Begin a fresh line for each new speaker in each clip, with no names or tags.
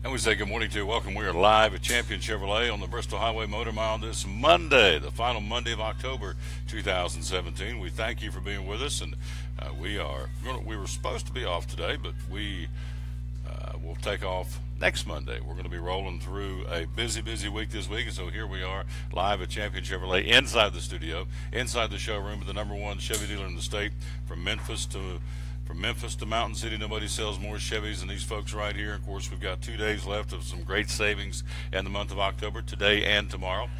And we say good morning to you. Welcome. We are live at Champion Chevrolet on the Bristol Highway Motor Mile this Monday, the final Monday of October 2017. We thank you for being with us, and we were supposed to be off today, but we will take off next Monday. We're going to be rolling through a busy week this week, and so here we are live at Champion Chevrolet inside the studio, inside the showroom of the number one Chevy dealer in the state. From Memphis to Mountain City, nobody sells more Chevys than these folks right here. Of course, we've got 2 days left of some great savings in the month of October, today and tomorrow.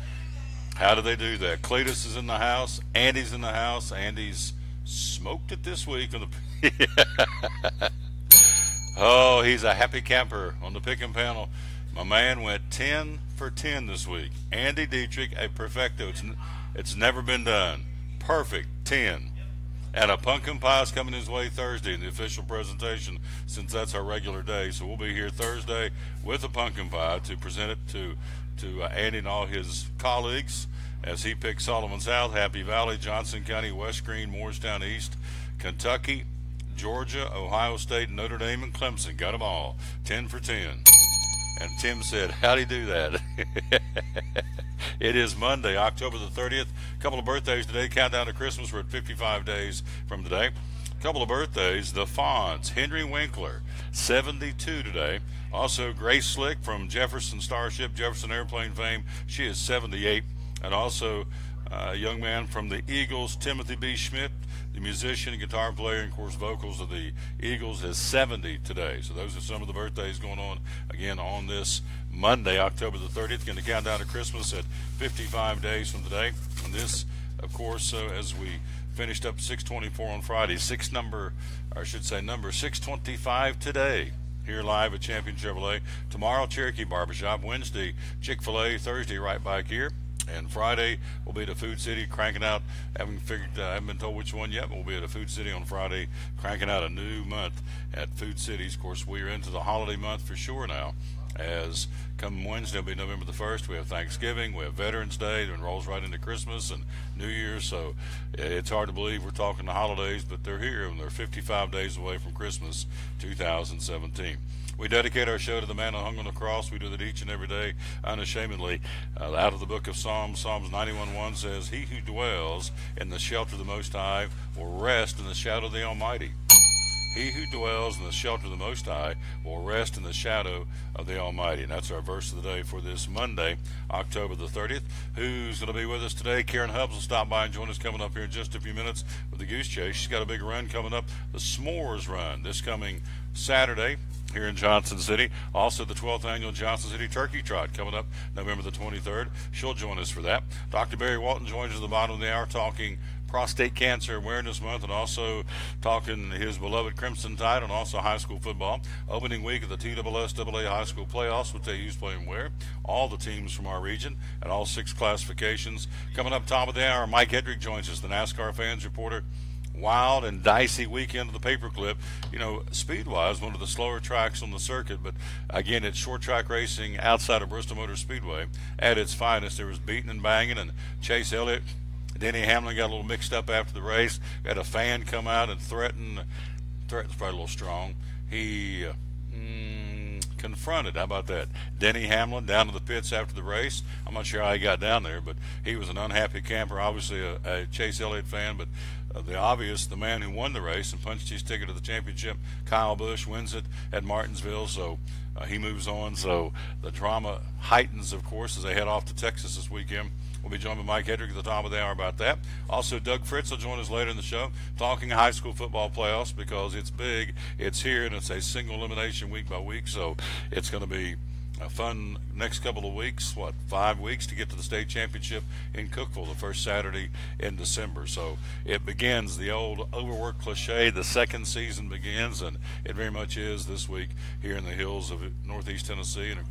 How do they do that? Cletus is in the house. Andy's in the house. Andy's smoked it this week on the Oh, he's a happy camper on the picking panel. My man went 10 for 10 this week. Andy Dietrich, a perfecto. It's never been done. Perfect 10. And a pumpkin pie is coming his way Thursday in the official presentation, since that's our regular day. So we'll be here Thursday with a pumpkin pie to present it to Andy and all his colleagues as he picks Solomon South, Happy Valley, Johnson County, West Green, Moorestown East, Kentucky, Georgia, Ohio State, Notre Dame, and Clemson. Got them all. 10 for 10. And Tim said, how'd he do that? It is Monday, October the 30th. A couple of birthdays today. Countdown to Christmas. We're at 55 days from today. A couple of birthdays. The Fonz. Henry Winkler, 72 today. Also, Grace Slick from Jefferson Starship, Jefferson Airplane fame. She is 78. And also, a young man from the Eagles, Timothy B. Schmidt, the musician, guitar player, and of course vocals of the Eagles, is 70 today. So those are some of the birthdays going on again on this Monday, October the 30th. Going to count down to Christmas at 55 days from today. And this, of course, as we finished up 624 on Friday, number 625 today. Here live at Champion Chevrolet. Tomorrow, Cherokee Barbershop. Wednesday, Chick-fil-A. Thursday, Right Back Here. And Friday we'll be at Food City cranking out. I haven't been told which one yet, but we'll be at a Food City on Friday cranking out a new month at Food Cities. Of course, we're into the holiday month for sure now. As come Wednesday will be November the 1st. We have Thanksgiving, we have Veterans Day, and rolls right into Christmas and New Year's. So it's hard to believe we're talking the holidays, but they're here, and they're 55 days away from Christmas 2017. We dedicate our show to the man who hung on the cross. We do that each and every day, unashamedly. Out of the book of Psalms, Psalms 91:1 says, he who dwells in the shelter of the Most High will rest in the shadow of the Almighty. He who dwells in the shelter of the Most High will rest in the shadow of the Almighty. And that's our verse of the day for this Monday, October the 30th. Who's going to be with us today? Karen Hubbs will stop by and join us coming up here in just a few minutes with the Goose Chase. She's got a big run coming up, the S'mores Run, this coming Saturday here in Johnson City. Also, the 12th annual Johnson City Turkey Trot coming up November the 23rd. She'll join us for that. Dr. Barry Walton joins us at the bottom of the hour talking Prostate Cancer Awareness Month, and also talking his beloved Crimson Tide, and also high school football. Opening week of the TSSAA High School Playoffs. We'll tell you who's playing where. All the teams from our region and all 6 classifications. Coming up top of the hour, Mike Hedrick joins us, the NASCAR fans reporter. Wild and dicey weekend of the paperclip. You know, speed-wise, one of the slower tracks on the circuit, but again, it's short track racing outside of Bristol Motor Speedway at its finest. There was beating and banging, and Chase Elliott, Denny Hamlin got a little mixed up after the race. Had a fan come out and threaten's probably a little strong. He confronted, how about that, Denny Hamlin down to the pits after the race. I'm not sure how he got down there, but he was an unhappy camper, obviously a Chase Elliott fan, but the man who won the race and punched his ticket to the championship, Kyle Busch, wins it at Martinsville, so he moves on. So the drama heightens, of course, as they head off to Texas this weekend. We'll be joined by Mike Hedrick at the top of the hour about that. Also, Doug Fritz will join us later in the show, talking high school football playoffs, because it's big, it's here, and it's a single elimination week by week, so it's going to be a fun next couple of weeks, 5 weeks to get to the state championship in Cookeville, the first Saturday in December. So it begins, the old overworked cliche, the second season begins, and it very much is this week here in the hills of northeast Tennessee, and of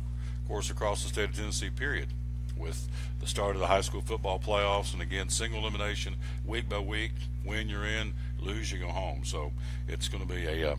course across the state of Tennessee, period, with the start of the high school football playoffs. And again, single elimination week by week. Win, you're in. Lose, you go home. So it's going to be a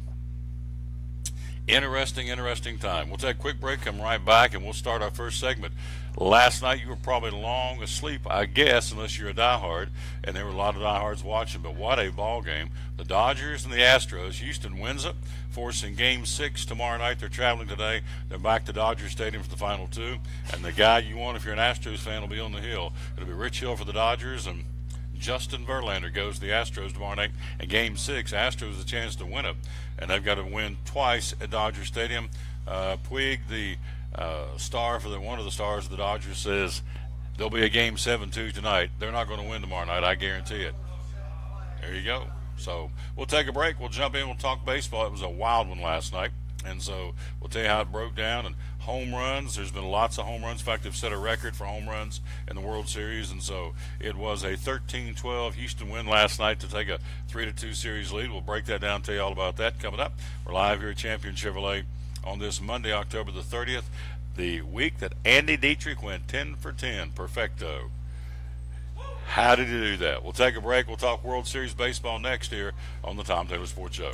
Interesting time. We'll take a quick break, come right back, and we'll start our first segment. Last night you were probably long asleep, I guess, unless you're a diehard, and there were a lot of diehards watching, but what a ball game. The Dodgers and the Astros. Houston wins it, forcing Game 6 tomorrow night. They're traveling today. They're back to Dodger Stadium for the final two, and the guy you want if you're an Astros fan will be on the hill. It'll be Rich Hill for the Dodgers, and Justin Verlander goes to the Astros tomorrow night in Game 6. Astros a chance to win it, and they've got to win twice at Dodger Stadium. Puig, the star for one of the stars of the Dodgers, says there'll be a Game 7-2 tonight. They're not going to win tomorrow night, I guarantee it. There you go. So we'll take a break. We'll jump in. We'll talk baseball. It was a wild one last night, and so we'll tell you how it broke down. And home runs, there's been lots of home runs. In fact, they've set a record for home runs in the World Series, and so it was a 13-12 Houston win last night to take a 3-2 series lead. We'll break that down, tell you all about that coming up. We're live here at Champion Chevrolet on this Monday, October the 30th, the week that Andy Dietrich went 10 for 10, perfecto. How did he do that? We'll take a break. We'll talk World Series baseball next here on the Tom Taylor Sports Show.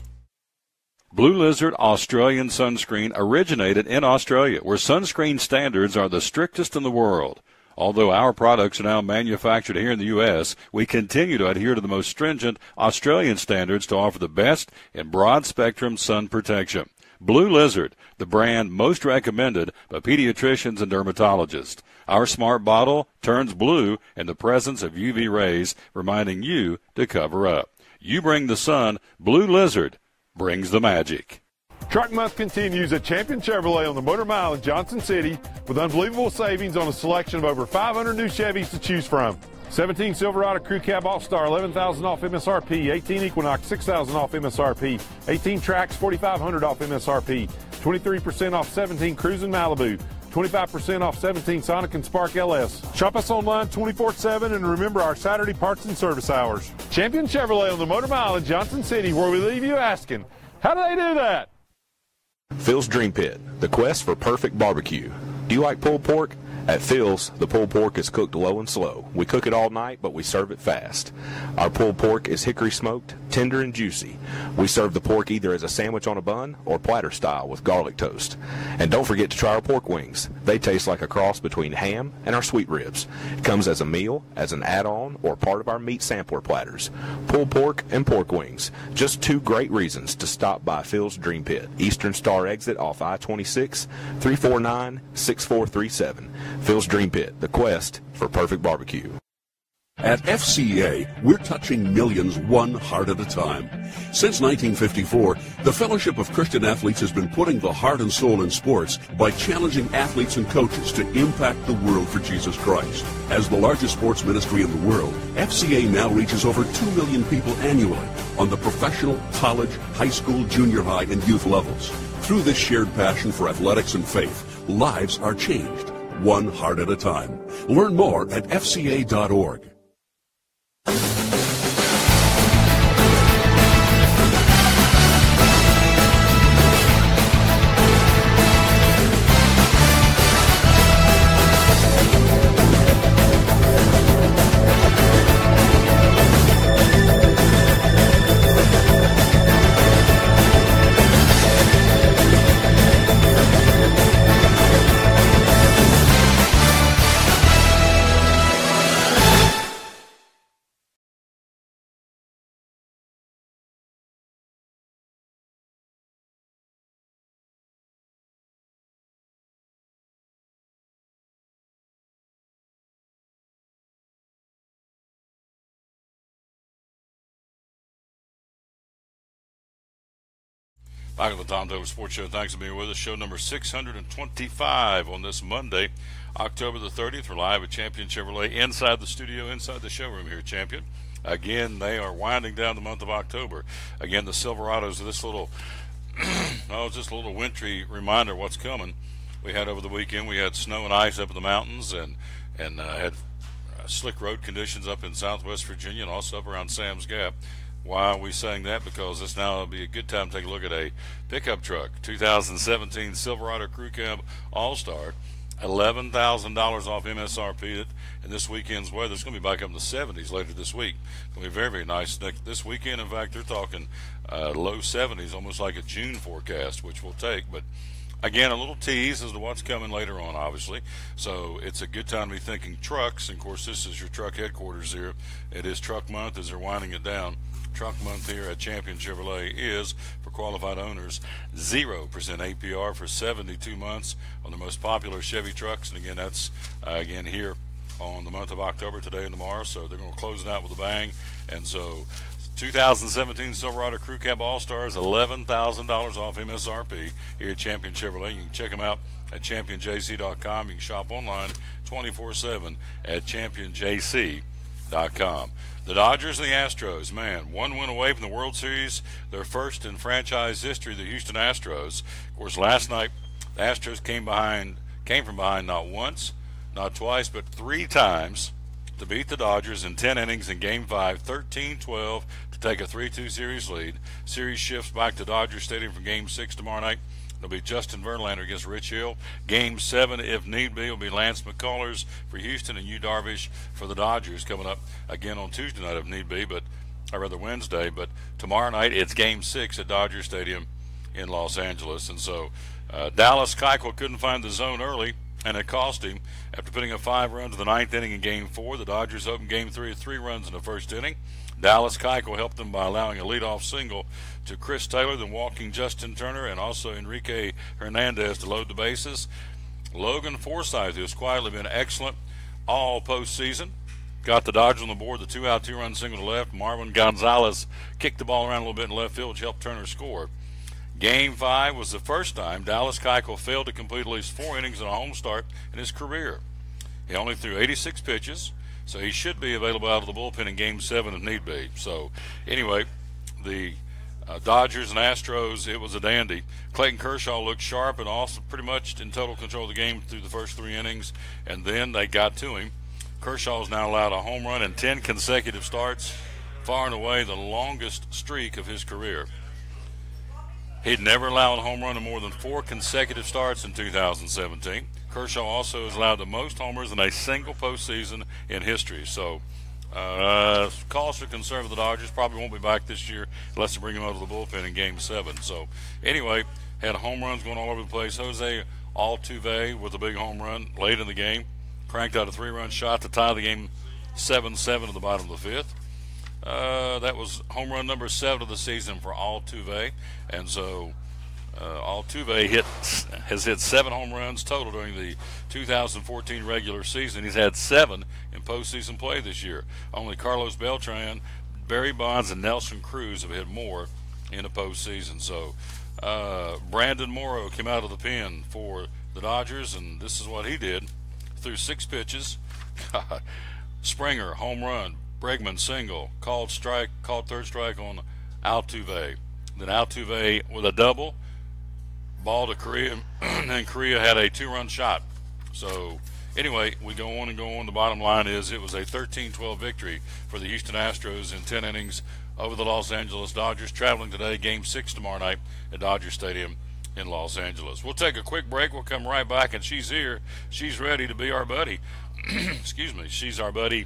Blue Lizard Australian Sunscreen originated in Australia, where sunscreen standards are the strictest in the world. Although our products are now manufactured here in the U.S., we continue to adhere to the most stringent Australian standards to offer the best in broad-spectrum sun protection. Blue Lizard, the brand most recommended by pediatricians and dermatologists. Our smart bottle turns blue in the presence of UV rays, reminding you to cover up. You bring the sun, Blue Lizard brings the magic.
Truck Month continues at Champion Chevrolet on the Motor Mile in Johnson City with unbelievable savings on a selection of over 500 new Chevys to choose from. 17 Silverado Crew Cab All-Star, $11,000 off MSRP. 18 Equinox, $6,000 off MSRP. 18 Trax, $4,500 off MSRP. 23% off 17 Cruise and Malibu. 25% off 17 Sonic and Spark LS. Shop us online 24/7 and remember our Saturday parts and service hours. Champion Chevrolet on the Motor Mile in Johnson City, where we leave you asking, how do they do that?
Phil's Dream Pit, the quest for perfect barbecue. Do you like pulled pork? At Phil's, the pulled pork is cooked low and slow. We cook it all night, but we serve it fast. Our pulled pork is hickory smoked, tender and juicy. We serve the pork either as a sandwich on a bun or platter style with garlic toast. And don't forget to try our pork wings. They taste like a cross between ham and our sweet ribs. It comes as a meal, as an add-on, or part of our meat sampler platters. Pulled pork and pork wings. Just two great reasons to stop by Phil's Dream Pit. Eastern Star exit off I-26, 349-6437. Phil's Dream Pit, the quest for perfect barbecue.
At FCA, we're touching millions one heart at a time. Since 1954, the Fellowship of Christian Athletes has been putting the heart and soul in sports by challenging athletes and coaches to impact the world for Jesus Christ. As the largest sports ministry in the world, FCA now reaches over 2 million people annually on the professional, college, high school, junior high, and youth levels. Through this shared passion for athletics and faith, lives are changed, one heart at a time. Learn more at fca.org.
Back on the Tom Taylor Sports Show. Thanks for being with us. Show number 625 on this Monday, October the 30th. We're live at Champion Chevrolet inside the studio, inside the showroom here at Champion. Again, they are winding down the month of October. Again, the Silverados, this little, just a little wintry reminder of what's coming. We had over the weekend, we had snow and ice up in the mountains and had slick road conditions up in southwest Virginia and also up around Sam's Gap. Why are we saying that? Because this now will be a good time to take a look at a pickup truck, 2017 Silverado Crew Cab All-Star. $11,000 off MSRP. And this weekend's weather is going to be back up in the 70s later this week. It's going to be very, very nice this weekend. In fact, they're talking low 70s, almost like a June forecast, which we'll take. But again, a little tease as to what's coming later on, obviously. So it's a good time to be thinking trucks. And, of course, this is your truck headquarters here. It is truck month as they're winding it down. Truck month here at Champion Chevrolet is, for qualified owners, 0% APR for 72 months on the most popular Chevy trucks. And, again, that's, again, here on the month of October, today and tomorrow. So they're going to close it out with a bang. And so 2017 Silverado Crew Cab All-Stars, $11,000 off MSRP here at Champion Chevrolet. You can check them out at championjc.com. You can shop online 24/7 at championjc.com. The Dodgers and the Astros, man, one win away from the World Series, their first in franchise history, the Houston Astros. Of course, last night, the Astros came from behind not once, not twice, but 3 times to beat the Dodgers in 10 innings in Game 5, 13-12 to take a 3-2 series lead. Series shifts back to Dodger Stadium for Game 6 tomorrow night. It'll be Justin Verlander against Rich Hill. Game 7, if need be, will be Lance McCullers for Houston and Yu Darvish for the Dodgers coming up again on Tuesday night if need be, or rather Wednesday. But tomorrow night it's Game 6 at Dodger Stadium in Los Angeles. And so Dallas Keuchel couldn't find the zone early, and it cost him. After putting up 5 runs in the 9th inning in Game 4, the Dodgers opened Game 3 with 3 runs in the first inning. Dallas Keuchel helped them by allowing a leadoff single to Chris Taylor, then walking Justin Turner and also Enrique Hernandez to load the bases. Logan Forsythe, who has quietly been excellent all postseason, got the Dodgers on the board, the 2-out, 2-run single to left. Marwin Gonzalez kicked the ball around a little bit in left field, which helped Turner score. Game 5 was the first time Dallas Keuchel failed to complete at least 4 innings in a home start in his career. He only threw 86 pitches, so he should be available out of the bullpen in Game 7 if need be. So, anyway, the Dodgers and Astros, it was a dandy. Clayton Kershaw looked sharp and also pretty much in total control of the game through the first 3 innings, and then they got to him. Kershaw has now allowed a home run in 10 consecutive starts, far and away the longest streak of his career. He'd never allowed a home run in more than 4 consecutive starts in 2017. Kershaw also has allowed the most homers in a single postseason in history. So, cause for concern for the Dodgers. Probably won't be back this year unless they bring him out of the bullpen in Game 7. So, anyway, had home runs going all over the place. Jose Altuve with a big home run late in the game. Cranked out a 3-run shot to tie the game 7-7 at the bottom of the 5th. That was home run number 7 of the season for Altuve. And so Altuve has hit 7 home runs total during the 2014 regular season. He's had 7 in postseason play this year. Only Carlos Beltran, Barry Bonds, and Nelson Cruz have hit more in a postseason. So Brandon Morrow came out of the pen for the Dodgers, and this is what he did. Threw 6 pitches. Springer, home run. Bregman, single. Called third strike on Altuve. Then Altuve with a double. Ball to Correa, and then Correa had a 2-run shot. So, anyway, we go on and go on. The bottom line is it was a 13-12 victory for the Houston Astros in 10 innings over the Los Angeles Dodgers, traveling today, Game 6 tomorrow night at Dodger Stadium in Los Angeles. We'll take a quick break. We'll come right back, and she's here. She's ready to be our buddy. Excuse me. She's our buddy,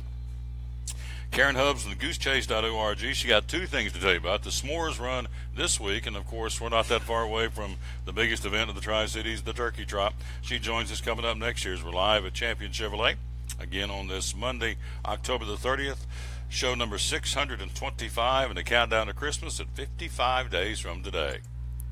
Karen Hubbs from the goosechase.org. She got 2 things to tell you about. The S'mores Run this week, and of course we're not that far away from the biggest event of the Tri-Cities, the Turkey Trot. She joins us coming up next year as we're live at Champion Chevrolet again on this Monday, October the 30th. Show number 625, and the countdown to Christmas at 55 days from today.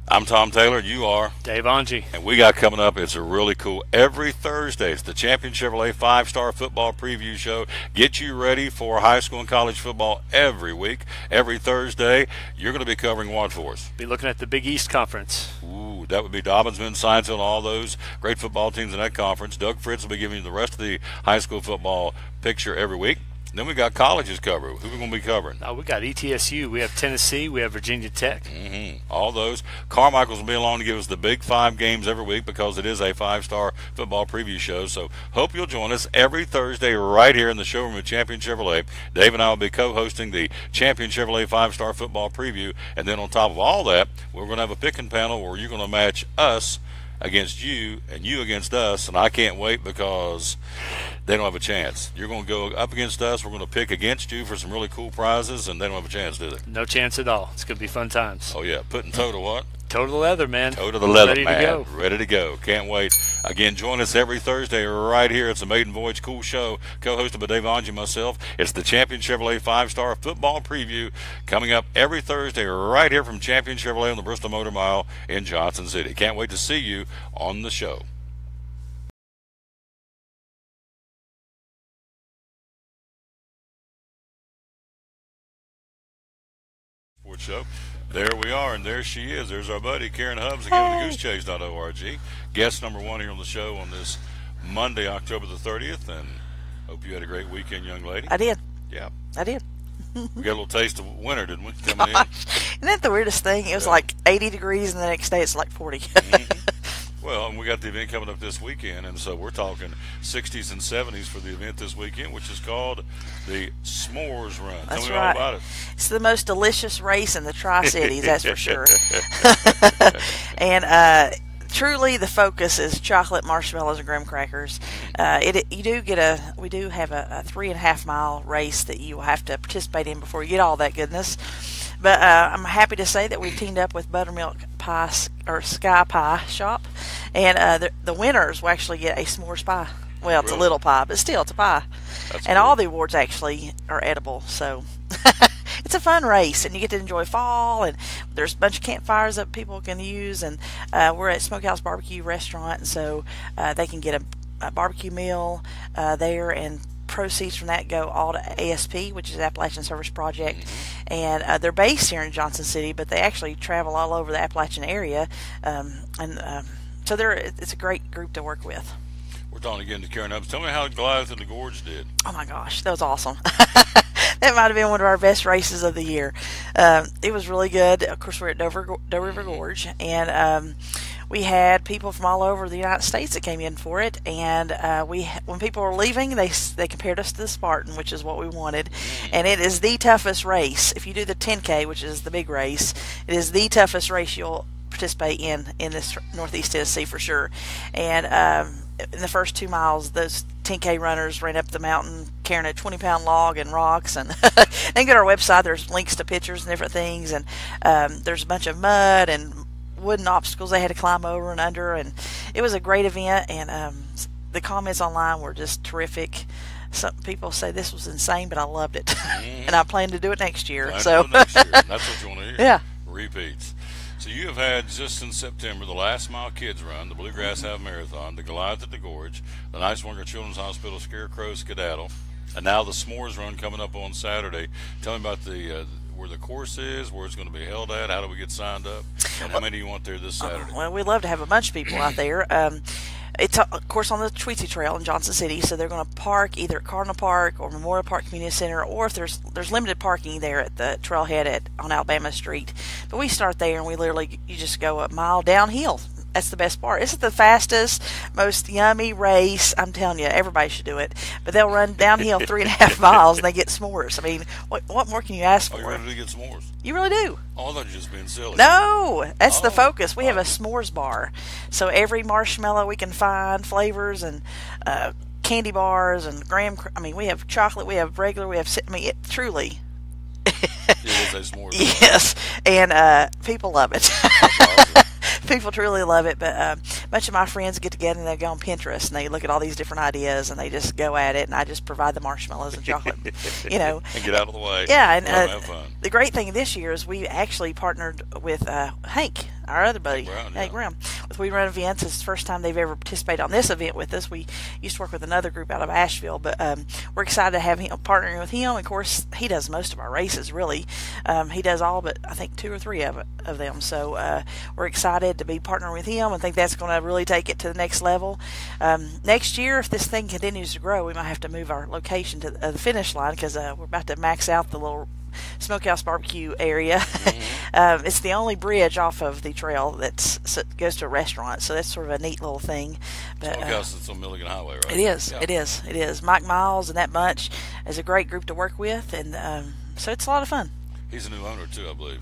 I'm Tom Taylor. You are
Dave Angie.
And we got coming up, it's a really cool, every Thursday, it's the Champion Chevrolet 5-Star Football Preview Show. Get you ready for high school and college football every week. Every Thursday, you're going to be covering what for us?
Be looking at the Big East Conference.
Ooh, that would be Dobbinsman, Sciencefield, all those great football teams in that conference. Doug Fritz will be giving you the rest of the high school football picture every week. Then we got colleges covered. Who are we going to be covering?
We got ETSU. We have Tennessee. We have Virginia Tech.
All those. Carmichael's will be along to give us the big 5 games every week because it is a 5-star football preview show. So hope you'll join us every Thursday right here in the showroom at Champion Chevrolet. Dave and I will be co-hosting the Champion Chevrolet 5-star football preview. And then on top of all that, we're going to have a picking panel where you're going to match us against you and you against us, and I can't wait because they don't have a chance. You're going to go up against us. We're going to pick against you for some really cool prizes, and they don't have a chance, do they?
No chance at all. It's going to be fun times.
Oh, yeah. Putting toe to what?
Toe to the leather, man.
Toe to the leather,
Ready
man.
to go.
Ready to go. Can't wait. Again, join us every Thursday right here. It's a Maiden Voyage Cool Show, co-hosted by Dave Angie and myself. It's the Champion Chevrolet 5-Star Football Preview coming up every Thursday right here from Champion Chevrolet on the Bristol Motor Mile in Johnson City. Can't wait to see you on the show. Sports Show. There we are, and there she is. There's our buddy, Karen Hubbs, again with goosechase.org. Guest number one here on the show on this Monday, October the 30th, and hope you had a great weekend, young lady.
I did.
Yeah.
I did.
We got a little taste of winter, didn't we? Coming in.
Isn't that the weirdest thing? It was like 80 degrees, and the next day it's like 40.
Well, and we got the event coming up this weekend, and so we're talking 60s and 70s for the event this weekend, which is called the S'mores Run.
That's
Tell me
right.
all about it.
It's the most delicious race in the Tri-Cities, that's for sure. And truly, the focus is chocolate, marshmallows, and graham crackers. We do have a 3.5 mile race that you will have to participate in before you get all that goodness. But I'm happy to say that we've teamed up with Buttermilk Pie or Sky Pie Shop, and the winners will actually get a s'mores pie. Well, it's
Really?
a little pie, but still, it's a pie.
That's
And
cool.
all the awards actually are edible, so it's a fun race, and you get to enjoy fall, and there's a bunch of campfires that people can use, and we're at Smokehouse Barbecue Restaurant, and so they can get a barbecue meal there, and proceeds from that go all to ASP, which is Appalachian Service Project, and they're based here in Johnson City, but they actually travel all over the Appalachian area, so it's a great group to work with.
We're talking again to Karen Hubbs. Tell me how Goliath and the Gorge did.
Oh my gosh, that was awesome. That might have been one of our best races of the year. It was really good. Of course, we're at Doe River Gorge, and we had people from all over the United States that came in for it. And when people were leaving, they compared us to the Spartan, which is what we wanted. And it is the toughest race. If you do the 10K, which is the big race, it is the toughest race you'll participate in this Northeast Tennessee for sure. And in the first 2 miles, those 10K runners ran up the mountain carrying a 20-pound log and rocks, and they go to our website. There's links to pictures and different things, and there's a bunch of mud and wooden obstacles they had to climb over and under, and it was a great event, and the comments online were just terrific. Some people say this was insane, but I loved it, and I plan to do it next year.
Next
So
year. That's what you want to hear.
Yeah.
Repeats. So you have had just in September the Last Mile Kids Run, the Bluegrass Half Marathon, the Goliath at the Gorge, the Nicewanger Children's Hospital Scarecrow Skedaddle, and now the S'mores Run coming up on Saturday. Tell me about where the course is, where it's going to be held at, how do we get signed up, and how many do you want there this Saturday?
Well, we'd love to have a bunch of people out there. It's, of course, on the Tweetsie Trail in Johnson City, so they're going to park either at Cardinal Park or Memorial Park Community Center, or if there's limited parking there at the trailhead on Alabama Street. But we start there, and you just go a mile downhill. That's the best part. It's the fastest, most yummy race. I'm telling you, everybody should do it. But they'll run downhill 3.5 miles, and they get s'mores. I mean, what more can you ask
Oh,
for?
you're ready to get s'mores?
You really do.
Oh, I thought you were just being silly.
No, that's the
Oh.
focus. We have a s'mores bar. So every marshmallow we can find, flavors, and candy bars, and we have chocolate, we have regular, truly.
It is a s'mores.
Yes, and people love it.
Awesome.
People truly love it, but a bunch of my friends get together and they go on Pinterest and they look at all these different ideas and they just go at it, and I just provide the marshmallows and chocolate,
And get out of the way.
Yeah, and
have fun.
the great thing this year is we actually partnered with Hank, our other buddy,
Hank Brown,
with We Run Events. It's the first time they've ever participated on this event with us. We used to work with another group out of Asheville, but we're excited to have him partnering with him. Of course, he does most of our races, really. He does all but, I think, 2 or 3 of them. So we're excited to be partnering with him and think that's going to really take it to the next level. Next year, if this thing continues to grow, we might have to move our location to the finish line, because we're about to max out the little Smokehouse Barbecue area.
Mm-hmm.
It's the only bridge off of the trail that goes to a restaurant, so that's sort of a neat little thing. But,
Smokehouse is on Milligan Highway, right?
It is.
Yeah.
It is. It is. Mike Miles and that bunch is a great group to work with, and so it's a lot of fun.
He's a new owner too, I believe.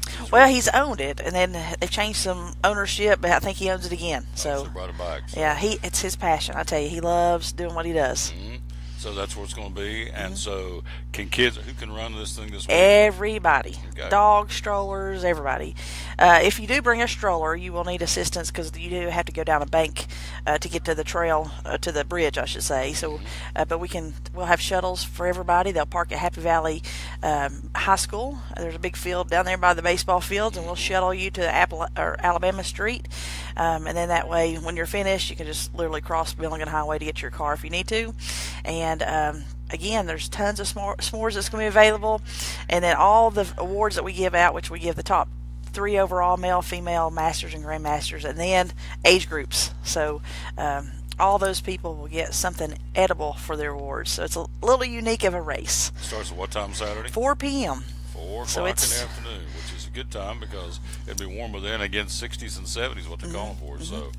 He's owned it, and then they changed some ownership, but I think he owns it again. So
brought it back. So.
Yeah, it's his passion. I tell you, he loves doing what he does.
Mm-hmm. So that's where it's going to be. And so, who can run this thing this week?
Everybody.
Okay.
Dogs, strollers, everybody. If you do bring a stroller, you will need assistance because you do have to go down a bank to get to the trail, to the bridge, I should say. So, but we'll have shuttles for everybody. They'll park at Happy Valley High School. There's a big field down there by the baseball fields, and we'll shuttle you to Alabama Street. And then that way, when you're finished, you can just literally cross Billigan Highway to get your car if you need to. And again, there's tons of s'mores that's going to be available. And then all the awards that we give out, which we give the top 3 overall, male, female, masters, and grandmasters, and then age groups. So all those people will get something edible for their awards. So it's a little unique of a race.
Starts at what time Saturday?
4 p.m.
4 o'clock in the afternoon, which is a good time because it'll be warmer then. Again, 60s and 70s what they're calling for. So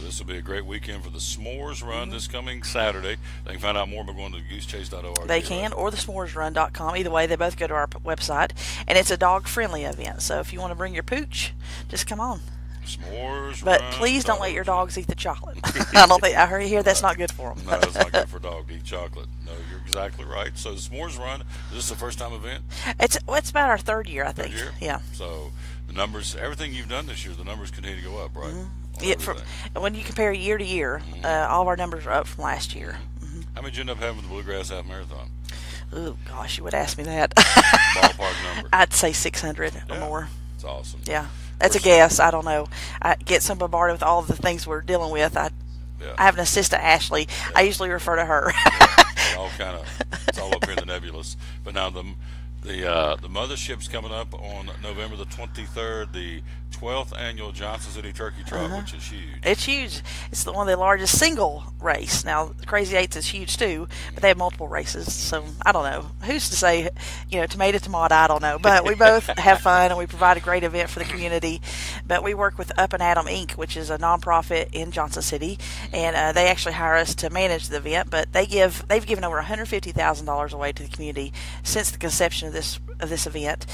this will be a great weekend for the S'mores Run this coming Saturday. They can find out more by going to goosechase.org.
They can, or the s'moresrun.com. Either way, they both go to our website. And it's a dog-friendly event. So if you want to bring your pooch, just come on.
S'mores
But
Run.
please don't let your dogs eat the chocolate. I hear that's not good for them.
No, it's not good for a dog to eat chocolate. No, you're exactly right. So the S'mores Run, is this the first time event?
It's about our 3rd year, I think.
3rd year?
Yeah.
So the numbers, everything you've done this year, the numbers continue to go up, right?
When you compare year to year, all of our numbers are up from last year.
How many did you end up having with the Bluegrass Half Marathon?
Oh, gosh, you would ask me that.
Ballpark number.
I'd say 600 or more.
That's awesome.
Yeah. That's a guess. I don't know. I get so bombarded with all of the things we're dealing with. I have an assistant, Ashley. Yeah. I usually refer to her.
It's all up here in the nebulous. But now the mothership's coming up on November the 23rd, the 12th annual Johnson City Turkey Trot, which is huge.
It's huge. It's one of the largest single race. Now, the Crazy Eights is huge too, but they have multiple races. So I don't know. Who's to say, tomato, I don't know. But we both have fun and we provide a great event for the community. But we work with Up and Atom Inc., which is a nonprofit in Johnson City, and they actually hire us to manage the event. But they've given over $150,000 away to the community since the conception of this event.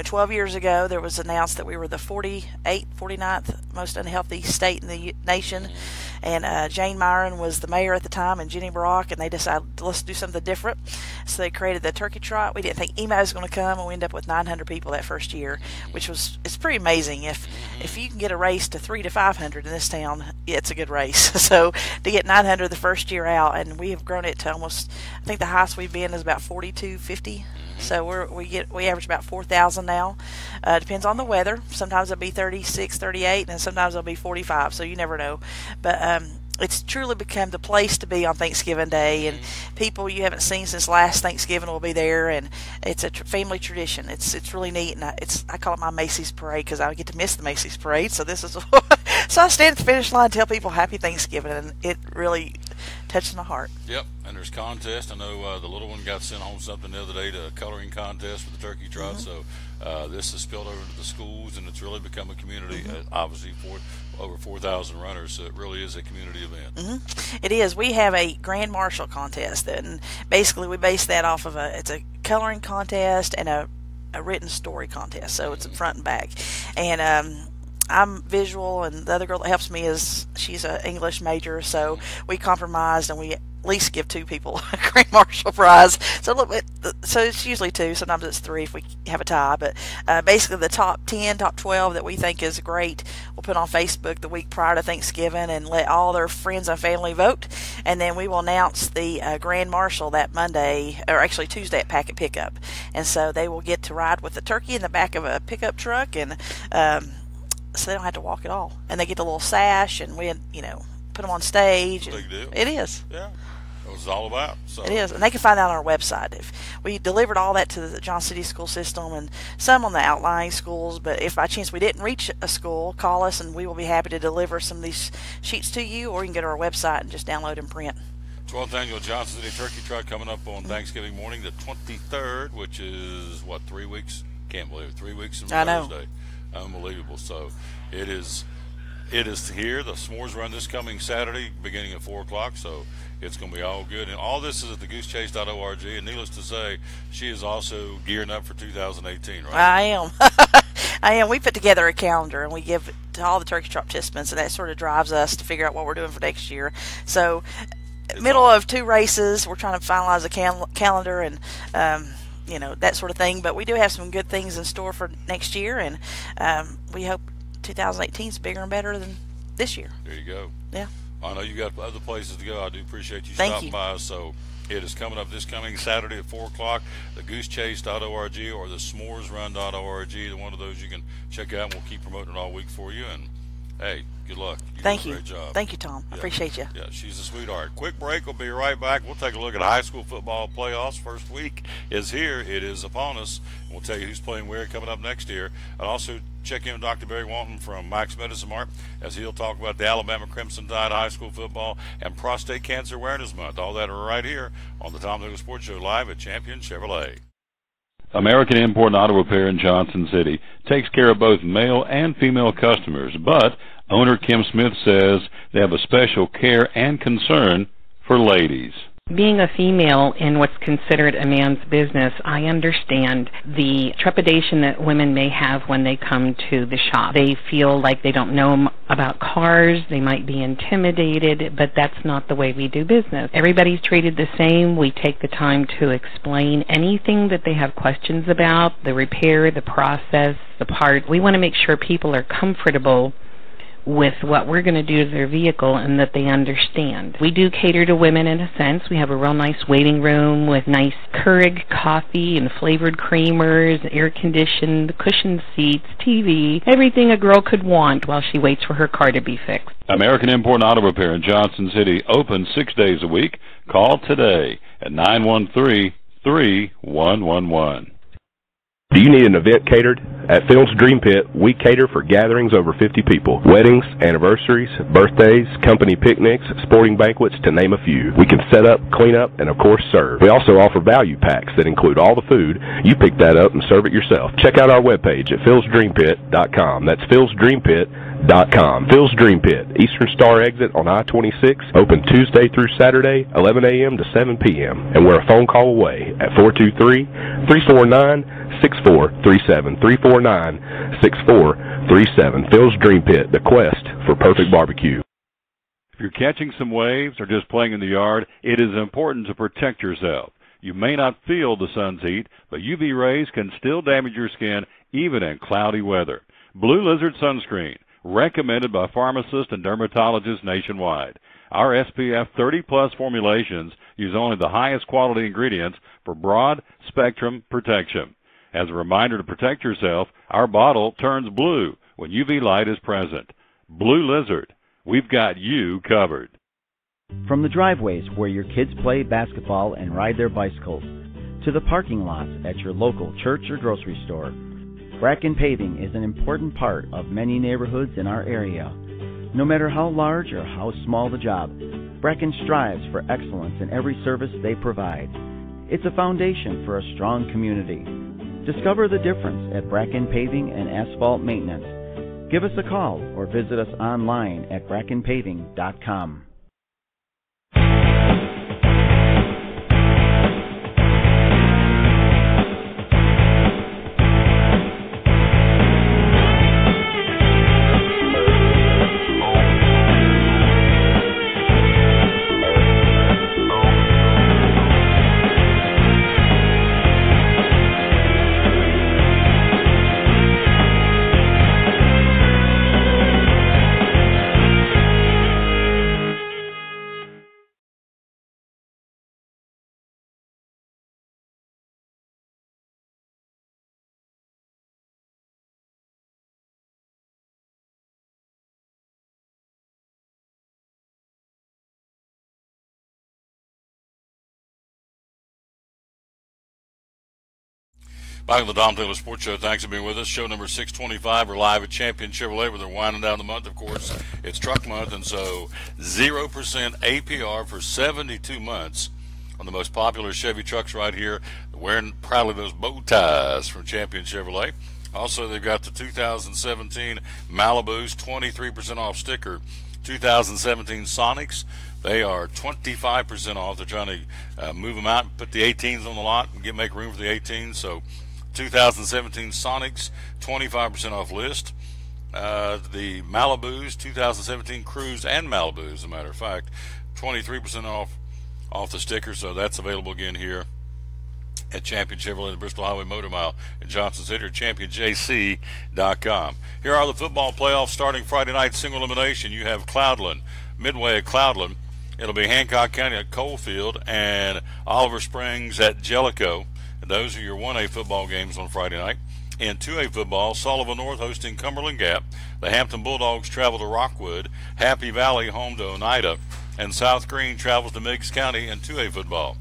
12 years ago, there was announced that we were the 49th most unhealthy state in the nation. And Jane Myron was the mayor at the time, and Jenny Brock, and they decided, let's do something different. So they created the Turkey Trot. We didn't think anybody was going to come, and we ended up with 900 people that first year, it's pretty amazing. If you can get a race to 300 to 500 in this town, it's a good race. So to get 900 the first year out, and we have grown it to almost, I think the highest we've been is about 4,250. So we average about 4,000 now. Depends on the weather. Sometimes it'll be 36, 38, and sometimes it'll be 45. So you never know. But it's truly become the place to be on Thanksgiving Day, and people you haven't seen since last Thanksgiving will be there, and it's a family tradition. It's really neat, and I call it my Macy's Parade because I get to miss the Macy's Parade. So this is so I stand at the finish line and tell people Happy Thanksgiving, and it really touches my heart.
Yep, and there's contests. I know the little one got sent home something the other day to a coloring contest for the Turkey Trot. So this has spilled over to the schools, and it's really become a community. Obviously, for over 4,000 runners, so it really is a community event.
It is. We have a Grand Marshal contest, and basically we base that off of it's a coloring contest and a written story contest. So it's front and back, and I'm visual, and the other girl that helps me she's an English major, so we compromised and we at least give 2 people a Grand Marshal prize. So it's usually 2, sometimes it's 3 if we have a tie. But basically the top 10, top 12 that we think is great, we'll put on Facebook the week prior to Thanksgiving and let all their friends and family vote. And then we will announce the Grand Marshal that Monday, or actually Tuesday at Packet Pickup. And so they will get to ride with the turkey in the back of a pickup truck, and so they don't have to walk at all. And they get the little sash, and we, put them on stage.
Big deal.
It is.
Yeah. That's what it's all about. So.
It is. And they can find that on our website. If we delivered all that to the Johnson City school system and some on the outlying schools, but if by chance we didn't reach a school, call us and we will be happy to deliver some of these sheets to you, or you can go to our website and just download and print.
12th annual Johnson City Turkey Trot coming up on Thanksgiving morning, the 23rd, which is, 3 weeks? Can't believe it. 3 weeks from Thursday. Unbelievable. So it is It is here. The s'mores run this coming Saturday, beginning at 4 o'clock, so it's going to be all good. And all this is at the goosechase.org. And needless to say, she is also gearing up for 2018, right?
I am. I am. We put together a calendar, and we give it to all the turkey trot participants, and that sort of drives us to figure out what we're doing for next year. So, middle of 2 races, we're trying to finalize a calendar and that sort of thing. But we do have some good things in store for next year, and we hope 2018 is bigger and better than this year.
There you go.
Yeah.
I know you got other places to go. I do appreciate you
Thank
stopping
you.
by. So it is coming up this coming Saturday at 4 o'clock, the goosechase.org or the s'moresrun.org. One of those you can check out, and we'll keep promoting it all week for you. And, hey, good luck.
Thank
did
you.
a great job.
Thank you, Tom. I appreciate you.
Yeah, she's a sweetheart. Quick break. We'll be right back. We'll take a look at high school football playoffs. First week is here. It is upon us. We'll tell you who's playing where coming up next year. And also check in with Dr. Barry Walton from Mike's Medicine Mart as he'll talk about the Alabama Crimson Tide high school football and Prostate Cancer Awareness Month. All that are right here on the Tom Douglas Sports Show live at Champion Chevrolet.
American Import and Auto Repair in Johnson City takes care of both male and female customers, but owner Kim Smith says they have a special care and concern for ladies.
Being a female in what's considered a man's business, I understand the trepidation that women may have when they come to the shop. They feel like they don't know about cars, they might be intimidated, but that's not the way we do business. Everybody's treated the same. We take the time to explain anything that they have questions about, the repair, the process, the part. We want to make sure people are comfortable with what we're going to do to their vehicle and that they understand. We do cater to women in a sense. We have a real nice waiting room with nice Keurig coffee and flavored creamers, air-conditioned, cushioned seats, TV, everything a girl could want while she waits for her car to be fixed.
American Import and Auto Repair in Johnson City, open 6 days a week. Call today at 913-3111.
Do you need an event catered? At Phil's Dream Pit, we cater for gatherings over 50 people. Weddings, anniversaries, birthdays, company picnics, sporting banquets, to name a few. We can set up, clean up, and of course serve. We also offer value packs that include all the food. You pick that up and serve it yourself. Check out our webpage at philsdreampit.com. That's philsdreampit.com. Phil's Dream Pit, Eastern Star exit on I-26, open Tuesday through Saturday, 11 a.m. to 7 p.m. And we're a phone call away at 423-349-6437, 349-6437. Phil's Dream Pit, the quest for perfect barbecue.
If you're catching some waves or just playing in the yard, it is important to protect yourself. You may not feel the sun's heat, but UV rays can still damage your skin even in cloudy weather. Blue Lizard Sunscreen, recommended by pharmacists and dermatologists nationwide. Our SPF 30-plus formulations use only the highest quality ingredients for broad spectrum protection. As a reminder to protect yourself, our bottle turns blue when UV light is present. Blue Lizard, we've got you covered.
From the driveways where your kids play basketball and ride their bicycles, to the parking lots at your local church or grocery store, Bracken Paving is an important part of many neighborhoods in our area. No matter how large or how small the job, Bracken strives for excellence in every service they provide. It's a foundation for a strong community. Discover the difference at Bracken Paving and Asphalt Maintenance. Give us a call or visit us online at brackenpaving.com.
Back on the Tom Taylor Sports Show. Thanks for being with us. Show number 625. We're live at Champion Chevrolet where they're winding down the month, of course. It's truck month, and so 0% APR for 72 months on the most popular Chevy trucks right here. Wearing proudly those bow ties from Champion Chevrolet. Also, they've got the 2017 Malibus, 23% off sticker. 2017 Sonics, they are 25% off. They're trying to move them out and put the 18s on the lot and make room for the 18s. So 2017 Sonics, 25% off list. The Malibus, 2017 Cruise and Malibu, as a matter of fact, 23% off the sticker. So that's available again here at Champion Chevrolet, the Bristol Highway Motor Mile in Johnson City, or championjc.com. Here are the football playoffs starting Friday night single elimination. You have Cloudland, Midway at Cloudland. It'll be Hancock County at Coalfield and Oliver Springs at Jellicoe. And those are your 1A football games on Friday night. In 2A football, Sullivan North hosting Cumberland Gap. The Hampton Bulldogs travel to Rockwood. Happy Valley home to Oneida. And South Green travels to Meigs County in 2A football.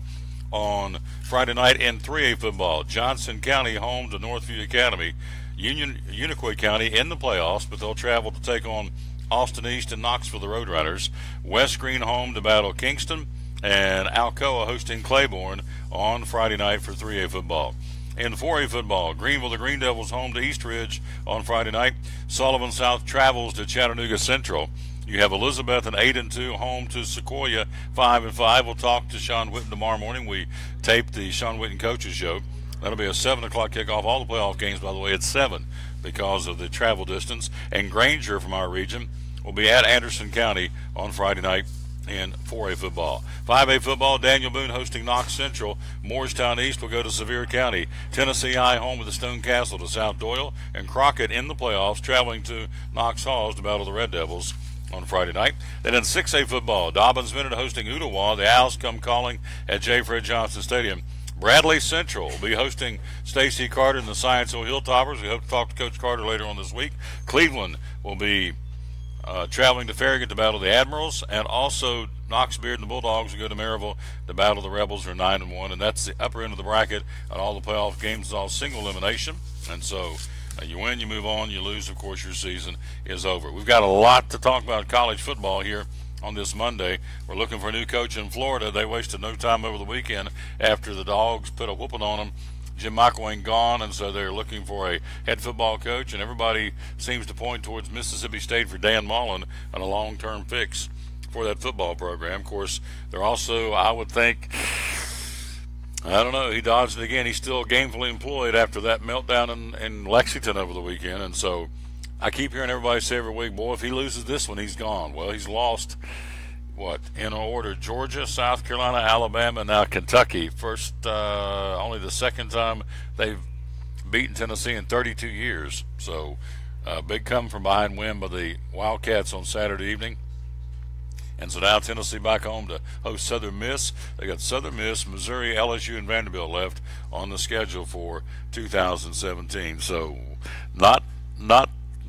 On Friday night in 3A football, Johnson County home to Northview Academy. Unicoi County in the playoffs, but they'll travel to take on Austin East and Knoxville, the Roadrunners. West Green home to battle Kingston, and Alcoa hosting Claiborne on Friday night for 3A football. In 4A football, Greenville, the Green Devils home to East Ridge on Friday night. Sullivan South travels to Chattanooga Central. You have Elizabeth and 8-2 home to Sequoia 5-5. We'll talk to Sean Witten tomorrow morning. We taped the Sean Witten Coaches Show. That'll be a 7 o'clock kickoff. All the playoff games, by the way, at 7 because of the travel distance. And Granger from our region will be at Anderson County on Friday night in 4A football. 5A football, Daniel Boone hosting Knox Central. Moorestown East will go to Sevier County. Tennessee High home with the Stone Castle to South Doyle. And Crockett in the playoffs traveling to Knox Halls to battle the Red Devils on Friday night. Then in 6A football, Dobbins Minute hosting Ottawa. The Owls come calling at J. Fred Johnson Stadium. Bradley Central will be hosting Stacey Carter and the Scienceville Hilltoppers. We hope to talk to Coach Carter later on this week. Cleveland will be traveling to Farragut to battle the Admirals, and also Knox Beard and the Bulldogs will go to Maryville to battle the Rebels, who are 9-1, and that's the upper end of the bracket. And all the playoff games is all single elimination, and so you win, you move on, you lose, of course, your season is over. We've got a lot to talk about college football here on this Monday. We're looking for a new coach in Florida. They wasted no time over the weekend after the Dogs put a whooping on them. Jim McElwain gone, and so they're looking for a head football coach, and everybody seems to point towards Mississippi State for Dan Mullen and a long-term fix for that football program. Of course, they're also, I would think, I don't know, he dodged it again. He's still gainfully employed after that meltdown in Lexington over the weekend, and so I keep hearing everybody say every week, boy, if he loses this one, he's gone. Well, he's lost, in order, Georgia, South Carolina, Alabama, and now Kentucky. Only the second time they've beaten Tennessee in 32 years. So, big come from behind win by the Wildcats on Saturday evening. And so now Tennessee back home to host Southern Miss. They got Southern Miss, Missouri, LSU, and Vanderbilt left on the schedule for 2017. So not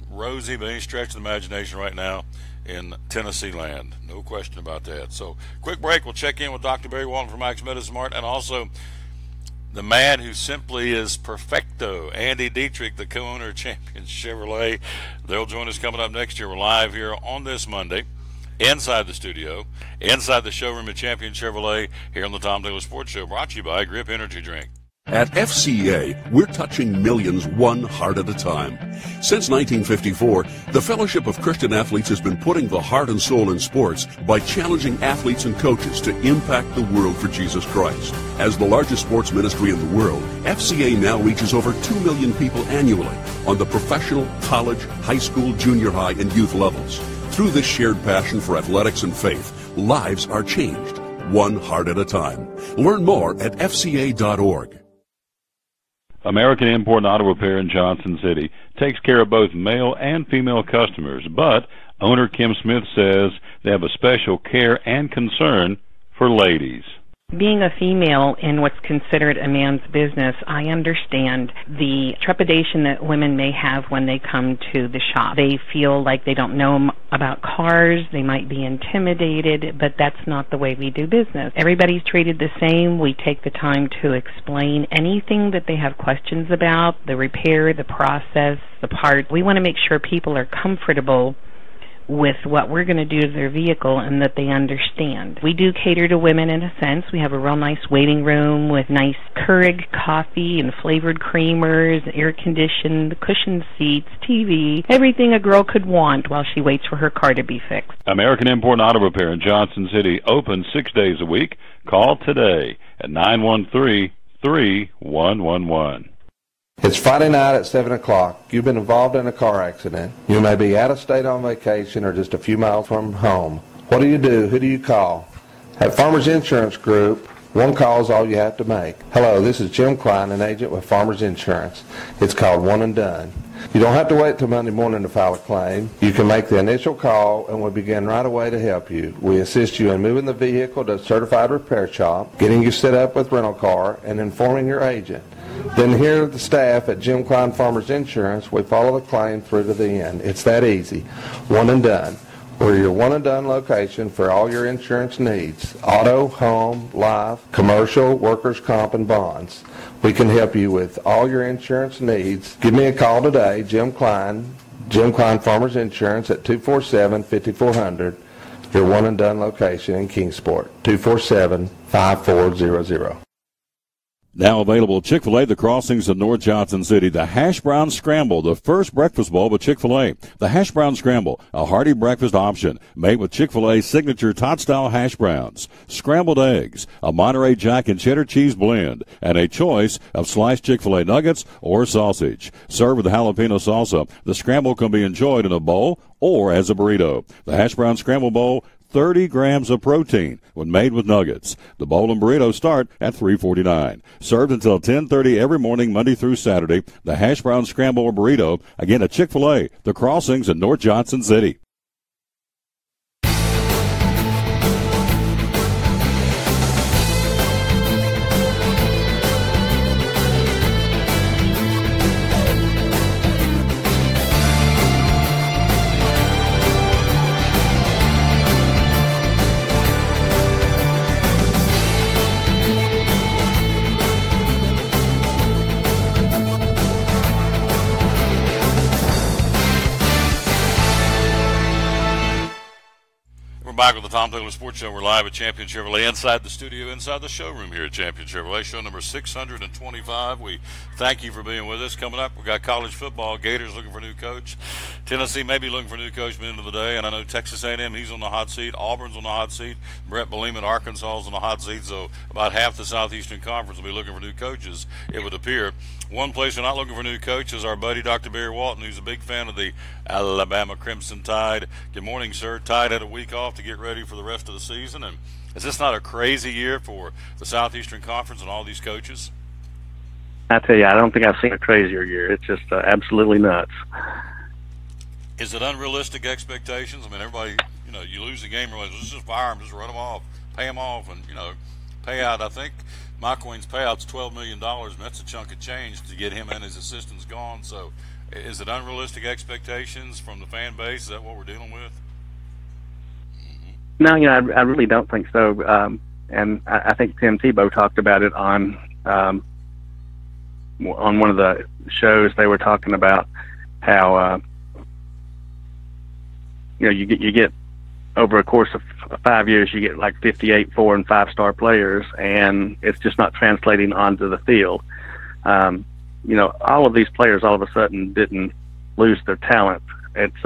rosy by any stretch of the imagination right now in Tennessee land. No question about that. So quick break. We'll check in with Dr. Barry Walton from Max Medicine-Mart, and also the man who simply is perfecto, Andy Dietrich, the co-owner of Champion Chevrolet. They'll join us coming up next year. We're live here on this Monday, inside the studio, inside the showroom at Champion Chevrolet, here on the Tom Taylor Sports Show, brought to you by Grip Energy Drink.
At FCA, we're touching millions one heart at a time. Since 1954, the Fellowship of Christian Athletes has been putting the heart and soul in sports by challenging athletes and coaches to impact the world for Jesus Christ. As the largest sports ministry in the world, FCA now reaches over 2 million people annually on the professional, college, high school, junior high, and youth levels. Through this shared passion for athletics and faith, lives are changed, one heart at a time. Learn more at FCA.org.
American Import Auto Repair in Johnson City takes care of both male and female customers, but owner Kim Smith says they have a special care and concern for ladies.
Being a female in what's considered a man's business, I understand the trepidation that women may have when they come to the shop. They feel like they don't know about cars, they might be intimidated, but that's not the way we do business. Everybody's treated the same. We take the time to explain anything that they have questions about, the repair, the process, the part. We want to make sure people are comfortable with what we're going to do to their vehicle and that they understand. We do cater to women in a sense. We have a real nice waiting room with nice Keurig coffee and flavored creamers, air-conditioned, cushioned seats, TV, everything a girl could want while she waits for her car to be fixed.
American Import Auto Repair in Johnson City, open 6 days a week. Call today at 913-3111.
It's Friday night at 7 o'clock. You've been involved in a car accident. You may be out of state on vacation or just a few miles from home. What do? Who do you call? At Farmers Insurance Group, one call is all you have to make. Hello, this is Jim Klein, an agent with Farmers Insurance. It's called One and Done. You don't have to wait till Monday morning to file a claim. You can make the initial call and we'll begin right away to help you. We assist you in moving the vehicle to a certified repair shop, getting you set up with rental car, and informing your agent. Then here at the staff at Jim Klein Farmers Insurance, we follow the claim through to the end. It's that easy. One and Done. We're your one and done location for all your insurance needs. Auto, home, life, commercial, workers' comp, and bonds. We can help you with all your insurance needs. Give me a call today, Jim Klein Farmers Insurance at 247-5400. Your one and done location in Kingsport. 247-5400.
Now available at Chick-fil-A, The Crossings in North Johnson City. The Hash Brown Scramble, the first breakfast bowl with Chick-fil-A. The Hash Brown Scramble, a hearty breakfast option made with Chick-fil-A's signature tot-style hash browns, scrambled eggs, a Monterey Jack and cheddar cheese blend, and a choice of sliced Chick-fil-A nuggets or sausage. Served with jalapeno salsa, the scramble can be enjoyed in a bowl or as a burrito. The Hash Brown Scramble Bowl, 30 grams of protein when made with nuggets. The bowl and burrito start at $3.49. Served until 10:30 every morning, Monday through Saturday. The Hash Brown Scramble or burrito, again at Chick-fil-A, The Crossings in North Johnson City. Back with the Tom Taylor Sports Show. We're live at Champion Chevrolet inside the studio, inside the showroom here at Champion Chevrolet, show number 625. We thank you for being with us. Coming up, we've got college football. Gators looking for a new coach. Tennessee may be looking for a new coach by the end of the day, and I know Texas A&M, he's on the hot seat. Auburn's on the hot seat. Brett Bielema at Arkansas is on the hot seat, so about half the Southeastern Conference will be looking for new coaches, it would appear. One place we're not looking for a new coach is our buddy Dr. Barry Walton, who's a big fan of the Alabama Crimson Tide. Good morning, sir. Tide had a week off to get ready for the rest of the season, and is this not a crazy year for the Southeastern Conference and all these coaches?
I tell you, I don't think I've seen a crazier year. It's just absolutely nuts.
Is it unrealistic expectations? I mean, everybody, you lose the game, everybody's just fire them, just run them off, pay them off, and, payout. I think McElwain's payout's $12 million, and that's a chunk of change to get him and his assistants gone. So is it unrealistic expectations from the fan base? Is that what we're dealing with?
No, I really don't think so. And I think Tim Tebow talked about it on one of the shows. They were talking about how you get over a course of 5 years, you get like 58 4- and 5-star players, and it's just not translating onto the field. All of these players all of a sudden didn't lose their talent. It's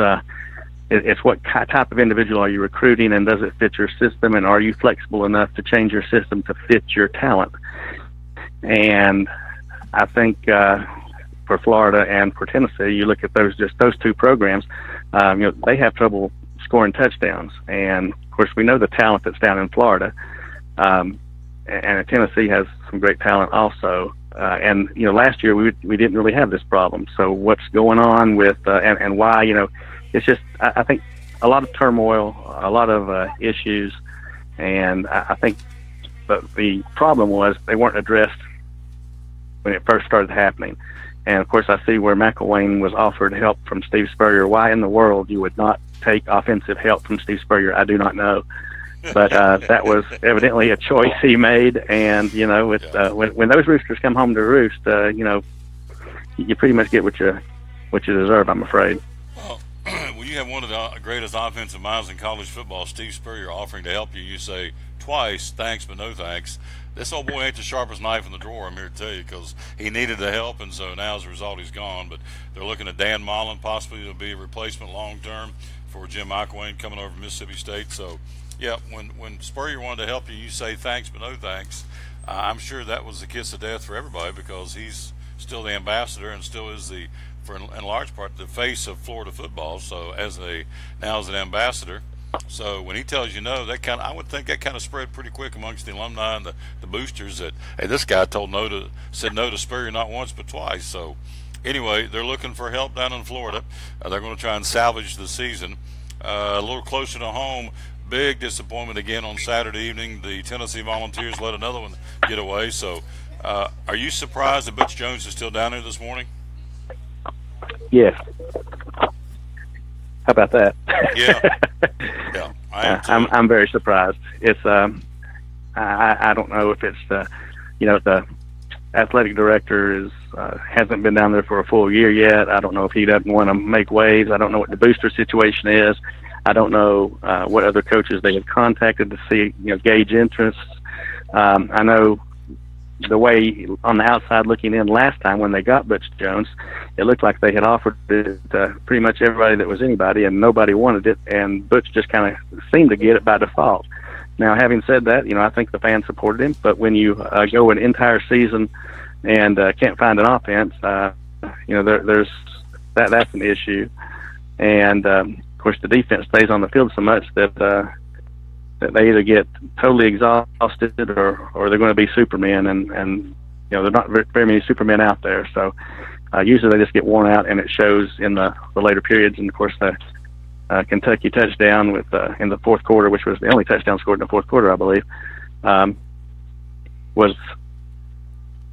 what type of individual are you recruiting, and does it fit your system, and are you flexible enough to change your system to fit your talent? And I think for Florida and for Tennessee, you look at those two programs, they have trouble scoring touchdowns. And of course, we know the talent that's down in Florida, and Tennessee has some great talent also. And last year we didn't really have this problem. So what's going on with and why? It's just I think a lot of turmoil, a lot of issues, and I think the problem was they weren't addressed when it first started happening. And of course, I see where McElwain was offered help from Steve Spurrier. Why in the world you would not take offensive help from Steve Spurrier, I do not know. But that was evidently a choice he made. And when those roosters come home to roost, you pretty much get what you deserve, I'm afraid.
Well, when you have one of the greatest offensive minds in college football, Steve Spurrier, offering to help you, you say twice, thanks but no thanks. this old boy ain't the sharpest knife in the drawer, I'm here to tell you, because he needed the help, and so now as a result he's gone. But they're looking at Dan Mullen possibly to be a replacement long-term for Jim McElwain coming over from Mississippi State. So, yeah, when Spurrier wanted to help you, you say thanks but no thanks. I'm sure that was the kiss of death for everybody, because he's still the ambassador and still is in large part the face of Florida football. So now as an ambassador. So when he tells you no, I would think that kind of spread pretty quick amongst the alumni and the boosters that, hey, this guy said no to Spurrier not once but twice. So anyway, they're looking for help down in Florida. They're going to try and salvage the season. A little closer to home, big disappointment again on Saturday evening. The Tennessee Volunteers let another one get away. So are you surprised that Butch Jones is still down there this morning?
Yes. How about that?
Yeah,
I'm very surprised. It's I don't know if it's the athletic director hasn't been down there for a full year yet. I don't know if he doesn't want to make waves. I don't know what the booster situation is. I don't know what other coaches they have contacted to see, gauge interest. I know the way on the outside looking in last time when they got Butch Jones, it looked like they had offered it to pretty much everybody that was anybody, and nobody wanted it, and Butch just kind of seemed to get it by default. Now, having said that, I think the fans supported him, but when you go an entire season and can't find an offense, there's that's an issue. And, of course, the defense stays on the field so much that they either get totally exhausted or they're going to be Supermen, and there are not very many Supermen out there. So usually they just get worn out, and it shows in the later periods. And, of course, the Kentucky touchdown in the fourth quarter, which was the only touchdown scored in the fourth quarter, I believe, was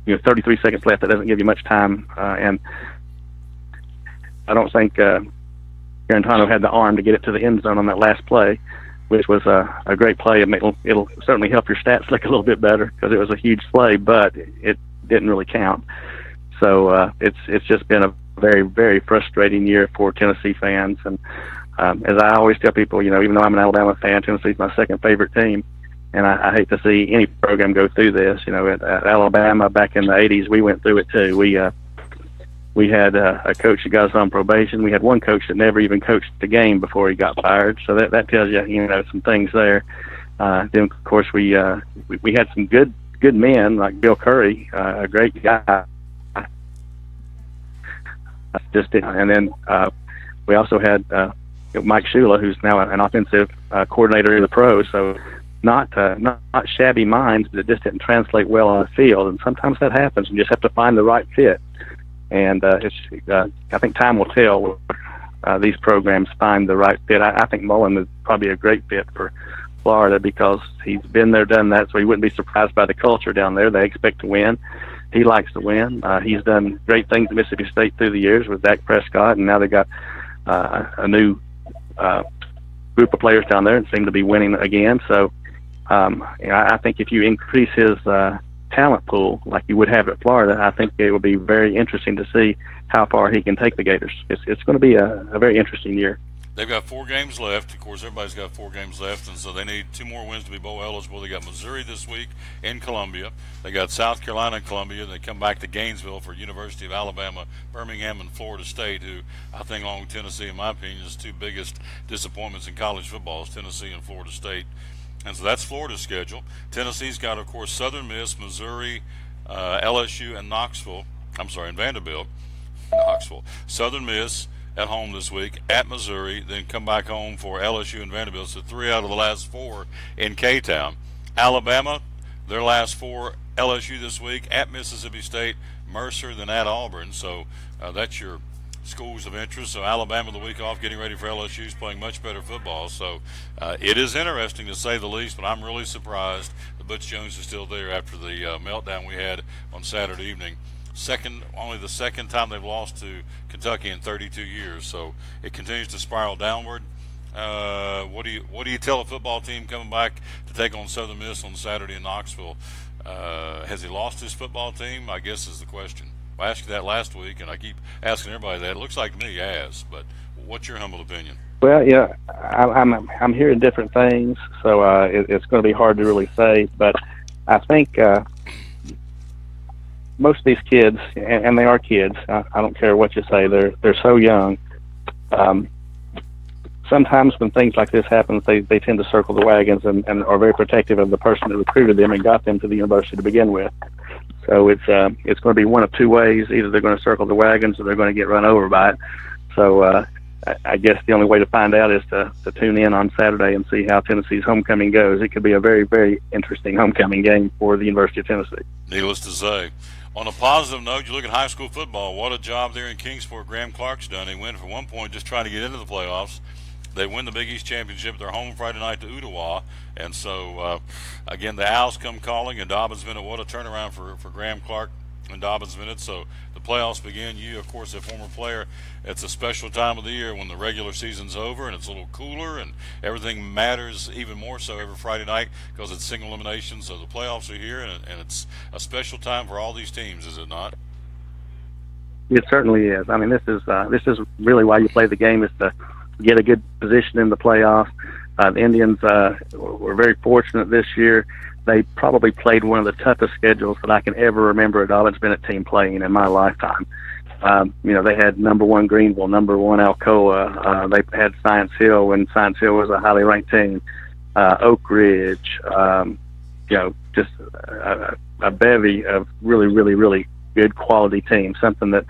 33 seconds left. That doesn't give you much time. And I don't think Garantano had the arm to get it to the end zone on that last play, which was a great play. It'll certainly help your stats look a little bit better because it was a huge play, but it didn't really count. So it's just been a very, very frustrating year for Tennessee fans. And as I always tell people, even though I'm an Alabama fan, Tennessee's my second favorite team, and I hate to see any program go through this. At Alabama back in the 80s, we went through it too. We had a coach that got us on probation. We had one coach that never even coached the game before he got fired. So that tells you, some things there. Then, of course, we had some good men like Bill Curry, a great guy. And then we also had Mike Shula, who's now an offensive coordinator in the pros. So not shabby minds, but it just didn't translate well on the field. And sometimes that happens. You just have to find the right fit. And I think time will tell these programs find the right fit. I think Mullen is probably a great fit for Florida because he's been there, done that, so he wouldn't be surprised by the culture down there. They expect to win. He likes to win. He's done great things at Mississippi State through the years with Dak Prescott, and now they've got a new group of players down there and seem to be winning again. So I think if you increase his talent pool like you would have at Florida, I think it will be very interesting to see how far he can take the Gators. It's going to be a very interesting year.
They've got 4 games left. Of course, everybody's got 4 games left, and so they need 2 more wins to be bowl eligible. They got Missouri this week in Columbia. They got South Carolina in Columbia. They come back to Gainesville for University of Alabama, Birmingham, and Florida State, who I think, along with Tennessee, in my opinion, is 2 biggest disappointments in college football is Tennessee and Florida State. And so that's Florida's schedule. Tennessee's got, of course, Southern Miss, Missouri, LSU, and and Vanderbilt. Knoxville. Southern Miss at home this week, at Missouri, then come back home for LSU and Vanderbilt. So 3 out of the last 4 in K-Town. Alabama, their last 4, LSU this week, at Mississippi State, Mercer, then at Auburn. So that's your schools of interest. So Alabama the week off, getting ready for LSU's playing much better football. So it is interesting to say the least, but I'm really surprised that Butch Jones is still there after the meltdown we had on Saturday evening. Only the second time they've lost to Kentucky in 32 years. So it continues to spiral downward. What do you tell a football team coming back to take on Southern Miss on Saturday in Knoxville? Has he lost his football team? I guess is the question. I asked you that last week, and I keep asking everybody that. It looks like to me he has, but what's your humble opinion?
Well, I'm hearing different things, so it's going to be hard to really say. But I think most of these kids, and they are kids, I don't care what you say, they're so young. Sometimes when things like this happen, they tend to circle the wagons and are very protective of the person that recruited them and got them to the university to begin with. So it's going to be one of two ways. Either they're going to circle the wagons or they're going to get run over by it. So I guess the only way to find out is to tune in on Saturday and see how Tennessee's homecoming goes. It could be a very, very interesting homecoming game for the University of Tennessee.
Needless to say. On a positive note, you look at high school football. What a job there in Kingsport Graham Clark's done. They went for 1 point just trying to get into the playoffs. They win the Big East Championship. They're home Friday night to Ottawa. And so, again, the Owls come calling, and Dobbins Bennett, what a turnaround for Graham Clark and Dobbins Bennett. So the playoffs begin. You, of course, a former player, it's a special time of the year when the regular season's over and it's a little cooler and everything matters even more so every Friday night because it's single elimination. So the playoffs are here, and it's a special time for all these teams, is it not?
It certainly is. I mean, this is really why you play the game, is to get a good position in the playoffs. The Indians were very fortunate this year. They probably played one of the toughest schedules that I can ever remember a Dobbins Bennett team playing in my lifetime. They had number 1 Greenville, number 1 Alcoa. They had Science Hill when Science Hill was a highly ranked team. Oak Ridge, just a bevy of really, really, really good quality teams, something that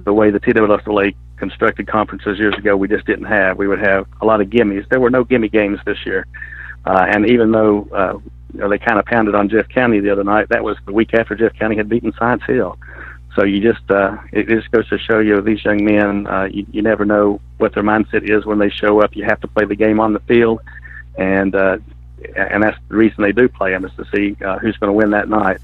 the way the TWSLA constructed conferences years ago, we just didn't have. We would have a lot of gimmies. There were no gimme games this year. And even though they kind of pounded on Jeff County the other night, that was the week after Jeff County had beaten Science Hill. So you just it just goes to show you, these young men, you never know what their mindset is when they show up. You have to play the game on the field, and that's the reason they do play them, is to see who's going to win that night.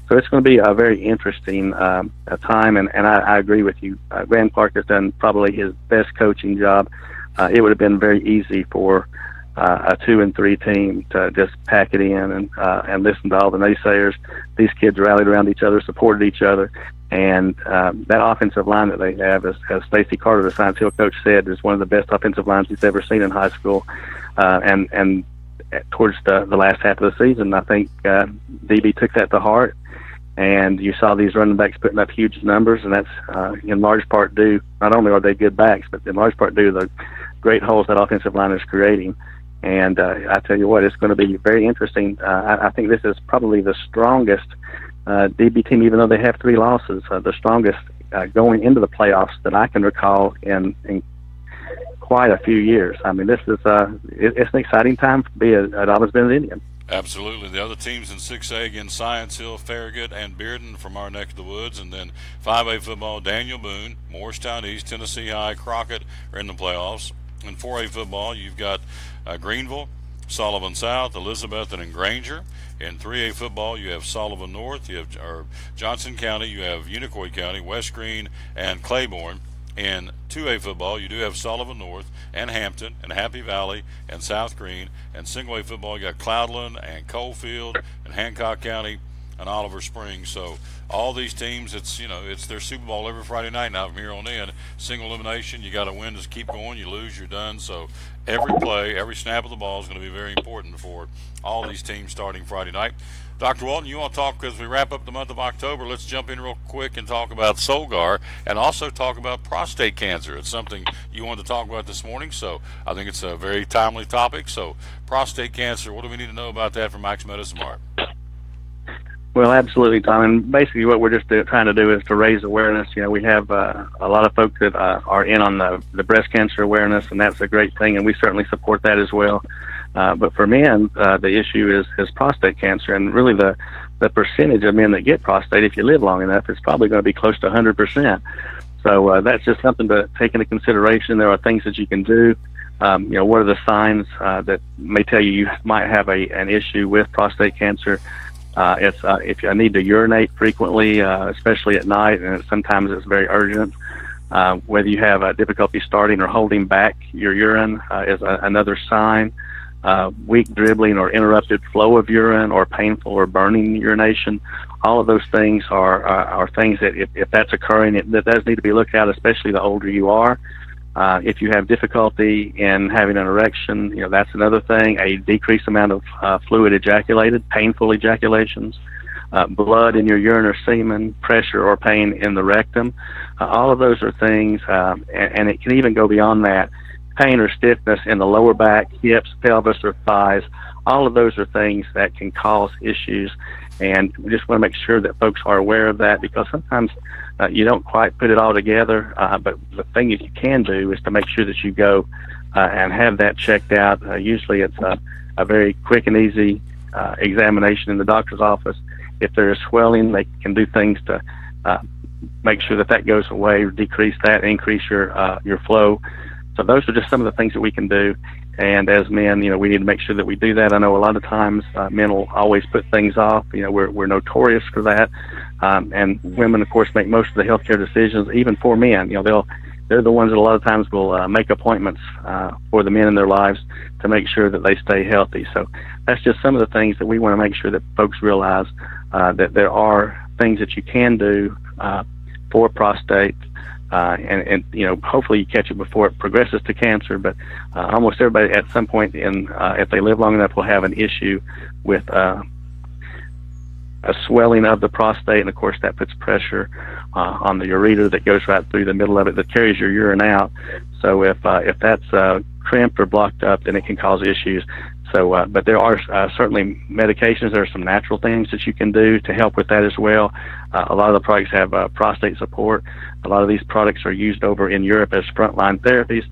So it's going to be a very interesting time, and I agree with you. Graham Clark has done probably his best coaching job. It would have been very easy for a 2-3 team to just pack it in and listen to all the naysayers. These kids rallied around each other, supported each other, and that offensive line that they have, as Stacy Carter, the Science Hill coach, said, is one of the best offensive lines he's ever seen in high school. And towards the last half of the season, I think DB took that to heart. And you saw these running backs putting up huge numbers, and that's in large part due, not only are they good backs, but in large part due to the great holes that offensive line is creating. And I tell you what, it's going to be very interesting. I think this is probably the strongest DB team, even though they have 3 losses, the strongest going into the playoffs that I can recall in quite a few years. I mean, this is it's an exciting time to be a Dobbins Bennett Indian.
Absolutely. The other teams in 6A, again, Science Hill, Farragut, and Bearden from our neck of the woods. And then 5A football, Daniel Boone, Morristown East, Tennessee High, Crockett are in the playoffs. In 4A football, you've got Greenville, Sullivan South, Elizabeth, and Granger. In 3A football, you have Sullivan North, you have Johnson County, you have Unicoi County, West Greene, and Claiborne. In 2A football, you do have Sullivan North and Hampton and Happy Valley and South Greene. And single A football, you got Cloudland and Coalfield and Hancock County and Oliver Springs. So all these teams, it's their Super Bowl every Friday night now from here on in. Single elimination, you got to win, just keep going. You lose, you're done. So every play, every snap of the ball is going to be very important for all these teams starting Friday night. Dr. Walton, you want to talk, as we wrap up the month of October, let's jump in real quick and talk about Solgar and also talk about prostate cancer. It's something you wanted to talk about this morning, so I think it's a very timely topic. So prostate cancer, what do we need to know about that from Max Medicine Mart?
Well, absolutely, Tom. And basically what we're just trying to do is to raise awareness. We have a lot of folks that are in on the breast cancer awareness, and that's a great thing, and we certainly support that as well. But for men, the issue is prostate cancer, and really the percentage of men that get prostate, if you live long enough, is probably going to be close to 100%. So that's just something to take into consideration. There are things that you can do. What are the signs that may tell you might have an issue with prostate cancer? It's if you need to urinate frequently, especially at night, and sometimes it's very urgent. Whether you have difficulty starting or holding back your urine is another sign. Weak dribbling or interrupted flow of urine, or painful or burning urination. All of those things are things that if that's occurring, that does need to be looked at, especially the older you are. If you have difficulty in having an erection, that's another thing. A decreased amount of fluid ejaculated, painful ejaculations, blood in your urine or semen, pressure or pain in the rectum. All of those are things, and it can even go beyond that. Pain or stiffness in the lower back, hips, pelvis, or thighs. All of those are things that can cause issues, and we just want to make sure that folks are aware of that, because sometimes you don't quite put it all together, but the thing that you can do is to make sure that you go and have that checked out. Usually it's a very quick and easy examination in the doctor's office. If there is swelling, they can do things to make sure that goes away, or decrease that, increase your flow. So those are just some of the things that we can do. And as men, we need to make sure that we do that. I know a lot of times men will always put things off. We're notorious for that. And women, of course, make most of the healthcare decisions, even for men. They're the ones that a lot of times will make appointments for the men in their lives to make sure that they stay healthy. So that's just some of the things that we want to make sure that folks realize, that there are things that you can do for prostate. And hopefully you catch it before it progresses to cancer, but almost everybody at some point if they live long enough, will have an issue with a swelling of the prostate, and of course that puts pressure on the ureter that goes right through the middle of it, that carries your urine out. So if that's cramped or blocked up, then it can cause issues. So, but there are certainly medications. There are some natural things that you can do to help with that as well. A lot of the products have prostate support. A lot of these products are used over in Europe as frontline therapies.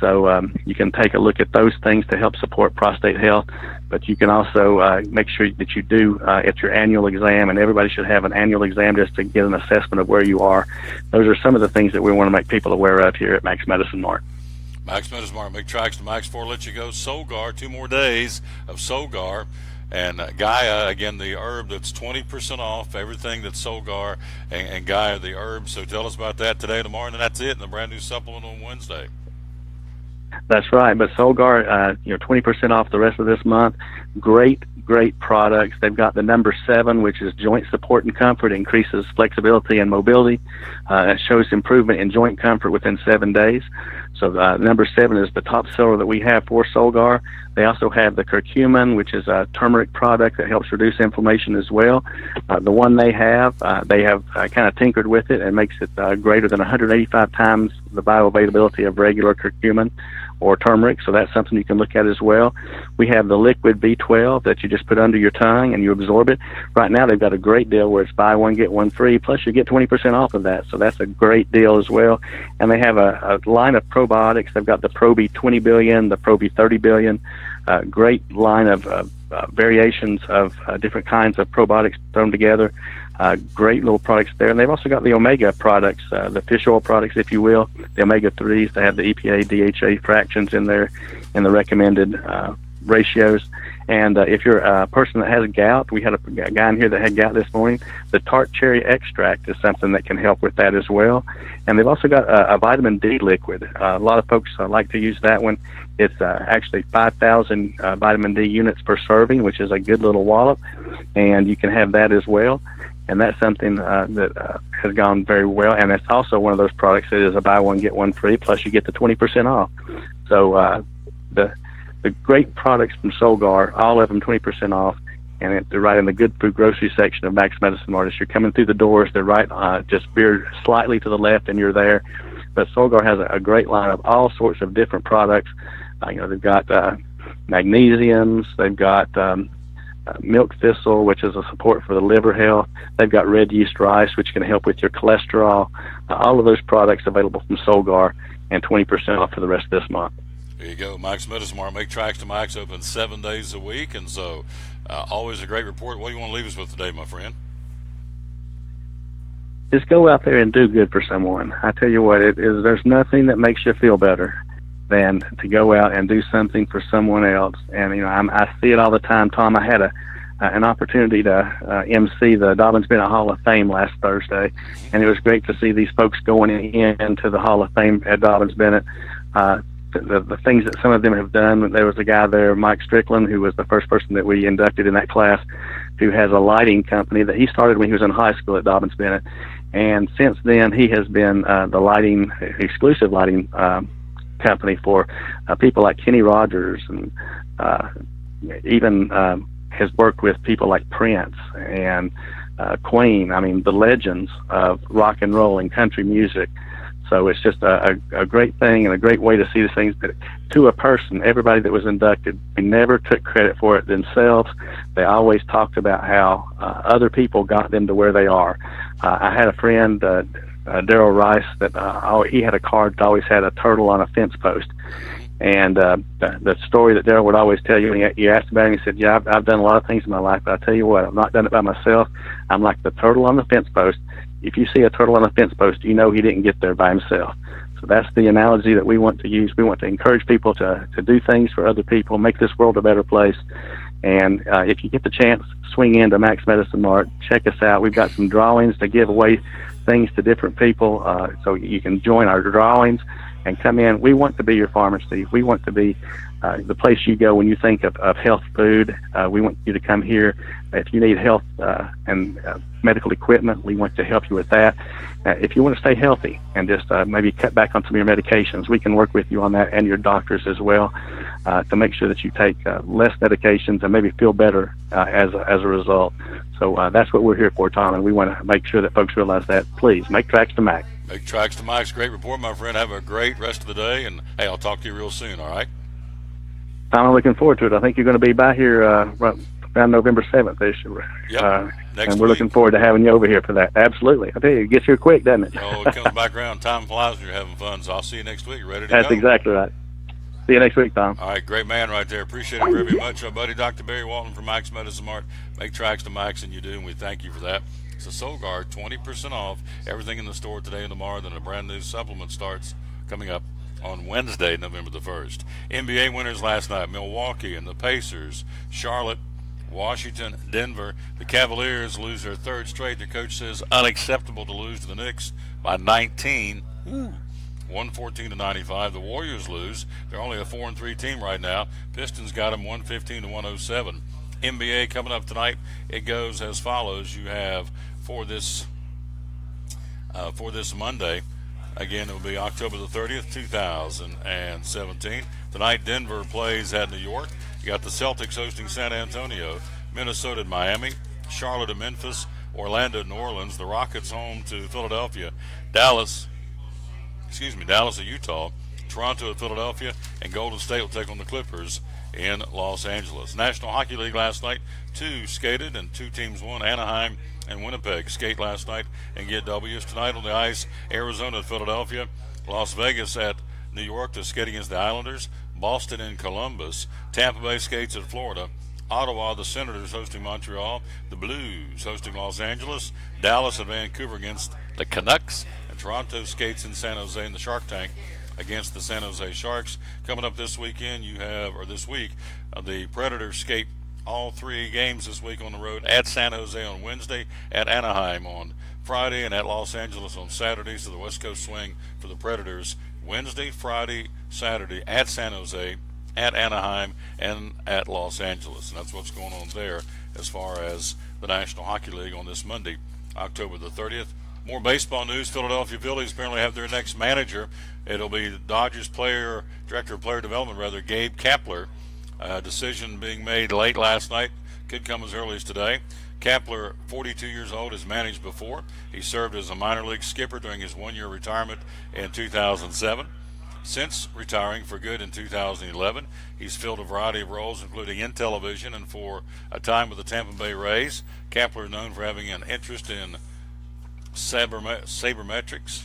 So you can take a look at those things to help support prostate health. But you can also make sure that you do at your annual exam, and everybody should have an annual exam just to get an assessment of where you are. Those are some of the things that we want to make people aware of here at Max Medicine Mart.
Max Medicine Mart, make tracks to Max before I let you go. Solgar, 2 more days of Solgar. And Gaia, again, the herb that's 20% off everything that's Solgar, and Gaia, the herb. So tell us about that today, tomorrow, and that's it, and the brand new supplement on Wednesday.
That's right. But Solgar, 20% off the rest of this month. Great products. They've got the number 7, which is joint support and comfort, increases flexibility and mobility. It shows improvement in joint comfort within 7 days. So number 7 is the top seller that we have for Solgar. They also have the curcumin, which is a turmeric product that helps reduce inflammation as well. The one they have kind of tinkered with it and makes it greater than 185 times the bioavailability of regular curcumin or turmeric, so that's something you can look at as well. We have the liquid B12 that you just put under your tongue and you absorb it. Right now they've got a great deal where it's buy one, get one free, plus you get 20% off of that, so that's a great deal as well. And they have a line of probiotics. They've got the Probi 20 billion, the Probi 30 billion, great line of variations of different kinds of probiotics thrown together. Great little products there. And they've also got the omega products, the fish oil products, if you will, the omega-3s. They have the EPA, DHA fractions in there in the recommended ratios. And if you're a person that has gout, we had a guy in here that had gout this morning, the tart cherry extract is something that can help with that as well. And they've also got a vitamin D liquid. A lot of folks like to use that one. It's actually 5,000 vitamin D units per serving, which is a good little wallop, and you can have that as well. And that's something that has gone very well. And it's also one of those products that is a buy one, get one free, plus you get the 20% off. So the great products from Solgar, all of them 20% off, and they're right in the good food grocery section of Max Medicine Mart. As you're coming through the doors, they're right just veered slightly to the left, and you're there. But Solgar has a great line of all sorts of different products. They've got magnesiums, they've got milk thistle, which is a support for the liver health. They've got red yeast rice, which can help with your cholesterol. All of those products available from Solgar, and 20% off for the rest of this month.
There you go, Max Medicine Mart. Make tracks to Max, open 7 days a week, and so always a great report. What do you want to leave us with today, my friend?
Just go out there and do good for someone. I tell you what, there's nothing that makes you feel better than to go out and do something for someone else. And I see it all the time, Tom. I had an opportunity to MC the Dobyns-Bennett Hall of Fame last Thursday, and it was great to see these folks going into the Hall of Fame at Dobyns-Bennett. The things that some of them have done. There was a guy there, Mike Strickland, who was the first person that we inducted in that class, who has a lighting company that he started when he was in high school at Dobyns-Bennett. And since then, he has been the exclusive lighting company for people like Kenny Rogers, and even has worked with people like Prince and Queen. I mean, the legends of rock and roll and country music. So it's just a great thing and a great way to see the things. But to a person, everybody that was inducted, they never took credit for it themselves. They always talked about how other people got them to where they are. I had a friend, Daryl Rice, that he had a card that always had a turtle on a fence post. And the story that Daryl would always tell you, when you asked about him, he said, yeah, I've done a lot of things in my life, but I tell you what, I've not done it by myself. I'm like the turtle on the fence post. If you see a turtle on a fence post, you know he didn't get there by himself. So that's the analogy that we want to use. We want to encourage people to do things for other people, make this world a better place. And if you get the chance, swing into Max Medicine Mart, check us out. We've got some drawings to give away things to different people, so you can join our drawings and come in. We want to be your pharmacy. We want to be the place you go when you think of health food. We want you to come here. If you need health and medical equipment, we want to help you with that. If you want to stay healthy and just maybe cut back on some of your medications, we can work with you on that, and your doctors as well, to make sure that you take less medications and maybe feel better as a result. So that's what we're here for, Tom, and we want to make sure that folks realize that. Please, make tracks to Max.
Make tracks to Max. Great report, my friend. Have a great rest of the day, and, hey, I'll talk to you real soon, all right?
I'm looking forward to it. I think you're going to be by here around November 7th.
Yep. Next
and we're looking forward to having you over here for that. Absolutely. I tell you, it gets here quick, doesn't it?
Oh, it comes back around. Time flies when you're having fun, so I'll see you next week. Ready to
That's
go?
That's exactly right. See you next week, Tom.
All right, great man right there. Appreciate it very much. Our buddy Dr. Barry Walton from Max Medicine Mart. Make tracks to Max, and you do, and we thank you for that. So Solgard, 20% off everything in the store today and tomorrow. Then a brand new supplement starts coming up on Wednesday, November the 1st. NBA winners last night, Milwaukee and the Pacers, Charlotte, Washington, Denver. The Cavaliers lose their third straight. Their coach says unacceptable to lose to the Knicks by 19. 114-95. The Warriors lose. They're only a 4-3 team right now. Pistons got them 115-107. NBA coming up tonight. It goes as follows. You have for this Monday. Again, it will be October the 30th, 2017. Tonight, Denver plays at New York. You got the Celtics hosting San Antonio, Minnesota at Miami, Charlotte at Memphis, Orlando at New Orleans, the Rockets home to Philadelphia, Dallas at Utah, Toronto at Philadelphia, and Golden State will take on the Clippers in Los Angeles. National Hockey League last night, 2 skated and 2 teams won. Anaheim and Winnipeg skate last night and get W's. Tonight on the ice, Arizona at Philadelphia, Las Vegas at New York to skate against the Islanders, Boston and Columbus, Tampa Bay skates at Florida, Ottawa, the Senators hosting Montreal, the Blues hosting Los Angeles, Dallas and Vancouver against the Canucks, and Toronto skates in San Jose in the Shark Tank against the San Jose Sharks. Coming up this weekend, this week, the Predators skate all 3 games this week on the road at San Jose on Wednesday, at Anaheim on Friday, and at Los Angeles on Saturday. So the West Coast swing for the Predators Wednesday, Friday, Saturday at San Jose, at Anaheim, and at Los Angeles. And that's what's going on there as far as the National Hockey League on this Monday, October the 30th. More baseball news. Philadelphia Phillies apparently have their next manager. It'll be the Dodgers director of player development, Gabe Kapler. Decision being made late last night. Could come as early as today. Kapler, 42 years old, has managed before. He served as a minor league skipper during his 1-year retirement in 2007. Since retiring for good in 2011, he's filled a variety of roles, including in television and for a time with the Tampa Bay Rays. Kapler is known for having an interest in sabermetrics.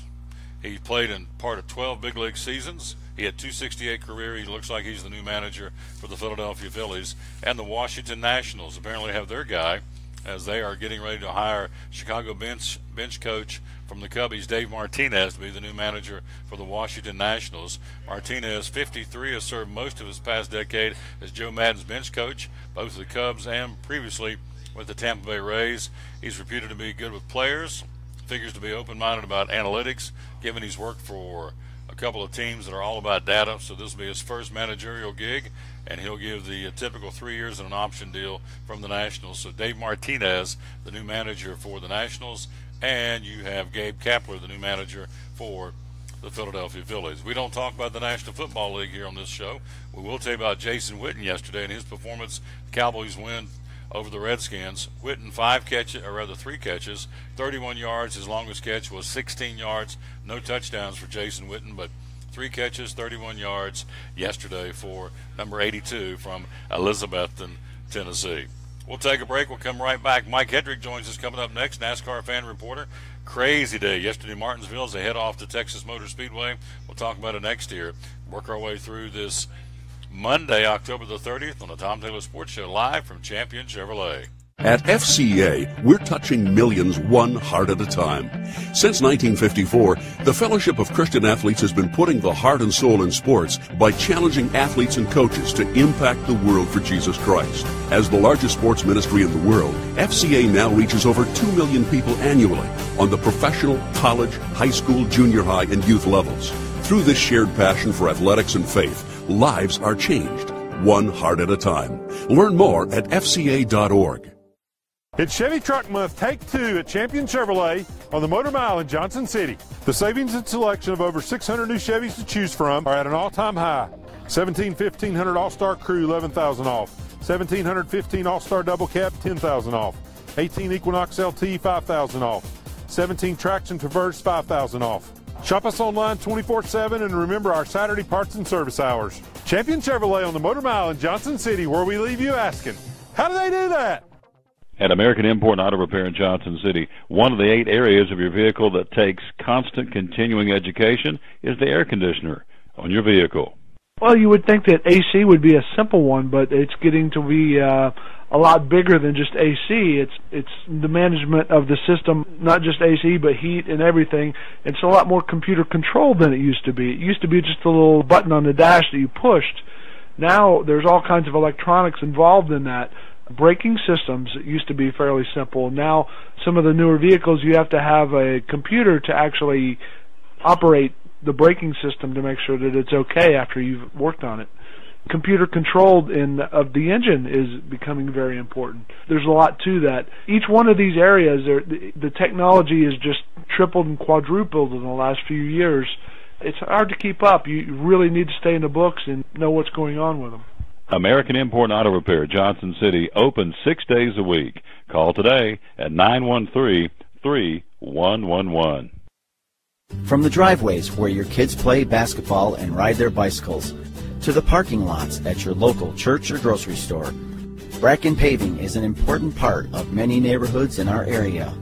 He played in part of 12 big league seasons. He had 268 career. He looks like he's the new manager for the Philadelphia Phillies. And the Washington Nationals apparently have their guy, as they are getting ready to hire Chicago bench coach from the Cubbies, Dave Martinez, to be the new manager for the Washington Nationals. Martinez, 53, has served most of his past decade as Joe Maddon's bench coach, both the Cubs and previously with the Tampa Bay Rays. He's reputed to be good with players, figures to be open-minded about analytics, given he's worked for a couple of teams that are all about data. So this will be his first managerial gig, and he'll give the typical 3 years and an option deal from the Nationals. So Dave Martinez, the new manager for the Nationals, and you have Gabe Kapler, the new manager for the Philadelphia Phillies. We don't talk about the National Football League here on this show. We will tell you about Jason Witten yesterday and his performance. The Cowboys win over the Redskins. Witten, 3 catches, 31 yards. His longest catch was 16 yards. No touchdowns for Jason Witten, but 3 catches, 31 yards yesterday for number 82 from Elizabethton, Tennessee. We'll take a break. We'll come right back. Mike Hedrick joins us coming up next, NASCAR fan reporter. Crazy day yesterday in Martinsville as they head off to Texas Motor Speedway. We'll talk about it next year. Work our way through this Monday, October the 30th on the Tom Taylor Sports Show live from Champion Chevrolet.
At FCA, we're touching millions one heart at a time. Since 1954, the Fellowship of Christian Athletes has been putting the heart and soul in sports by challenging athletes and coaches to impact the world for Jesus Christ. As the largest sports ministry in the world, FCA now reaches over 2 million people annually on the professional, college, high school, junior high, and youth levels. Through this shared passion for athletics and faith, lives are changed, one heart at a time. Learn more at FCA.org.
It's Chevy Truck Month, Take 2 at Champion Chevrolet on the Motor Mile in Johnson City. The savings and selection of over 600 new Chevys to choose from are at an all-time high. 1500 All-Star Crew, $11,000 off. 1715 All-Star Double Cab, $10,000 off. 18 Equinox LT, $5,000 off. 17 Traction Traverse, $5,000 off. Shop us online 24/7 and remember our Saturday parts and service hours. Champion Chevrolet on the Motor Mile in Johnson City, where we leave you asking, how do they do that?
At American Import and Auto Repair in Johnson City, one of the 8 areas of your vehicle that takes constant continuing education is the air conditioner on your vehicle.
Well, you would think that AC would be a simple one, but it's getting to be a lot bigger than just AC. It's the management of the system, not just AC, but heat and everything. It's a lot more computer controlled than it used to be. It used to be just a little button on the dash that you pushed. Now there's all kinds of electronics involved in that. Braking systems used to be fairly simple. Now some of the newer vehicles, you have to have a computer to actually operate the braking system to make sure that it's okay after you've worked on it. Computer controlled of the engine is becoming very important. There's a lot to that. Each one of these areas, the technology is just tripled and quadrupled in the last few years. It's hard to keep up. You really need to stay in the books and know what's going on with them.
American Import and Auto Repair, Johnson City, open 6 days a week. Call today at 913-3111.
From the driveways where your kids play basketball and ride their bicycles, to the parking lots at your local church or grocery store, Bracken Paving is an important part of many neighborhoods in our area.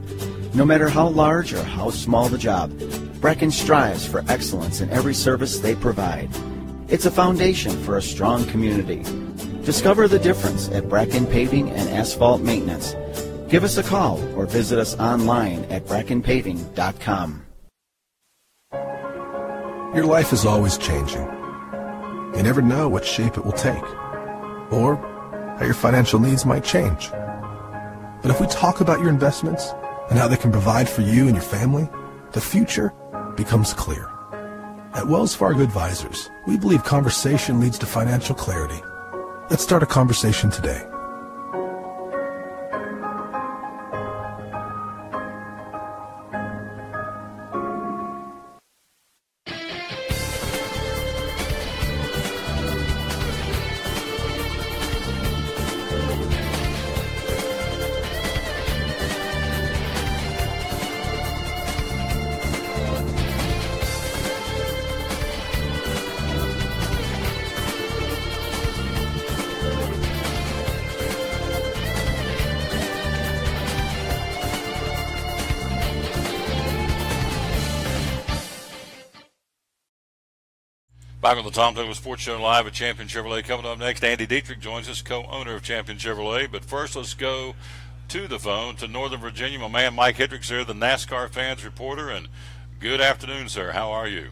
No matter how large or how small the job, Bracken strives for excellence in every service they provide. It's a foundation for a strong community. Discover the difference at Bracken Paving and Asphalt Maintenance. Give us a call or visit us online at brackenpaving.com.
Your life is always changing. You never know what shape it will take, or how your financial needs might change. But if we talk about your investments and how they can provide for you and your family, the future becomes clear. At Wells Fargo Advisors, we believe conversation leads to financial clarity. Let's start a conversation today.
Back on the Tom Taylor Sports Show live at Champion Chevrolet. Coming up next, Andy Dietrich joins us, co-owner of Champion Chevrolet. But first, let's go to the phone to Northern Virginia. My man Mike Hedrick's here, the NASCAR fans reporter. And good afternoon, sir. How are you?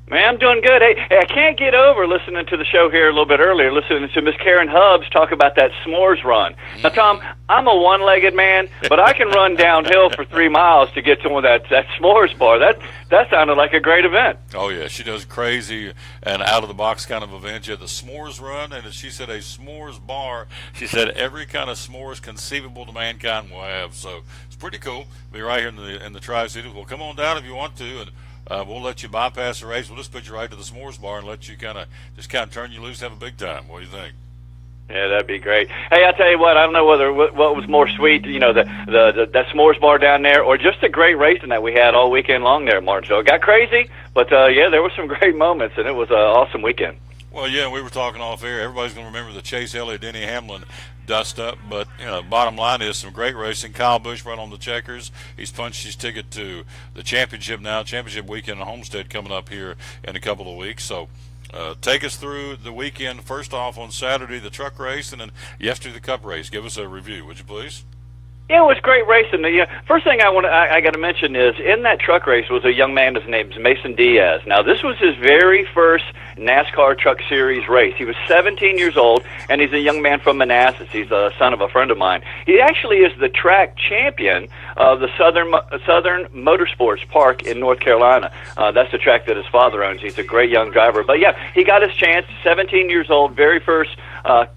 Man, I'm doing good. Hey, I can't get over listening to the show here a little bit earlier, listening to Miss Karen Hubbs talk about that s'mores run. Now, Tom, I'm a one-legged man, but I can run downhill for 3 miles to get to that s'mores bar. That sounded like a great event.
Oh, yeah. She does crazy and out-of-the-box kind of events. You had the s'mores run, and she said a s'mores bar. She said every kind of s'mores conceivable to mankind will have. So it's pretty cool. Be right here in the Tri-Cities. Well, come on down if you want to, and we'll let you bypass the race. We'll just put you right to the s'mores bar and let you kind of turn you loose, have a big time. What do you think?
Yeah, that'd be great. Hey, I'll tell you what, I don't know whether what was more sweet, that s'mores bar down there, or just the great racing that we had all weekend long there at Martinsville. It got crazy, but yeah, there were some great moments, and it was an awesome weekend.
Well, yeah, we were talking off air. Everybody's going to remember the Chase Elliott, Denny Hamlin dust up, but bottom line is some great racing. Kyle Busch right on the checkers. He's punched his ticket to the championship now. Championship weekend in Homestead coming up here in a couple of weeks. So take us through the weekend. First off, on Saturday, the truck race, and then yesterday, the cup race. Give us a review, would you please?
Yeah, it was great racing. The first thing I got to mention is in that truck race was a young man. His name's Mason Diaz. Now, this was his very first NASCAR Truck Series race. He was 17 years old, and he's a young man from Manassas. He's the son of a friend of mine. He actually is the track champion of the Southern Motorsports Park in North Carolina. That's the track that his father owns. He's a great young driver. But yeah, he got his chance. 17 years old, very first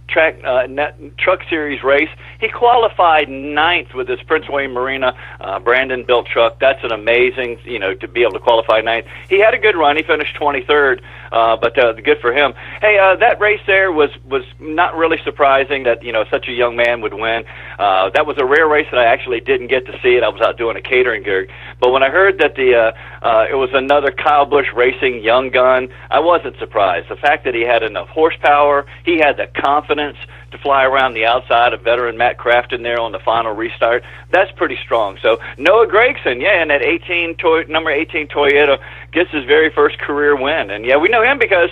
Truck Series race. He qualified 9th with his Prince William Marina Brandon-built truck. That's an amazing, to be able to qualify 9th. He had a good run. He finished 23rd, but good for him. Hey, that race there was not really surprising that, such a young man would win. That was a rare race that I actually didn't get to see it. I was out doing a catering gig. But when I heard that it was another Kyle Busch Racing young gun, I wasn't surprised. The fact that he had enough horsepower, he had the confidence to fly around the outside of veteran Matt Crafton there on the final restart, that's pretty strong. So Noah Gragson, and that number 18 Toyota gets his very first career win. And, we know him because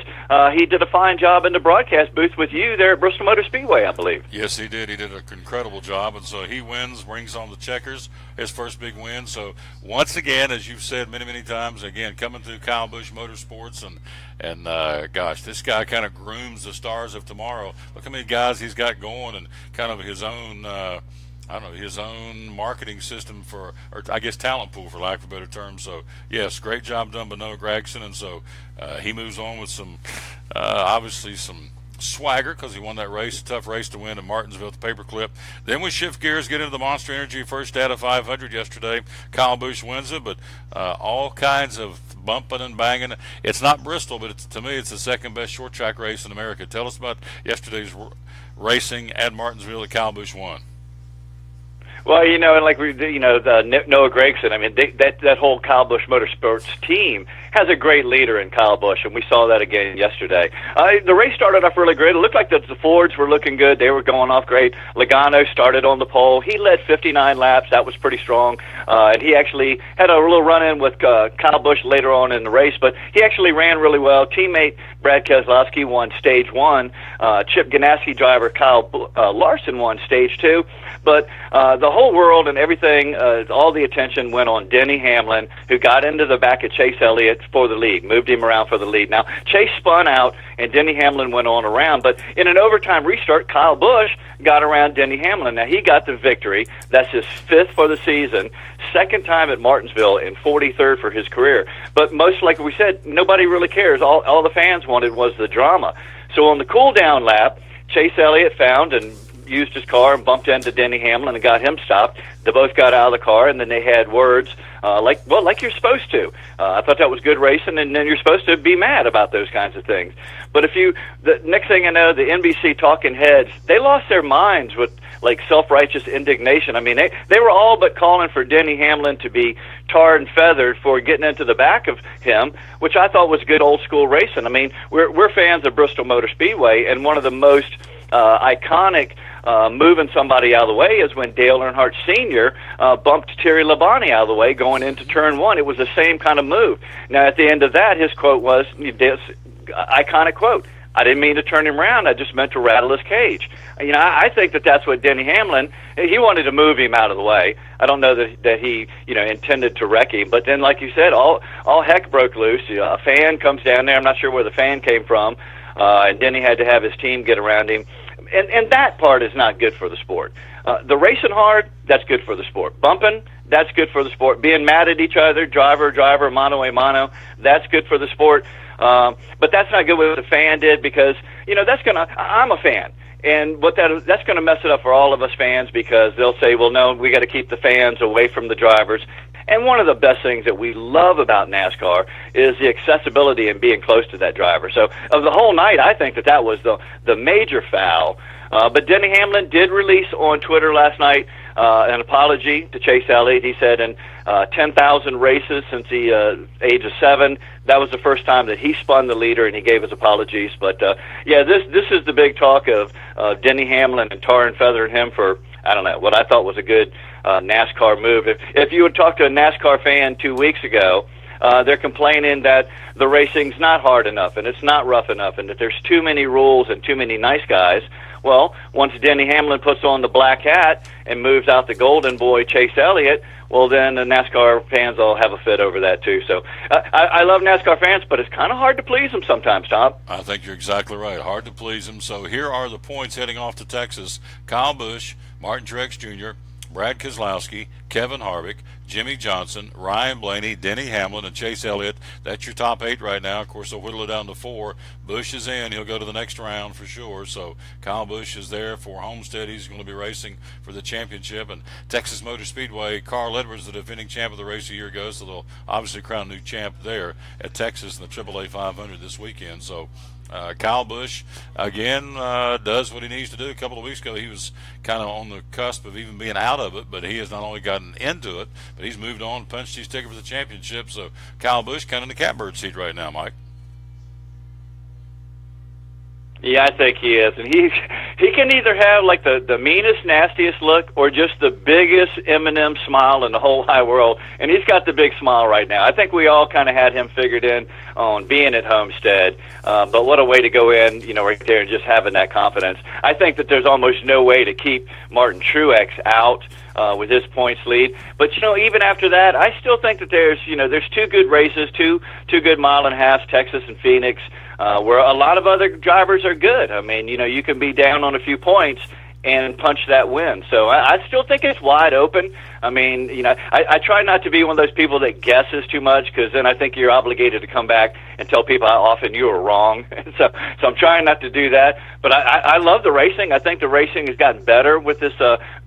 he did a fine job in the broadcast booth with you there at Bristol Motor Speedway, I believe.
Yes, he did. He did an incredible job, and so he wins, brings on the checkers, his first big win. So once again, as you've said many, many times, again, coming through Kyle Busch Motorsports, and gosh, this guy kind of grooms the stars of tomorrow. Look how many guys he's got going, and kind of his own his own marketing system or I guess talent pool, for lack of a better term. So yes, great job done by Noah Gragson, and so he moves on with some obviously some swagger because he won that race, a tough race to win in Martinsville at the Paperclip. Then we shift gears, get into the Monster Energy First Data 500 yesterday. Kyle Busch wins it, but all kinds of bumping and banging. It's not Bristol, but to me it's the second best short track race in America. Tell us about yesterday's racing at Martinsville that Kyle Busch won.
Well, and like Noah Gragson, I mean, that whole Kyle Busch Motorsports team has a great leader in Kyle Busch, and we saw that again yesterday. The race started off really great. It looked like the Fords were looking good. They were going off great. Logano started on the pole. He led 59 laps. That was pretty strong. And he actually had a little run-in with Kyle Busch later on in the race, but he actually ran really well. Teammate Brad Keselowski won Stage 1. Chip Ganassi driver Kyle Larson won Stage 2. But the whole world and everything, all the attention went on Denny Hamlin, who got into the back of Chase Elliott for the lead, moved him around for the lead. Now, Chase spun out, and Denny Hamlin went on around, but in an overtime restart, Kyle Busch got around Denny Hamlin. Now, he got the victory. That's his 5th for the season, 2nd time at Martinsville, and 43rd for his career. But most, like we said, nobody really cares. All the fans wanted was the drama. So on the cool-down lap, Chase Elliott found and used his car and bumped into Denny Hamlin and got him stopped. They both got out of the car, and then they had words like you're supposed to. I thought that was good racing, and then you're supposed to be mad about those kinds of things. But the next thing I know, the NBC talking heads, they lost their minds with like self-righteous indignation. I mean, they were all but calling for Denny Hamlin to be tarred and feathered for getting into the back of him, which I thought was good old school racing. I mean, we're fans of Bristol Motor Speedway, and one of the most iconic moving somebody out of the way is when Dale Earnhardt Sr. Bumped Terry Labonte out of the way going into Turn 1. It was the same kind of move. Now, at the end of that, his quote was, iconic quote, "I didn't mean to turn him around. I just meant to rattle his cage." I think that's what Denny Hamlin, he wanted to move him out of the way. I don't know that he, intended to wreck him. But then, like you said, all heck broke loose. A fan comes down there. I'm not sure where the fan came from. And Denny had to have his team get around him. And that part is not good for the sport. The racing hard, that's good for the sport. Bumping, that's good for the sport. Being mad at each other, driver, mano a mano, that's good for the sport. But that's not good what the fan did because, I'm a fan. And that's going to mess it up for all of us fans because they'll say, well, no, we got to keep the fans away from the drivers. And one of the best things that we love about NASCAR is the accessibility and being close to that driver. So of the whole night, I think that was the major foul. But Denny Hamlin did release on Twitter last night an apology to Chase Elliott. He said in 10,000 races since the age of 7, that was the first time that he spun the leader, and he gave his apologies. But, this is the big talk of Denny Hamlin and tar and feathering him for, I don't know, what I thought was a good NASCAR move. If you would talk to a NASCAR fan 2 weeks ago, they're complaining that the racing's not hard enough and it's not rough enough and that there's too many rules and too many nice guys. Well, once Denny Hamlin puts on the black hat and moves out the golden boy Chase Elliott, well, then the NASCAR fans all have a fit over that too. So I love NASCAR fans, but it's kind of hard to please them sometimes, Tom.
I think you're exactly right. Hard to please them. So here are the points heading off to Texas. Kyle Busch, Martin Truex Jr., Brad Keselowski, Kevin Harvick, Jimmy Johnson, Ryan Blaney, Denny Hamlin, and Chase Elliott. That's your top 8 right now. Of course, they'll whittle it down to 4. Busch is in. He'll go to the next round for sure. So Kyle Busch is there for Homestead. He's going to be racing for the championship. And Texas Motor Speedway, Carl Edwards, the defending champ of the race a year ago, so they'll obviously crown a new champ there at Texas in the AAA 500 this weekend. So Kyle Busch, again, does what he needs to do. A couple of weeks ago, he was kind of on the cusp of even being out of it, but he has not only gotten into it, but he's moved on and punched his ticket for the championship. So Kyle Busch kind of in the catbird seat right now, Mike.
Yeah, I think he is, and he can either have like the meanest, nastiest look, or just the biggest M&M smile in the whole high world. And he's got the big smile right now. I think we all kind of had him figured in on being at Homestead, but what a way to go in, right there and just having that confidence. I think that there's almost no way to keep Martin Truex out with his points lead. But even after that, I still think that there's 2 good races, two good mile and a half, Texas and Phoenix, where a lot of other drivers are good. I mean, you can be down on a few points and punch that win. So I still think it's wide open. I mean, I try not to be one of those people that guesses too much, because then I think you're obligated to come back and tell people how often you were wrong. so I'm trying not to do that. But I love the racing. I think the racing has gotten better with this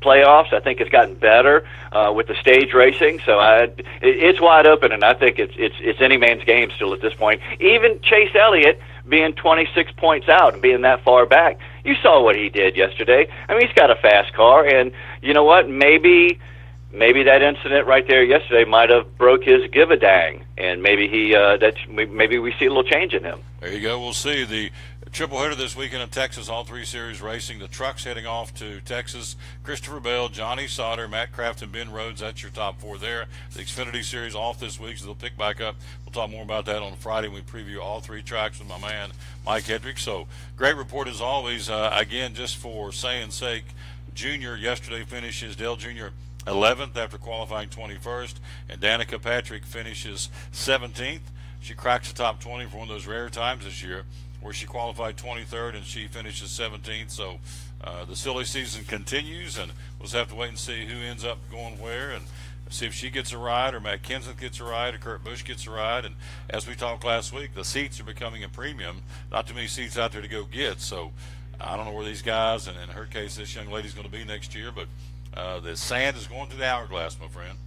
playoffs. I think it's gotten better with the stage racing. So it's wide open, and I think it's any man's game still at this point. Even Chase Elliott being 26 points out and being that far back. You saw what he did yesterday. I mean, he's got a fast car, and you know what? Maybe that incident right there yesterday might have broke his give a dang, and maybe maybe we see a little change in him.
There you go. We'll see the triple header this weekend in Texas, all 3 series racing. The trucks heading off to Texas. Christopher Bell, Johnny Sauter, Matt Craft, and Ben Rhodes. That's your top 4 there. The Xfinity Series off this week, so they'll pick back up. We'll talk more about that on Friday when we preview all 3 tracks with my man Mike Hedrick. So great report as always. Again, just for saying sake, Junior yesterday finishes, Dale Jr. 11th after qualifying 21st, and Danica Patrick finishes 17th. She cracks the top 20 for one of those rare times this year where she qualified 23rd and she finishes 17th. So the silly season continues, and we'll just have to wait and see who ends up going where, and see if she gets a ride, or Matt Kenseth gets a ride, or Kurt Busch gets a ride. And as we talked last week, the seats are becoming a premium. Not too many seats out there to go get. So I don't know where these guys, and in her case, this young lady's going to be next year, but the sand is going through the hourglass, my friend.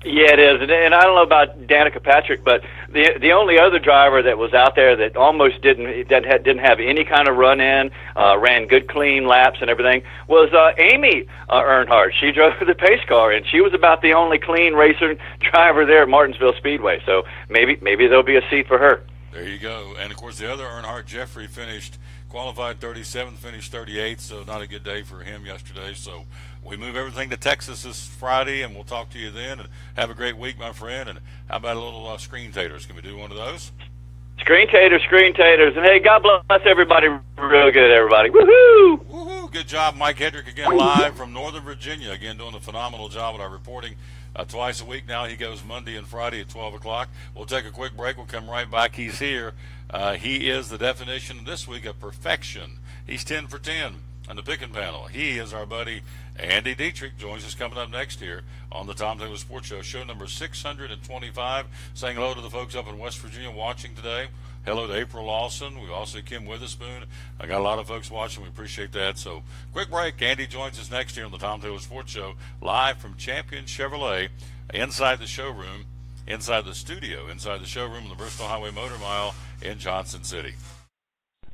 Yeah, it is, and I don't know about Danica Patrick, but the only other driver that was out there that almost didn't have any kind of run in, ran good clean laps and everything, was Amy Earnhardt. She drove the pace car, and she was about the only clean racer driver there at Martinsville Speedway. So maybe there'll be a seat for her.
There you go. And of course, the other Earnhardt, Jeffrey, qualified 37th, finished 38th, so not a good day for him yesterday. So we move everything to Texas this Friday, and we'll talk to you then. And have a great week, my friend. And how about a little screen taters? Can we do one of those?
Screen taters. And hey, God bless everybody. Real good, everybody. Woohoo!
Woohoo! Good job, Mike Hedrick, again live from Northern Virginia. Again, doing a phenomenal job with our reporting. Twice a week now. He goes Monday and Friday at 12 o'clock. We'll take a quick break. We'll come right back. He's here. He is the definition this week of perfection. He's 10 for 10 on the picking panel. He is our buddy Andy Dietrich. Joins us coming up next here on the Tom Taylor Sports Show, show number 625. Saying hello to the folks up in West Virginia watching today. hello to April Lawson. We also Kim Witherspoon. I got a lot of folks watching. We appreciate that. So, quick break. Andy joins us next here on the Tom Taylor Sports Show, live from Champion Chevrolet, inside the showroom, inside the studio, inside the showroom of the Bristol Highway Motor Mile in Johnson City.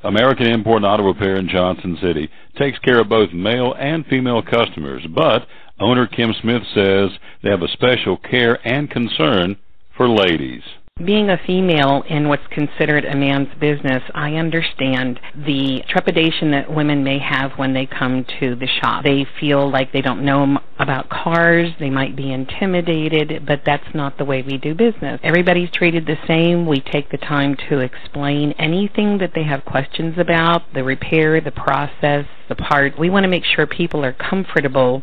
American Import and Auto Repair in Johnson City takes care of both male and female customers, but owner Kim Smith says they have a special care and concern for ladies.
Being a female in what's considered a man's business, I understand the trepidation that women may have when they come to the shop. They feel like they don't know about cars, they might be intimidated, but that's not the way we do business. Everybody's treated the same. We take the time to explain anything that they have questions about, the repair, the process, the part. We want to make sure people are comfortable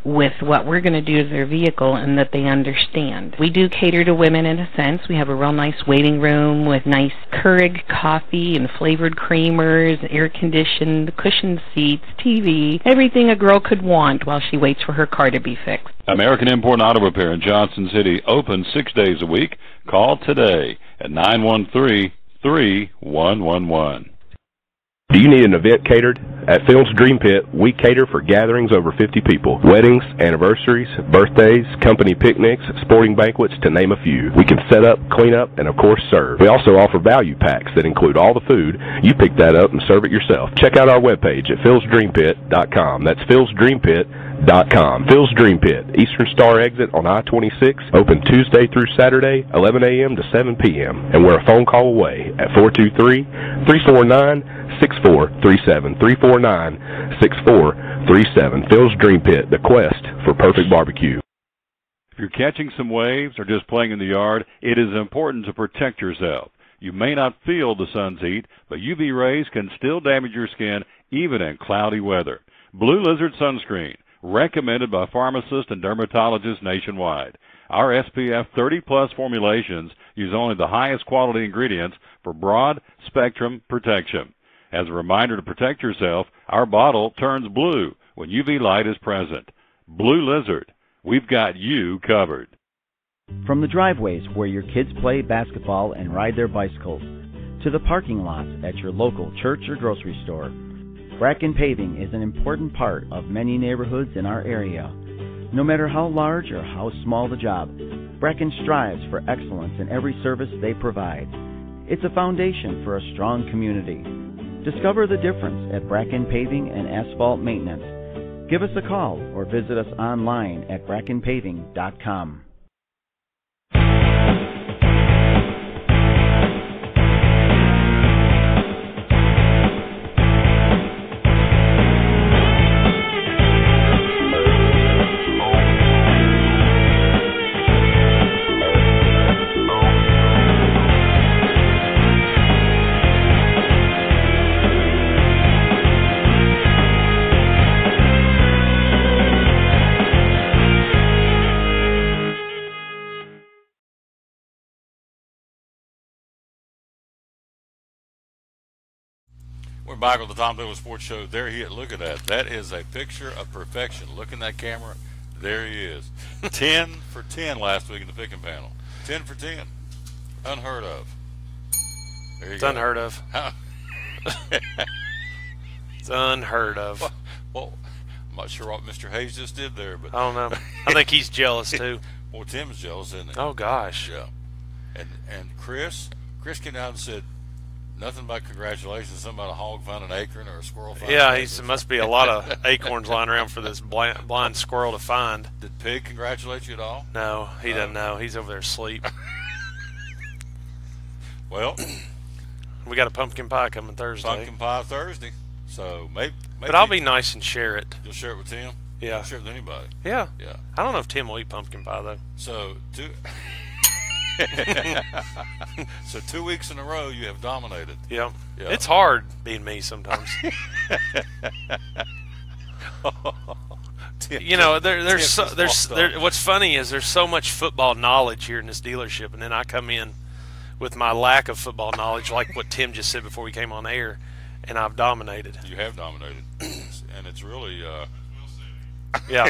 with what we're going to do to their vehicle and that they understand. We do cater to women in a sense. We have a real nice waiting room with nice Keurig coffee and flavored creamers, air-conditioned, cushioned seats, TV, everything a girl could want while she waits for her car to be fixed.
American Import and Auto Repair in Johnson City, open 6 days a week. Call today at 913-3111.
Do you need an event catered? At Phil's Dream Pit, we cater for gatherings over 50 people. Weddings, anniversaries, birthdays, company picnics, sporting banquets, to name a few. We can set up, clean up, and of course serve. We also offer value packs that include all the food. You pick that up and serve it yourself. Check out our webpage at philsdreampit.com. That's philsdreampit.com. Phil's Dream Pit, Eastern Star exit on I-26, open Tuesday through Saturday, 11 a.m. to 7 p.m. And we're a phone call away at 423-349-6437, 349-6437. Phil's Dream Pit, the quest for perfect barbecue.
If you're catching some waves or just playing in the yard, it is important to protect yourself. You may not feel the sun's heat, but UV rays can still damage your skin even in cloudy weather. Blue Lizard Sunscreen, recommended by pharmacists and dermatologists nationwide. Our SPF 30-plus formulations use only the highest quality ingredients for broad spectrum protection. As a reminder to protect yourself, our bottle turns blue when UV light is present. Blue Lizard, we've got you covered.
From the driveways where your kids play basketball and ride their bicycles, to the parking lots at your local church or grocery store, Bracken Paving is an important part of many neighborhoods in our area. No matter how large or how small the job, Bracken strives for excellence in every service they provide. It's a foundation for a strong community. Discover the difference at Bracken Paving and Asphalt Maintenance. Give us a call or visit us online at brackenpaving.com.
We're back with the Tom Taylor Sports Show. There he is. Look at that. That is a picture of perfection. Look in that camera. There he is. 10 for 10 last week in the picking panel. 10 for 10. Unheard of. There you
It's
go.
unheard of. It's unheard of.
Well, I'm not sure what Mr. Hayes just did there, but
I don't know. I think he's jealous too.
Well, Tim's jealous, isn't he?
Oh gosh.
Yeah. And Chris came down and said nothing but congratulations. Something about a hog finding an acorn or a squirrel finding an acorn.
Yeah, there must be a lot of acorns lying around for this blind squirrel to find.
Did Pig congratulate you at all?
No, he doesn't know. He's over there asleep.
Well,
we got a pumpkin pie coming Thursday.
Pumpkin pie Thursday. So maybe.
But I'll be nice and share it.
You'll share it with Tim?
Yeah.
You'll share it with anybody?
Yeah.
Yeah.
I don't know if Tim will eat pumpkin pie though.
So 2 weeks in a row you have dominated.
Yeah.
Yeah.
It's hard being me sometimes. You know, there's what's funny is there's so much football knowledge here in this dealership, and then I come in with my lack of football knowledge, like what Tim just said before we came on air, and I've dominated.
You have dominated, and it's really
yeah.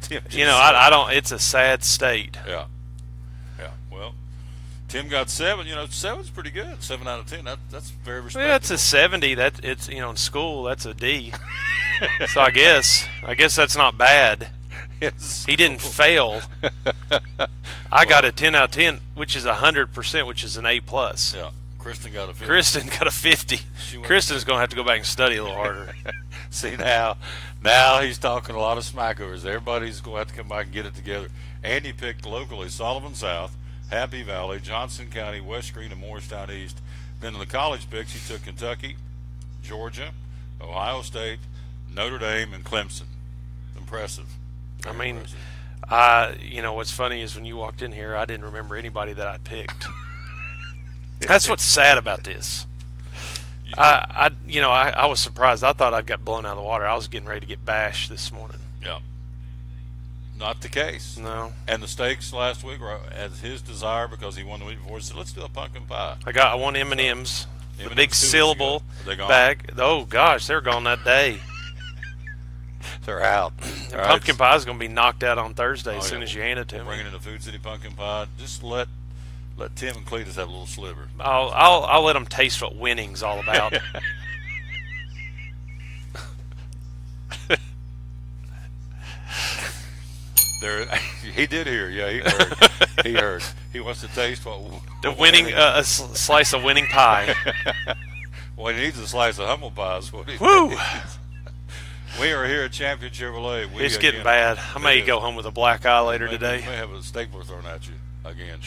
You know, I don't. It's a sad state.
Yeah. Yeah. Well, Tim got 7. 7's pretty good. 7 out of 10. That's very respectable.
Yeah, it's a 70. It's in school that's a D. So I guess that's not bad.
Yes.
He didn't fail. I got a 10 out of 10, which is 100%, which is an A+.
Yeah. Kristen got a 50.
Kristen got a 50. Kristen's going to have to go back and study a little harder.
See, now he's talking a lot of smack over us. Everybody's going to have to come back and get it together. Andy picked locally Sullivan South, Happy Valley, Johnson County, West Green, and Morristown East. Then in the college picks, he took Kentucky, Georgia, Ohio State, Notre Dame, and Clemson. Impressive. Very impressive.
What's funny is when you walked in here, I didn't remember anybody that I picked. That's what's sad about this. I was surprised. I thought I'd got blown out of the water. I was getting ready to get bashed this morning.
Yeah. Not the case.
No.
And the steaks last week were at his desire because he won the week before. He said, let's do a pumpkin pie.
I won M&M's. The big syllable bag. Oh, gosh, they're gone that day.
They're out.
The pumpkin pie is going to be knocked out on Thursday as soon as you hand it to me.
Bringing in the Food City pumpkin pie. Just let Tim and Cletus have a little sliver.
I'll let them taste what winning's all about.
He did hear. Yeah, he heard. He heard. He wants to taste what
the winning a slice of winning pie.
Well, he needs a slice of humble pie. Is what he
Woo!
needs. We are here at Champion Chevrolet.
It's getting bad. I may go home with a black eye later today.
You may have a stapler thrown at you again.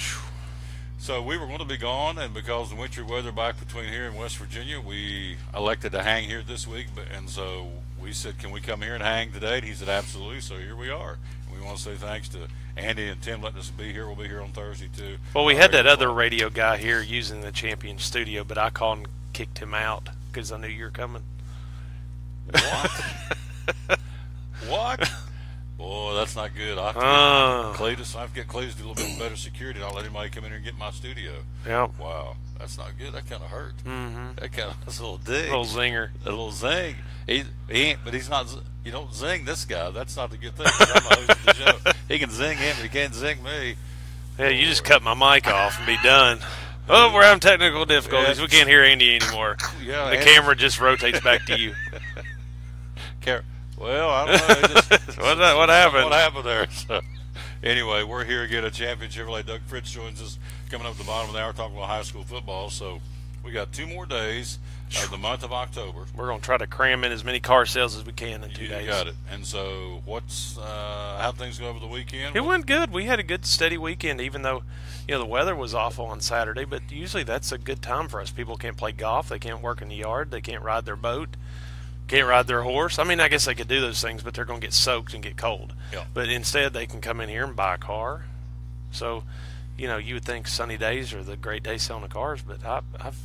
So we were going to be gone, and because of the wintry weather back between here and West Virginia, we elected to hang here this week. And so we said, can we come here and hang today? And he said, absolutely. So here we are. And we want to say thanks to Andy and Tim letting us be here. We'll be here on Thursday, too.
Well, we had that other radio guy here using the Champion studio, but I called and kicked him out because I knew you were coming.
What? What? Boy, that's not good. I have to get Cletus to do a little bit better security, and I'll let anybody come in here and get my studio.
Yep.
Wow, that's not good. That kind of hurt.
Mm-hmm.
That's a little dig.
A little zinger.
A little zing. He ain't, but he's not. You don't zing this guy. That's not the good thing. I'm the host of the show. He can zing him, but he can't zing me.
Yeah, you just cut my mic off and be done. Oh, we're having technical difficulties. We can't hear Andy anymore.
Yeah,
the camera just rotates back to you.
Well, I don't know.
What happened?
What happened there? So, anyway, we're here again at Champion Chevrolet. Doug Fritz joins us coming up at the bottom of the hour talking about high school football. So we got 2 more days of the month of October.
We're going to try to cram in as many car sales as we can in 2 days.
You got it. And so how things go over the weekend?
It went good. We had a good, steady weekend, even though the weather was awful on Saturday. But usually that's a good time for us. People can't play golf. They can't work in the yard. They can't ride their boat. Can't ride their horse. I mean, I guess they could do those things, but they're going to get soaked and get cold.
Yeah.
But instead, they can come in here and buy a car. So, you would think sunny days are the great days selling the cars, but I've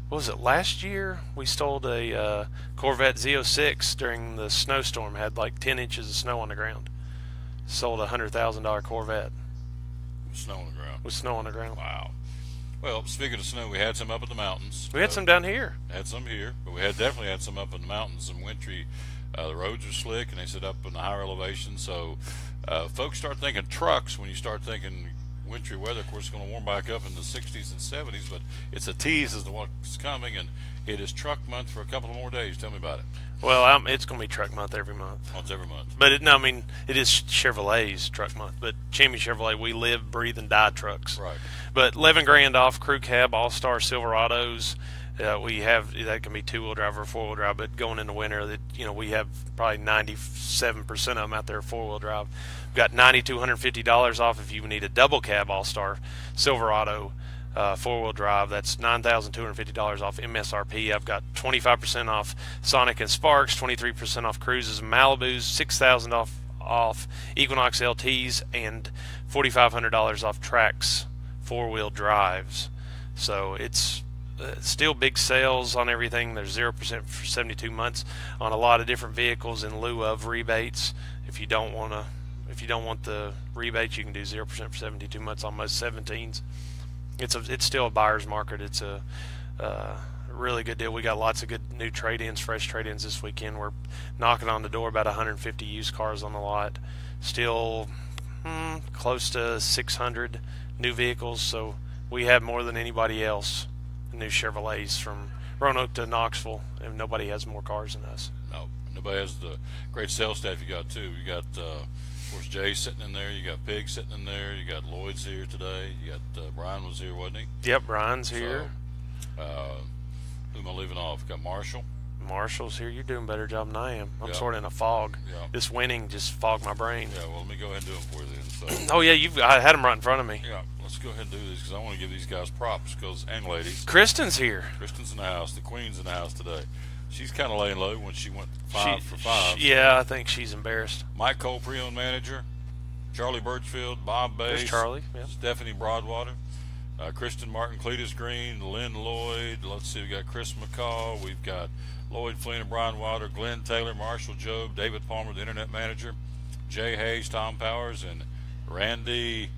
what was it, last year we stole a Corvette Z06 during the snowstorm, had like 10 inches of snow on the ground. Sold a $100,000 Corvette.
With snow on the ground.
With snow on the ground.
Wow. Well, speaking of snow, we had some up in the mountains.
We had some down here.
Had some here, but we definitely had some up in the mountains. Some wintry. The roads are slick, and they sit up in the higher elevation. So folks start thinking trucks when you start thinking wintry weather. Of course, it's going to warm back up in the 60s and 70s, but it's a tease as to what's coming, and it is truck month for a couple of more days. Tell me about it.
Well, it's going to be truck month every month.
Oh, it's every month.
But it is Chevrolet's truck month. But Champion Chevrolet, we live, breathe, and die trucks.
Right.
But $11,000 off crew cab, all-star Silverados. We have that can be 2-wheel drive or 4-wheel drive. But going into winter, we have probably 97% of them out there 4-wheel drive. We've got $9,250 off if you need a double cab all-star Silverado. 4-wheel drive, that's $9,250 off MSRP. I've got 25% off Sonic and Sparks, 23% off Cruises and Malibus, $6,000 off Equinox LTs, and $4,500 off Trax 4-wheel drives. So it's still big sales on everything. There's 0% for 72 months on a lot of different vehicles in lieu of rebates. If you don't want the rebates, you can do 0% for 72 months on most 17s. It's still a buyer's market. It's a really good deal. We got lots of good new trade-ins, fresh trade-ins this weekend. We're knocking on the door about 150 used cars on the lot. Still close to 600 new vehicles. So We have more than anybody else. New Chevrolets from Roanoke to Knoxville, and nobody has more cars than us.
No, nobody has the great sales staff you got too. You got, of course, Jay sitting in there. You got Pig sitting in there. You got Lloyd's here today. You got Brian was here, wasn't he?
Yep, Brian's here.
So, who am I leaving off? Got Marshall.
Marshall's here. You're doing a better job than I am. I'm
Yeah.
sort of in a fog.
Yeah.
This winning just fogged my brain.
Yeah, well, let me go ahead and do them for you then. So.
Oh yeah, I had them right in front of me.
Yeah, let's go ahead and do this because I want to give these guys props and ladies.
Kristen's here.
Kristen's in the house. The Queen's in the house today. She's kind of laying low when she went 5 for 5.
Yeah, I think she's embarrassed.
Mike Cole, pre-owned manager. Charlie Birchfield, Bob Bass.
There's Charlie. Yeah.
Stephanie Broadwater. Kristen Martin, Cletus Green, Lynn Lloyd. Let's see, we got Chris McCall. We've got Lloyd Flynn and Brian Wilder, Glenn Taylor, Marshall Jobe, David Palmer, the internet manager, Jay Hayes, Tom Powers, and Randy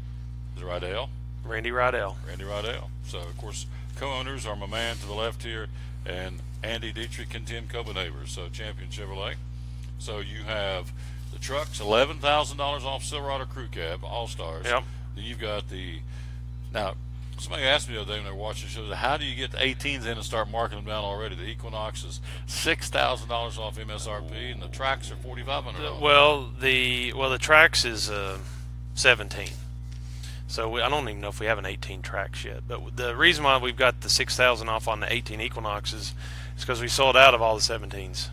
Rydell.
Randy Rydell.
Randy Rydell. So, of course, co-owners are my man to the left here, and Andy Dietrich and Tim Copenhaver. So, Champion Chevrolet. So, you have the trucks, $11,000 off Silverado Crew Cab, All-Stars.
Yep.
Then you've got now, somebody asked me the other day when they were watching the show, how do you get the 18s in and start marking them down already? The Equinox is $6,000 off MSRP, and the tracks are $4,500.
Well, the Trax is 17. So I don't even know if we have an 18 Trax yet. But the reason why we've got the $6,000 off on the 18 Equinoxes is because we sold out of all the 17s.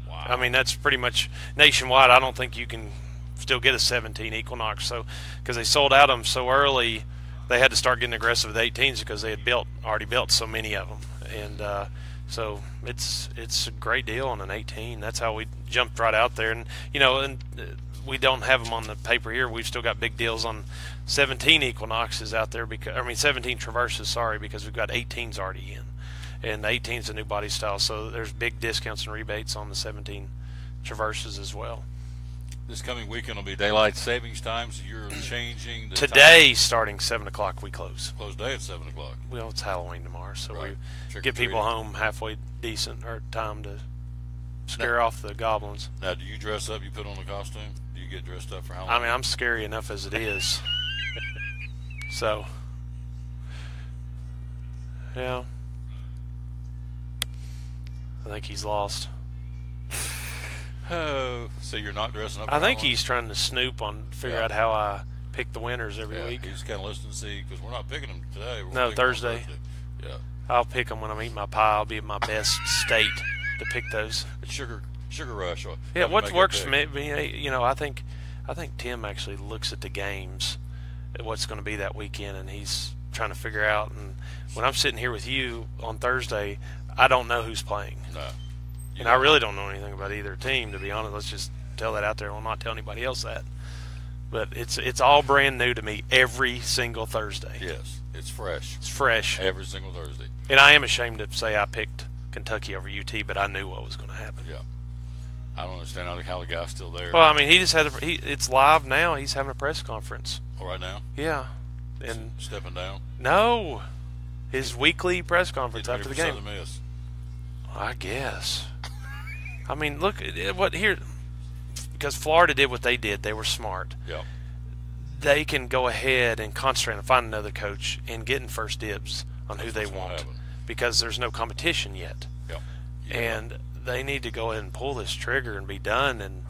Wow.
I mean, that's pretty much nationwide. I don't think you can still get a 17 Equinox. So because they sold out of them so early, they had to start getting aggressive with 18s because they had already built so many of them. And so it's a great deal on an 18. That's how we jumped right out there. And we don't have them on the paper here. We've still got big deals on 17 Equinoxes out there, 17 Traverses, because we've got 18s already in. And the 18's a new body style, so there's big discounts and rebates on the 17 Traverses as well.
This coming weekend will be daylight savings time, so you're changing the
Today,
time.
Starting 7 o'clock, we close.
Close day at 7 o'clock.
Well, it's Halloween tomorrow, so
Right.
we get people home halfway decent or time to scare off the goblins.
Now, do you dress up? You put on a costume? Do you get dressed up for Halloween?
I mean, I'm scary enough as it is. So, yeah. I think he's lost.
Oh, so you're not dressing up for
I think
Halloween?
he's trying to snoop on, figure out how I pick the winners every week.
He's kind of listening to see, because we're not picking them today. We're
No,
picking them on
Thursday.
Yeah.
I'll pick them when I'm eating my pie. I'll be in my best state to pick those.
It's sugar rush.
Yeah, what works for me, I think Tim actually looks at the games, at what's going to be that weekend, and he's trying to figure out. And when I'm sitting here with you on Thursday, I don't know who's playing.
No.
And I really don't know anything about either team, to be honest. Let's just tell that out there. I'll not tell anybody else that. But it's all brand new to me every single Thursday.
Yes, it's fresh.
It's fresh.
Every single Thursday.
And I am ashamed to say I picked Kentucky over UT, but I knew what was going to happen.
Yeah. I don't understand how the guy's still there.
Well, I mean, he just had it's live now. He's having a press conference.
Oh, right now?
Yeah. And
stepping down?
No. His weekly press conference after the game.
Southern Miss.
I guess. I mean, look at what here, because Florida did what they did. They were smart.
Yeah.
They can go ahead and concentrate and find another coach and getting first dibs on who they want, because there's no competition yet.
Yeah.
And they need to go ahead and pull this trigger and be done and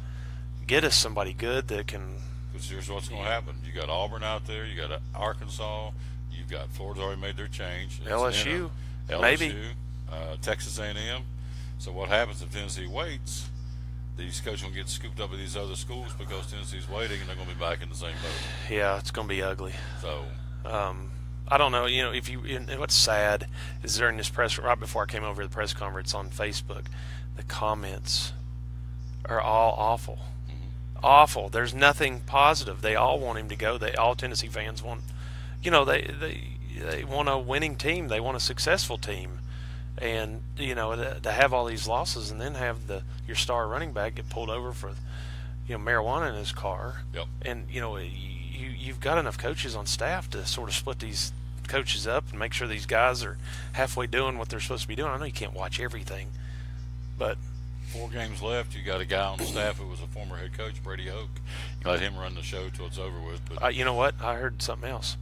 get us somebody good that can.
Because here's what's going to happen. You got Auburn out there. You got Arkansas. You've got Florida's already made their change.
LSU,
LSU,
maybe.
Texas A&M. So what happens if Tennessee waits? These coaches will get scooped up at these other schools because Tennessee's waiting, and they're going to be back in the same boat.
Yeah, it's going to be ugly.
So,
I don't know. What's sad is during this right before I came over to the press conference on Facebook, the comments are all awful.
Mm-hmm.
Awful. There's nothing positive. They all want him to go. All Tennessee fans want, they want a winning team. They want a successful team. And to have all these losses and then have your star running back get pulled over for marijuana in his car.
Yep.
And you've got enough coaches on staff to sort of split these coaches up and make sure these guys are halfway doing what they're supposed to be doing. I know you can't watch everything, but
4 games left. You got a guy on the staff who was a former head coach, Brady Hoke. You let him run the show till it's over with. But
you know what? I heard something else.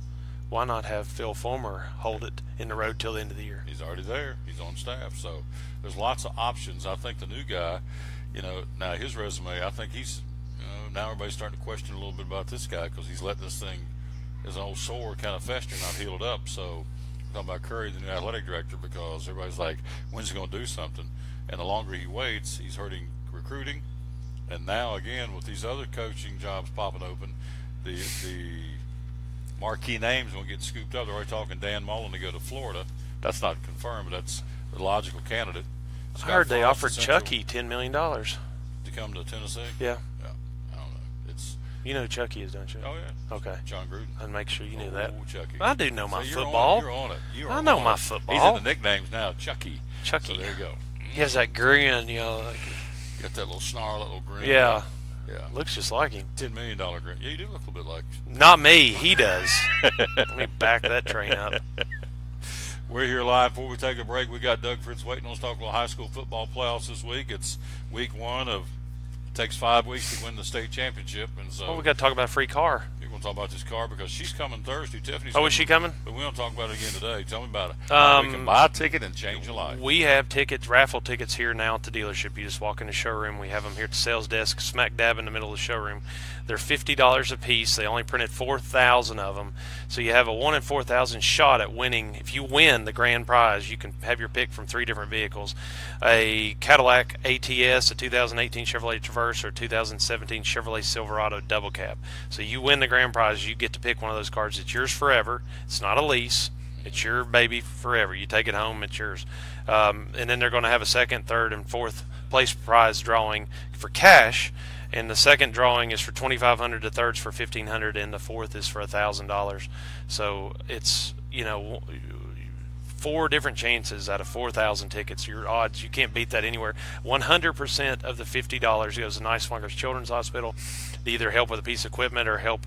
why not have Phil Fulmer hold it in the road till the end of the year?
He's already there. He's on staff. So there's lots of options. I think the new guy, now his resume, I think he's, now everybody's starting to question a little bit about this guy because he's let this thing, as an old sore, kind of fester, not healed up. So I'm talking about Curry, the new athletic director, because everybody's like, when's he going to do something? And the longer he waits, he's hurting recruiting. And now, again, with these other coaching jobs popping open, the marquee names will get scooped up. They're already talking Dan Mullen to go to Florida. That's not confirmed, but that's the logical candidate.
I heard they offered Chucky $10 million
to come to Tennessee.
Yeah.
I don't know.
You know who Chucky is, don't you?
Oh yeah.
Okay.
John Gruden.
I'd make sure you knew that.
Chucky.
I do know my
you're
football.
You're on it.
I know my football.
He's in the nicknames now, Chucky.
Chucky.
So there you go.
He has that grin,
Got that little snarl, that little grin.
Yeah.
Yeah.
Looks just like him.
$10 million grin. Yeah, you do look a little bit like.
Not me. He does. Let me back that train up.
We're here live. Before we take a break, we got Doug Fritz waiting on us to talk about high school football playoffs this week. It's week 1 of. It takes 5 weeks to win the state championship, and so.
Well, we got to talk about a free car.
You're going to talk about this car because she's coming Thursday. Tiffany's
is she coming?
But we don't talk about it again today. Tell me about it. We can buy a ticket and change your life.
We have tickets, raffle tickets here now at the dealership. You just walk in the showroom. We have them here at the sales desk, smack dab in the middle of the showroom. They're $50 a piece. They only printed 4,000 of them. So you have a 1 in 4,000 shot at winning. If you win the grand prize, you can have your pick from 3 different vehicles. A Cadillac ATS, a 2018 Chevrolet Traverse, or a 2017 Chevrolet Silverado double cab. So you win the grand prize, you get to pick one of those cars. It's yours forever. It's not a lease. It's your baby forever. You take it home, it's yours. And then they're going to have a second, third, and fourth place prize drawing for cash. And the second drawing is for $2,500, the third's for $1,500, and the fourth is for $1,000. So it's 4 different chances out of 4,000 tickets. Your odds, you can't beat that anywhere. 100% of the $50 goes to Nice Swingers Children's Hospital to either help with a piece of equipment or help,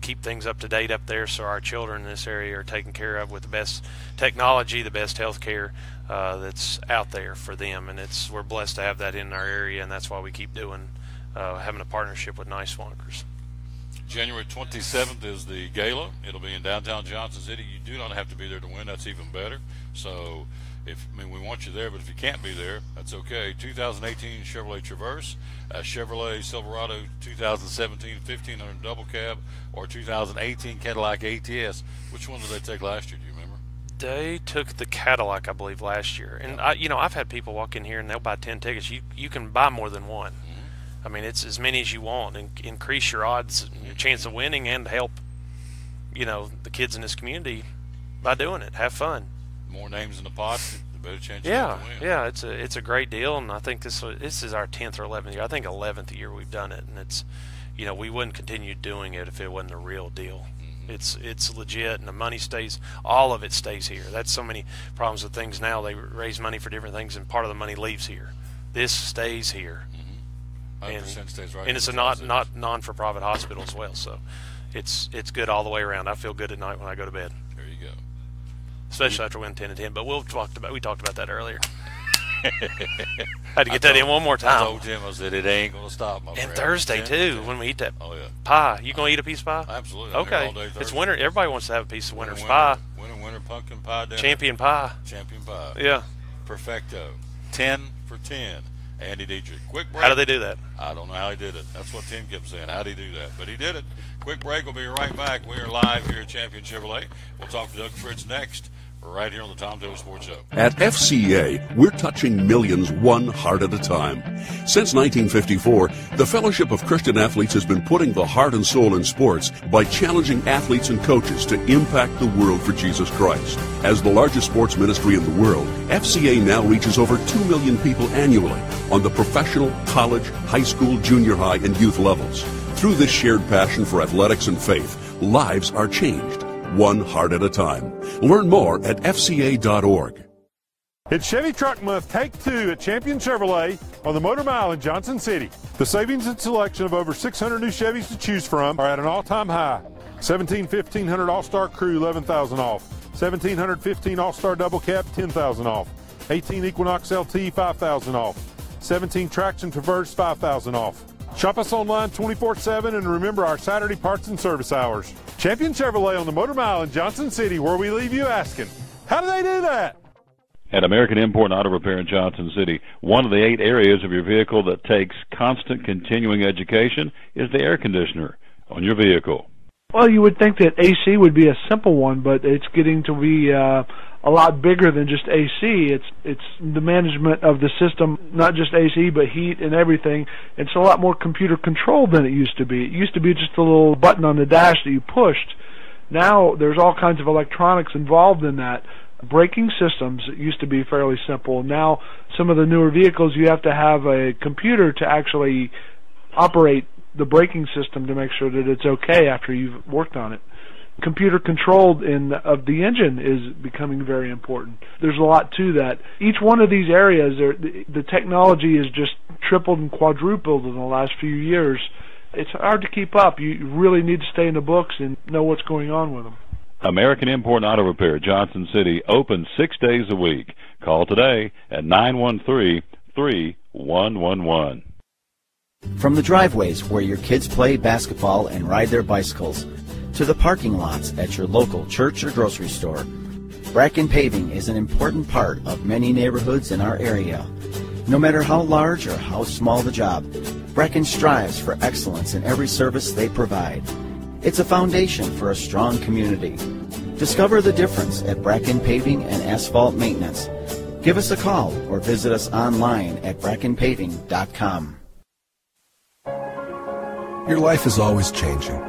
keep things up to date up there, so our children in this area are taken care of with the best technology, the best health care that's out there for them. And we're blessed to have that in our area, and that's why we keep having a partnership with Nice Swingers.
January 27th is the gala. It'll be in downtown Johnson City. You do not have to be there to win. That's even better. So, we want you there, but if you can't be there, that's okay. 2018 Chevrolet Traverse, Chevrolet Silverado 2017 1500 double cab, or 2018 Cadillac ATS. Which one did they take last year? Do you remember?
They took the Cadillac, I believe, last year. And I've had people walk in here and they'll buy 10 tickets. You can buy more than one. Mm-hmm. I mean, it's as many as you want, and increase your odds, your chance of winning, and help, the kids in this community by doing it. Have fun.
More names in the pot, the better chance you have to win.
Yeah, it's a great deal, and I think this is our 10th or 11th year. I think 11th year we've done it, and it's, we wouldn't continue doing it if it wasn't a real deal. Mm-hmm. It's legit, and the money all of it stays here. That's so many problems with things now. They raise money for different things, and part of the money leaves here. This stays here.
And stays right,
and it's a not non-for-profit hospital as well, so it's good all the way around. I feel good at night when I go to bed.
There you go.
Especially after winning 10-10, but we talked about that earlier. Had to get that in one more time.
I told Tim, I said, it ain't going to stop, my friend.
And Thursday, too, when we eat that pie. You going to eat a piece of pie?
Absolutely.
Okay.
All day
it's winter. Everybody wants to have a piece of winter's pie.
Winter pumpkin pie dinner.
Champion pie. Yeah.
Perfecto. 10 for 10. Andy Dietrich. Quick break.
How did they do that?
I don't know how he did it. That's what Tim kept saying. How did he do that? But he did it. Quick break. We'll be right back. We are live here at Champion Chevrolet. We'll talk to Doug Fritz next. We're right here on the Tom Taylor Sports Show.
At FCA, we're touching millions one heart at a time. Since 1954, the Fellowship of Christian Athletes has been putting the heart and soul in sports by challenging athletes and coaches to impact the world for Jesus Christ. As the largest sports ministry in the world, FCA now reaches over 2 million people annually on the professional, college, high school, junior high, and youth levels. Through this shared passion for athletics and faith, lives are changed, one heart at a time. Learn more at FCA.org.
It's Chevy Truck Month, Take 2 at Champion Chevrolet on the Motor Mile in Johnson City. The savings and selection of over 600 new Chevys to choose from are at an all-time high. 1500 All-Star Crew, $11,000 off. 1715 All-Star Double Cab, $10,000 off. 18 Equinox LT, $5,000 off. 17 Traction Traverse, $5,000 off. Shop us online 24/7 and remember our Saturday parts and service hours. Champion Chevrolet on the Motor Mile in Johnson City, where we leave you asking, how do they do that?
At American Import Auto Repair in Johnson City, one of the 8 areas of your vehicle that takes constant continuing education is the air conditioner on your vehicle.
Well, you would think that AC would be a simple one, but it's getting to be a lot bigger than just AC. It's the management of the system, not just AC, but heat and everything. It's a lot more computer controlled than it used to be. It used to be just a little button on the dash that you pushed. Now there's all kinds of electronics involved in that. Braking systems used to be fairly simple. Now some of the newer vehicles, you have to have a computer to actually operate the braking system to make sure that it's okay after you've worked on it. Computer controlled of the engine is becoming very important. There's a lot to that. Each one of these areas, the technology is just tripled and quadrupled in the last few years. It's hard to keep up. You really need to stay in the books and know what's going on with them.
American Import Auto Repair, Johnson City, open 6 days a week. Call today at 913-3111.
From the driveways where your kids play basketball and ride their bicycles, to the parking lots at your local church or grocery store, Bracken Paving is an important part of many neighborhoods in our area. No matter how large or how small the job, Bracken strives for excellence in every service they provide. It's a foundation for a strong community. Discover the difference at Bracken Paving and Asphalt Maintenance. Give us a call or visit us online at brackenpaving.com.
Your life is always changing.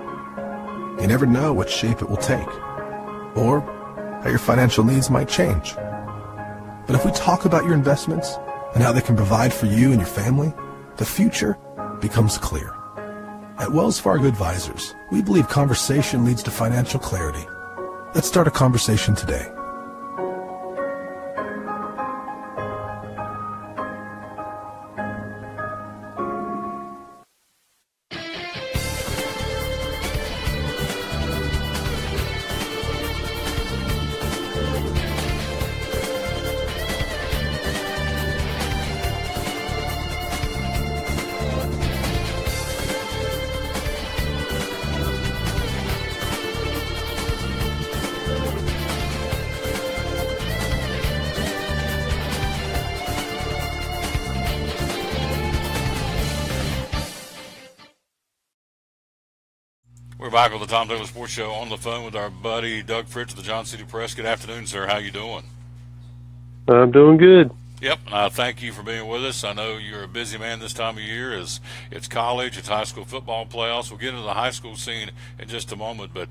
You never know what shape it will take, or how your financial needs might change. But if we talk about your investments and how they can provide for you and your family, the future becomes clear. At Wells Fargo Advisors, we believe conversation leads to financial clarity. Let's start a conversation today.
We're back with the Tom Taylor Sports Show on the phone with our buddy Doug Fritz of the Johnson City Press. Good afternoon, sir. How you doing?
I'm doing good.
Yep, thank you for being with us. I know you're a busy man this time of year. It's college, it's high school football playoffs. We'll get into the high school scene in just a moment. But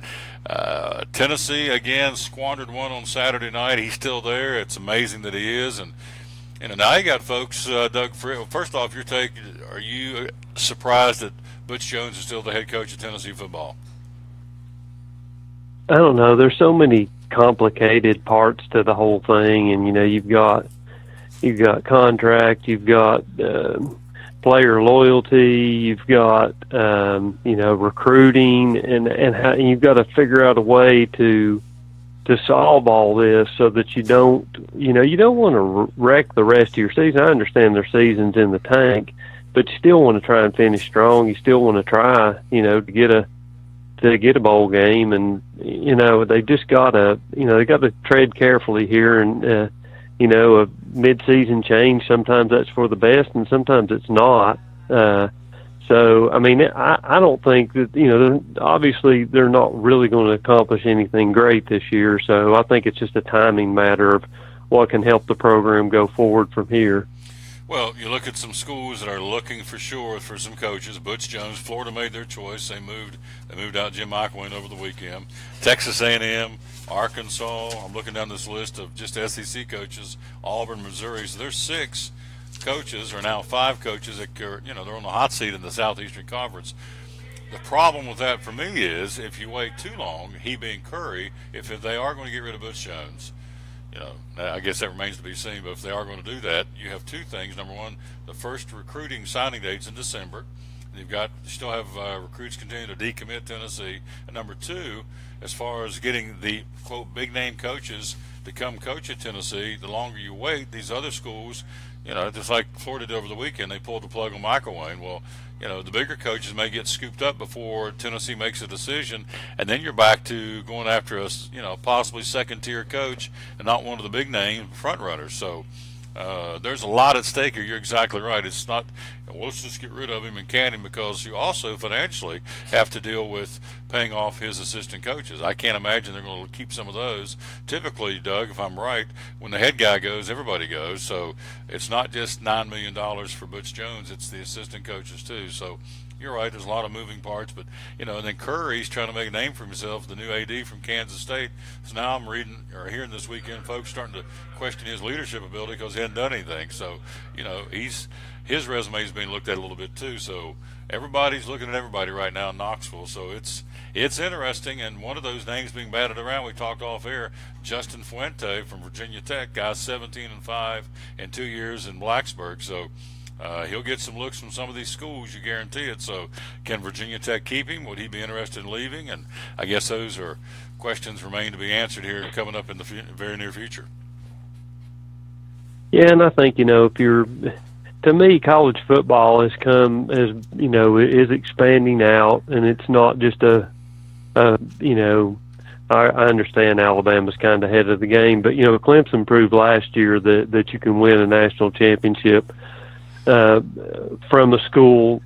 Tennessee, again, squandered one on Saturday night. He's still there. It's amazing that he is. And now you got folks, Doug Fritz. First off, your take, are you surprised that Butch Jones is still the head coach of Tennessee football?
I don't know. There's so many complicated parts to the whole thing, and you've got contract, you've got player loyalty, you've got recruiting, and you've got to figure out a way to solve all this so that you don't want to wreck the rest of your season. I understand their season's in the tank, but you still want to try and finish strong. You still want to try, to get a bowl game, and they just gotta, they got to tread carefully here, and a mid-season change, sometimes that's for the best, and sometimes it's not. So, I mean, I don't think that, obviously they're not really going to accomplish anything great this year. So I think it's just a timing matter of what can help the program go forward from here.
Well, you look at some schools that are looking for sure for some coaches. Butch Jones, Florida made their choice. They moved out Jim McElwain over the weekend. Texas A&M, Arkansas. I'm looking down this list of just SEC coaches. Auburn, Missouri. So there's 6 coaches, or now 5 coaches that are, they're on the hot seat in the Southeastern Conference. The problem with that for me is if you wait too long, he being Curry, if they are going to get rid of Butch Jones, I guess that remains to be seen, but if they are going to do that, you have 2 things. Number one, the first recruiting signing date's in December. You still have recruits continue to decommit Tennessee. And number 2, as far as getting the, quote, big-name coaches to come coach at Tennessee, the longer you wait, these other schools, just like Florida did over the weekend, they pulled the plug on Michael Wayne. Well, the bigger coaches may get scooped up before Tennessee makes a decision, and then you're back to going after a, possibly second-tier coach and not one of the big name front runners. So there's a lot at stake here. You're exactly right. It's not, let's just get rid of him and can him, because you also financially have to deal with paying off his assistant coaches. I can't imagine they're going to keep some of those. Typically, Doug, if I'm right, when the head guy goes, everybody goes. So it's not just $9 million for Butch Jones. It's the assistant coaches too. So you're right. There's a lot of moving parts, but and then Curry's trying to make a name for himself, the new AD from Kansas State. So now I'm hearing this weekend, folks starting to question his leadership ability because he hadn't done anything. So his resume is being looked at a little bit too. So everybody's looking at everybody right now in Knoxville. So it's interesting, and one of those names being batted around, we talked off air, Justin Fuente from Virginia Tech, guy 17-5 in 2 years in Blacksburg. So he'll get some looks from some of these schools, you guarantee it. So can Virginia Tech keep him? Would he be interested in leaving? And I guess those are questions remain to be answered here coming up in the very near future.
Yeah, and I think, to me, college football is expanding out, and it's not just I understand Alabama's kind of ahead of the game, but Clemson proved last year that you can win a national championship from a school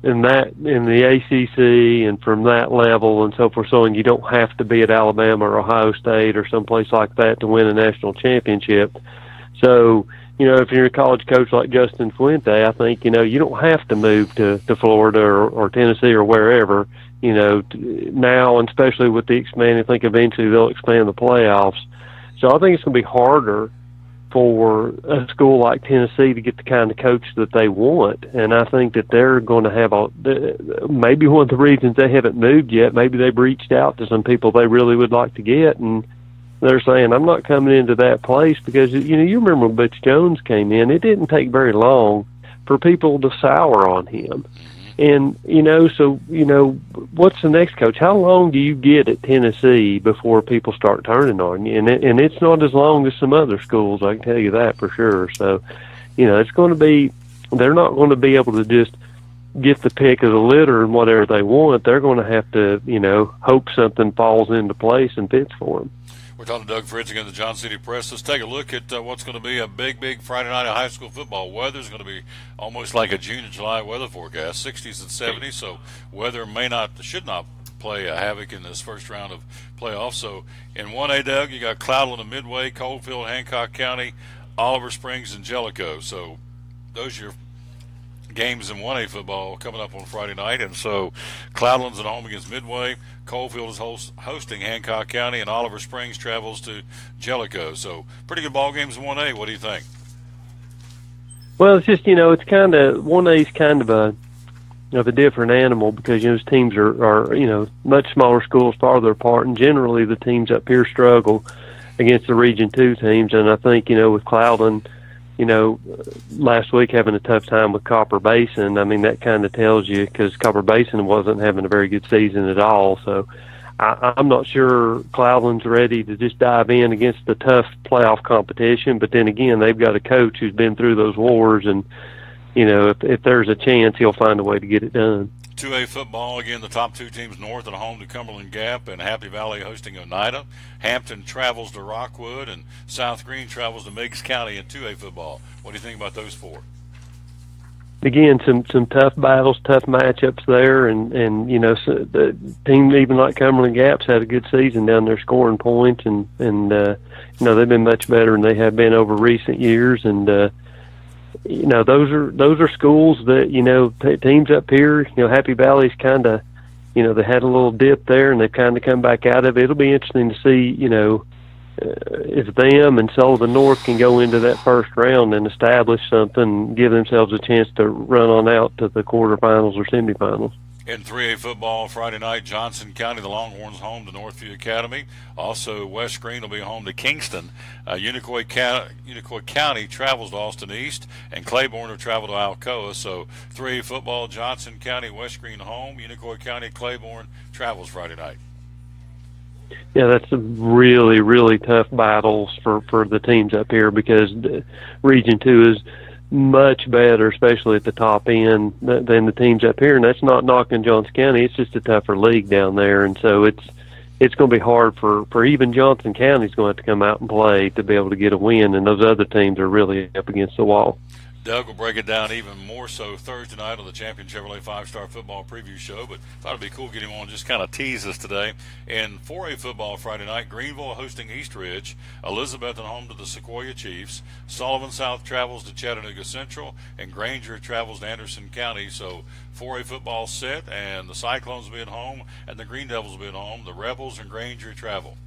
in the ACC and from that level and so forth. So, and you don't have to be at Alabama or Ohio State or someplace like that to win a national championship. So, if you're a college coach like Justin Fuente, I think, you don't have to move to Florida or Tennessee or wherever, now, and especially with the expanding, I think eventually they'll expand the playoffs. So I think it's going to be harder for a school like Tennessee to get the kind of coach that they want. And I think that they're going to have maybe one of the reasons they haven't moved yet, maybe they've reached out to some people they really would like to get, and they're saying, I'm not coming into that place, because, you remember when Butch Jones came in, it didn't take very long for people to sour on him. And, what's the next coach? How long do you get at Tennessee before people start turning on you? And it's not as long as some other schools, I can tell you that for sure. So, it's going to be, they're not going to be able to just get the pick of the litter and whatever they want. They're going to have to, hope something falls into place and fits for them.
We're talking to Doug Fritz again, the Johnson City Press. Let's take a look at what's going to be a big Friday night of high school football. Weather's going to be almost like a June and July weather forecast, 60s and 70s. So weather should not play a havoc in this first round of playoffs. So in 1A, Doug, you got Cloudland and Midway, Coalfield, Hancock County, Oliver Springs, and Jellicoe. So those are your games in 1A football coming up on Friday night. And so Cloudland's at home against Midway, Coalfield is hosting Hancock County, and Oliver Springs travels to Jellicoe. So pretty good ball games in 1A. What do you think?
Well, it's just, it's kind of, 1A is kind of a different animal, because, those teams are much smaller schools farther apart, and generally the teams up here struggle against the Region 2 teams. And I think, with Cloudland, last week having a tough time with Copper Basin, I mean, that kind of tells you, because Copper Basin wasn't having a very good season at all. So I'm not sure Cloudland's ready to just dive in against the tough playoff competition. But then again, they've got a coach who's been through those wars, and, if there's a chance, he'll find a way to get it done.
2A football, again, the top two teams north at home to Cumberland Gap, and Happy Valley hosting Oneida. Hampton travels to Rockwood, and South Green travels to Meigs County in 2A football. What do you think about those four?
Again, some tough battles, tough matchups there, and so the team even like Cumberland Gap's had a good season down there scoring points, and they've been much better than they have been over recent years, and those are schools that, teams up here, Happy Valley's kind of, they had a little dip there, and they've kind of come back out of it. It'll be interesting to see, if them and Sullivan North can go into that first round and establish something, give themselves a chance to run on out to the quarterfinals or semifinals.
In 3A football, Friday night, Johnson County, the Longhorns, home to Northview Academy. Also, West Green will be home to Kingston. Unicoi County travels to Austin East, and Claiborne will travel to Alcoa. So 3A football, Johnson County, West Green home. Unicoi County, Claiborne travels Friday night.
Yeah, that's some really, really tough battles for the teams up here, because Region 2 is much better, especially at the top end, than the teams up here. And that's not knocking Johnson County. It's just a tougher league down there. And so it's going to be hard for even Johnson County's going to have to come out and play to be able to get a win. And those other teams are really up against the wall.
Doug will break it down even more so Thursday night on the Champion Chevrolet 5-Star Football Preview Show, but thought it'd be cool to get him on just kind of tease us today. In 4A football Friday night, Greenville hosting East Ridge, Elizabethton home to the Sequoia Chiefs, Sullivan South travels to Chattanooga Central, and Granger travels to Anderson County. So 4A football set, and the Cyclones will be at home, and the Green Devils will be at home. The Rebels and Granger travel.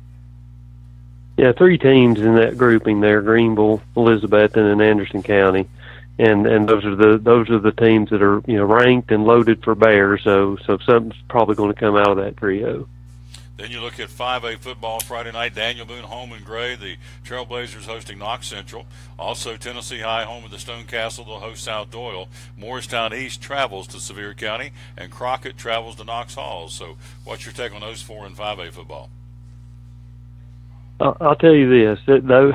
Yeah, 3 teams in that grouping there: Greenville, Elizabethton, and Anderson County. And those are the teams that are ranked and loaded for bear. So something's probably going to come out of that trio.
Then you look at 5A football Friday night. Daniel Boone home in Gray. The Trailblazers hosting Knox Central. Also Tennessee High home at the Stone Castle. They'll host South Doyle. Morristown East travels to Sevier County, and Crockett travels to Knox Halls. So what's your take on those 4 and 5A football?
I'll tell you this, though,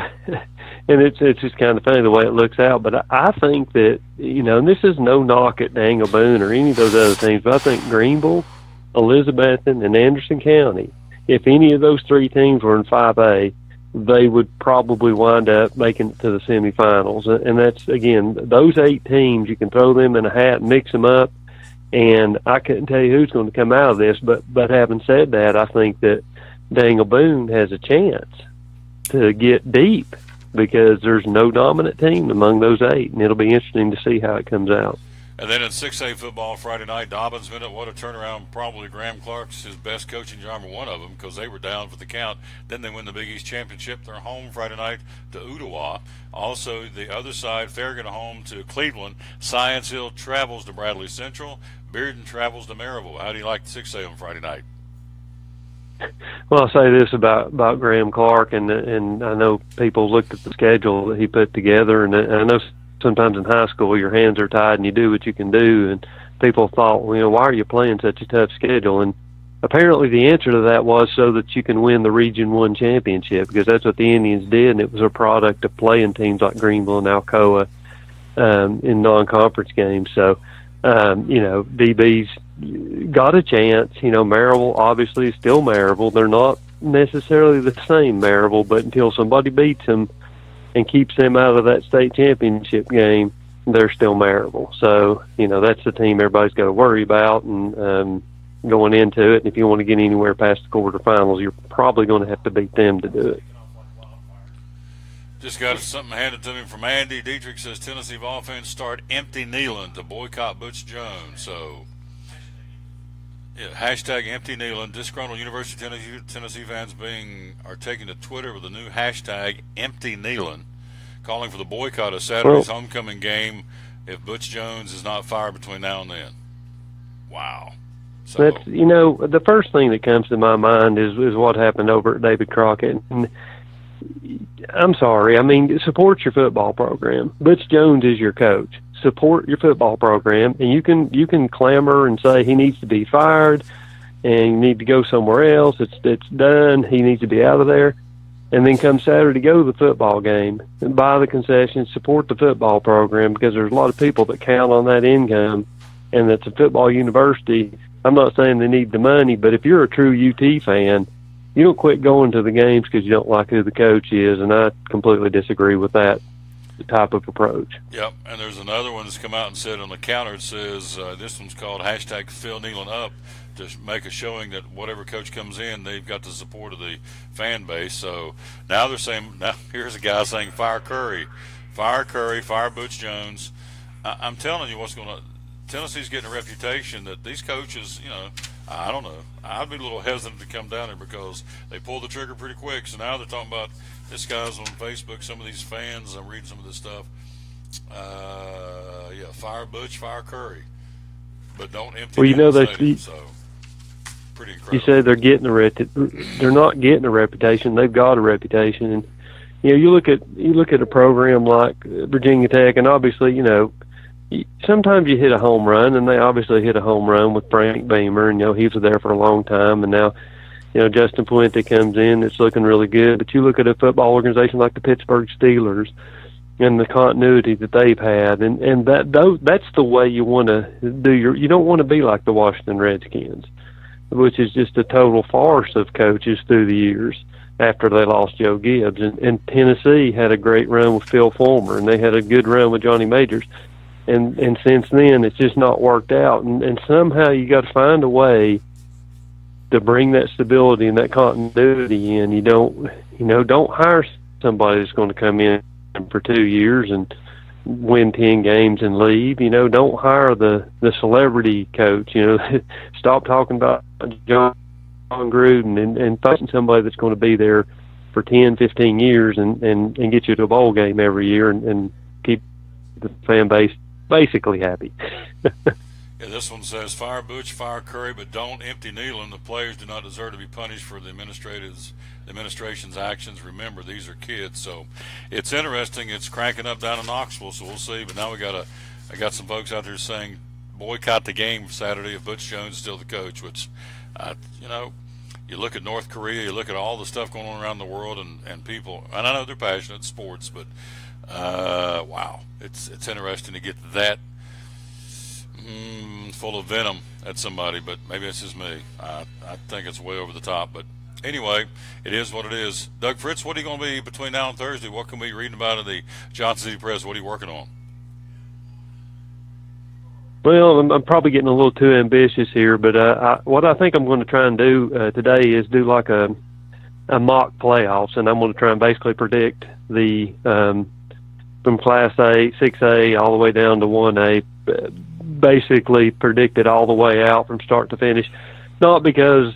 and it's just kind of funny the way it looks out, but I think that, and this is no knock at Daniel Boone or any of those other teams, but I think Greenville, Elizabethton, and Anderson County, if any of those 3 teams were in 5A, they would probably wind up making it to the semifinals. And that's, again, those 8 teams, you can throw them in a hat and mix them up, and I couldn't tell you who's going to come out of this, but having said that, I think that Daniel Boone has a chance to get deep because there's no dominant team among those 8, and it'll be interesting to see how it comes out.
And then in 6A football Friday night, Dobbins Minute, what a turnaround. Probably Graham Clark's his best coaching job, or one of them, because they were down for the count. Then they win the Big East Championship. They're home Friday night to Ottawa. Also, the other side, Farragut home to Cleveland. Science Hill travels to Bradley Central. Bearden travels to Maryville. How do you like the 6A on Friday night?
Well, I'll say this about Graham Clark, and I know people looked at the schedule that he put together, and I know sometimes in high school your hands are tied and you do what you can do, and people thought, well, why are you playing such a tough schedule? And apparently the answer to that was so that you can win the Region 1 championship, because that's what the Indians did, and it was a product of playing teams like Greenville and Alcoa in non-conference games. So, DB's got a chance. Maryville obviously is still Maryville. They're not necessarily the same Maryville, but until somebody beats them and keeps them out of that state championship game, they're still Maryville. So, that's the team everybody's got to worry about and going into it. And if you want to get anywhere past the quarterfinals, you're probably going to have to beat them to do it.
Just got something handed to me from Andy. Dietrich says Tennessee Vol fans start empty kneeling to boycott Butch Jones. So, yeah, hashtag empty kneeling. Disgruntled University of Tennessee fans are taking to Twitter with a new hashtag empty kneeling, calling for the boycott of Saturday's homecoming game if Butch Jones is not fired between now and then. Wow. So,
that's, the first thing that comes to my mind is what happened over at David Crockett. And I'm sorry. I mean, support your football program. Butch Jones is your coach. Support your football program, and you can clamor and say he needs to be fired, and you need to go somewhere else. It's done. He needs to be out of there. And then come Saturday, go to the football game and buy the concessions, support the football program, because there's a lot of people that count on that income, and that's a football university. I'm not saying they need the money, but if you're a true UT fan, you don't quit going to the games because you don't like who the coach is, and I completely disagree with that type of approach.
Yep, and there's another one that's come out and said on the counter, it says, this one's called hashtag Phil Kneeling Up, to make a showing that whatever coach comes in, they've got the support of the fan base. So now they're saying, now here's a guy saying fire Curry, fire Butch Jones. I'm telling you what's going to, Tennessee's getting a reputation that these coaches, I don't know. I'd be a little hesitant to come down there because they pulled the trigger pretty quick. So now they're talking about this guy's on Facebook. Some of these fans, I'm reading some of this stuff. Fire Butch, fire Curry, but don't empty.
Well,
so pretty incredible.
You said they're not getting a reputation. They've got a reputation, and you look at a program like Virginia Tech, and obviously sometimes you hit a home run, and they obviously hit a home run with Frank Beamer, and he was there for a long time, and now Justin Puente comes in. It's looking really good. But you look at a football organization like the Pittsburgh Steelers, and the continuity that they've had, and that's the way you want to do you don't want to be like the Washington Redskins, which is just a total farce of coaches through the years after they lost Joe Gibbs. And Tennessee had a great run with Phil Fulmer, and they had a good run with Johnny Majors. And since then, it's just not worked out. And somehow you got to find a way to bring that stability and that continuity in. You don't hire somebody that's going to come in for 2 years and win 10 games and leave. Don't hire the celebrity coach. Stop talking about John Gruden and find somebody that's going to be there for 10, 15 years and get you to a bowl game every year and keep the fan base basically happy.
Yeah, this one says, fire Butch, fire Curry, but don't empty Neyland. The players do not deserve to be punished for the administration's actions. Remember, these are kids. So it's interesting. It's cranking up down in Knoxville, so we'll see. But now I got some folks out there saying boycott the game Saturday if Butch Jones is still the coach, which, you look at North Korea, you look at all the stuff going on around the world and people, and I know they're passionate in sports, but wow, it's interesting to get that full of venom at somebody, but maybe it's just me. I think it's way over the top, but anyway, it is what it is. Doug Fritz, what are you going to be between now and Thursday? What can we be reading about in the Johnson City Press? What are you working on?
Well, I'm probably getting a little too ambitious here, but what I think I'm going to try and do today is do like a mock playoffs, and I'm going to try and basically predict the from Class A, 6A, all the way down to 1A, basically predict it all the way out from start to finish. Not because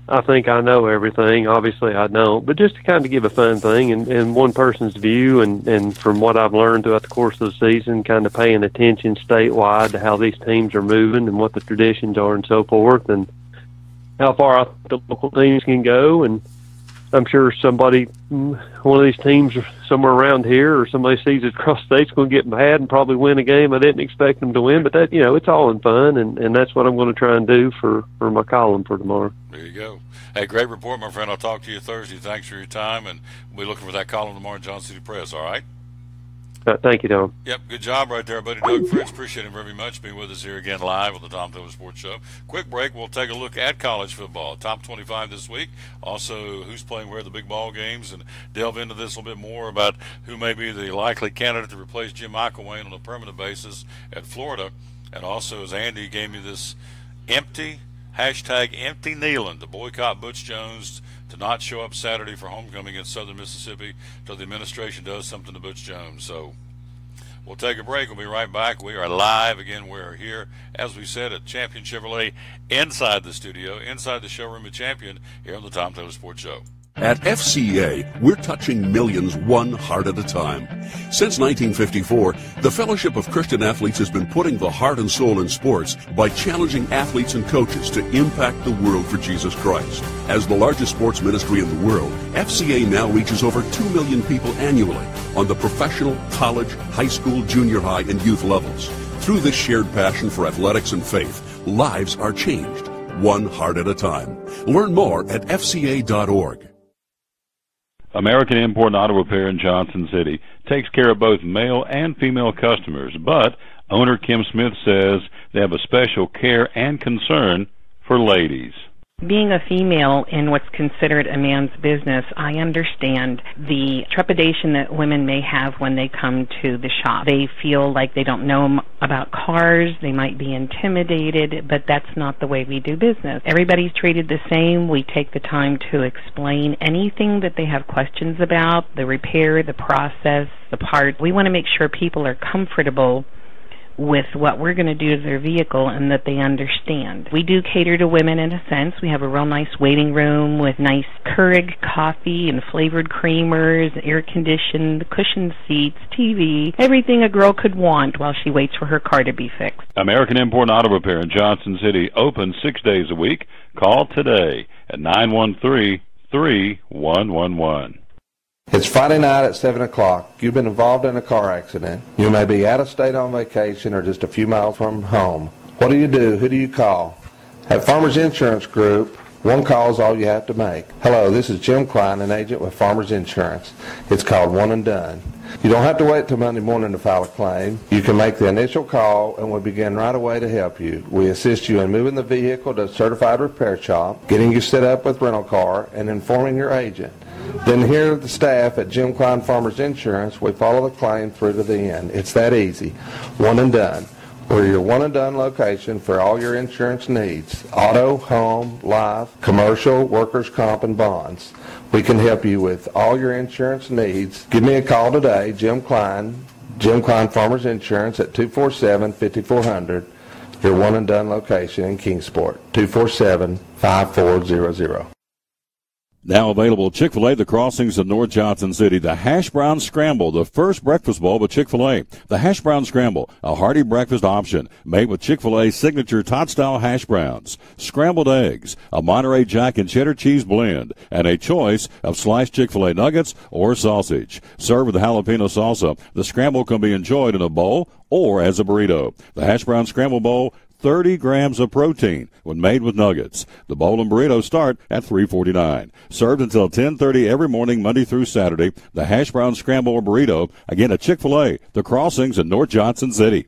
I think I know everything, obviously I don't, but just to kind of give a fun thing and one person's view and from what I've learned throughout the course of the season, kind of paying attention statewide to how these teams are moving and what the traditions are and so forth, and how far I think the local teams can go. And I'm sure somebody, one of these teams somewhere around here or somebody sees it across the state's going to get mad and probably win a game I didn't expect them to win. But that, it's all in fun, and that's what I'm going to try and do for my column for tomorrow.
There you go. Hey, great report, my friend. I'll talk to you Thursday. Thanks for your time, and we'll be looking for that column tomorrow in Johnson City Press, all right?
Thank you, Tom.
Yep, good job right there, buddy. Doug Fritz, appreciate him very much being with us here again live on the Tom Taylor Sports Show. Quick break, we'll take a look at college football. Top 25 this week. Also, who's playing where, the big ball games, and delve into this a little bit more about who may be the likely candidate to replace Jim McElwain on a permanent basis at Florida. And also, as Andy gave me this empty Neyland, to boycott Butch Jones, to not show up Saturday for homecoming in Southern Mississippi until the administration does something to Butch Jones. So we'll take a break. We'll be right back. We are live again. We're here, as we said, at Champion Chevrolet inside the studio, inside the showroom of Champion, here on the Tom Taylor Sports Show.
At FCA, we're touching millions one heart at a time. Since 1954, the Fellowship of Christian Athletes has been putting the heart and soul in sports by challenging athletes and coaches to impact the world for Jesus Christ. As the largest sports ministry in the world, FCA now reaches over 2 million people annually on the professional, college, high school, junior high, and youth levels. Through this shared passion for athletics and faith, lives are changed, one heart at a time. Learn more at FCA.org.
American Import and Auto Repair in Johnson City takes care of both male and female customers, but owner Kim Smith says they have a special care and concern for ladies.
Being a female in what's considered a man's business, I understand the trepidation that women may have when they come to the shop. They feel like they don't know about cars, they might be intimidated, but that's not the way we do business. Everybody's treated the same. We take the time to explain anything that they have questions about, the repair, the process, the parts. We want to make sure people are comfortable with what we're going to do to their vehicle and that they understand. We do cater to women in a sense. We have a real nice waiting room with nice Keurig coffee and flavored creamers, air-conditioned, cushioned seats, TV, everything a girl could want while she waits for her car to be fixed.
American Import and Auto Repair in Johnson City, open 6 days a week. Call today at 913-3111.
It's Friday night at 7 o'clock. You've been involved in a car accident. You may be out of state on vacation or just a few miles from home. What do you do? Who do you call? At Farmers Insurance Group, one call is all you have to make. Hello, this is Jim Klein, an agent with Farmers Insurance. It's called One and Done. You don't have to wait till Monday morning to file a claim. You can make the initial call and we'll begin right away to help you. We assist you in moving the vehicle to a certified repair shop, getting you set up with rental car, and informing your agent. Then here at the staff at Jim Klein Farmers Insurance, we follow the claim through to the end. It's that easy. One and done. We're your one-and-done location for all your insurance needs. Auto, home, life, commercial, workers' comp, and bonds. We can help you with all your insurance needs. Give me a call today, Jim Klein Farmers Insurance at 247-5400, your one-and-done location in Kingsport, 247-5400.
Now available at Chick-fil-A, the Crossings in North Johnson City. The Hash Brown Scramble, the first breakfast bowl with Chick-fil-A. The Hash Brown Scramble, a hearty breakfast option made with Chick-fil-A's signature tot-style hash browns, scrambled eggs, a Monterey Jack and cheddar cheese blend, and a choice of sliced Chick-fil-A nuggets or sausage. Served with jalapeno salsa, the scramble can be enjoyed in a bowl or as a burrito. The Hash Brown Scramble Bowl, 30 grams of protein when made with nuggets. The bowl and burrito start at $3.49. Served until 10:30 every morning, Monday through Saturday. The Hash Brown Scramble or burrito, again at Chick-fil-A, the Crossings in North Johnson City.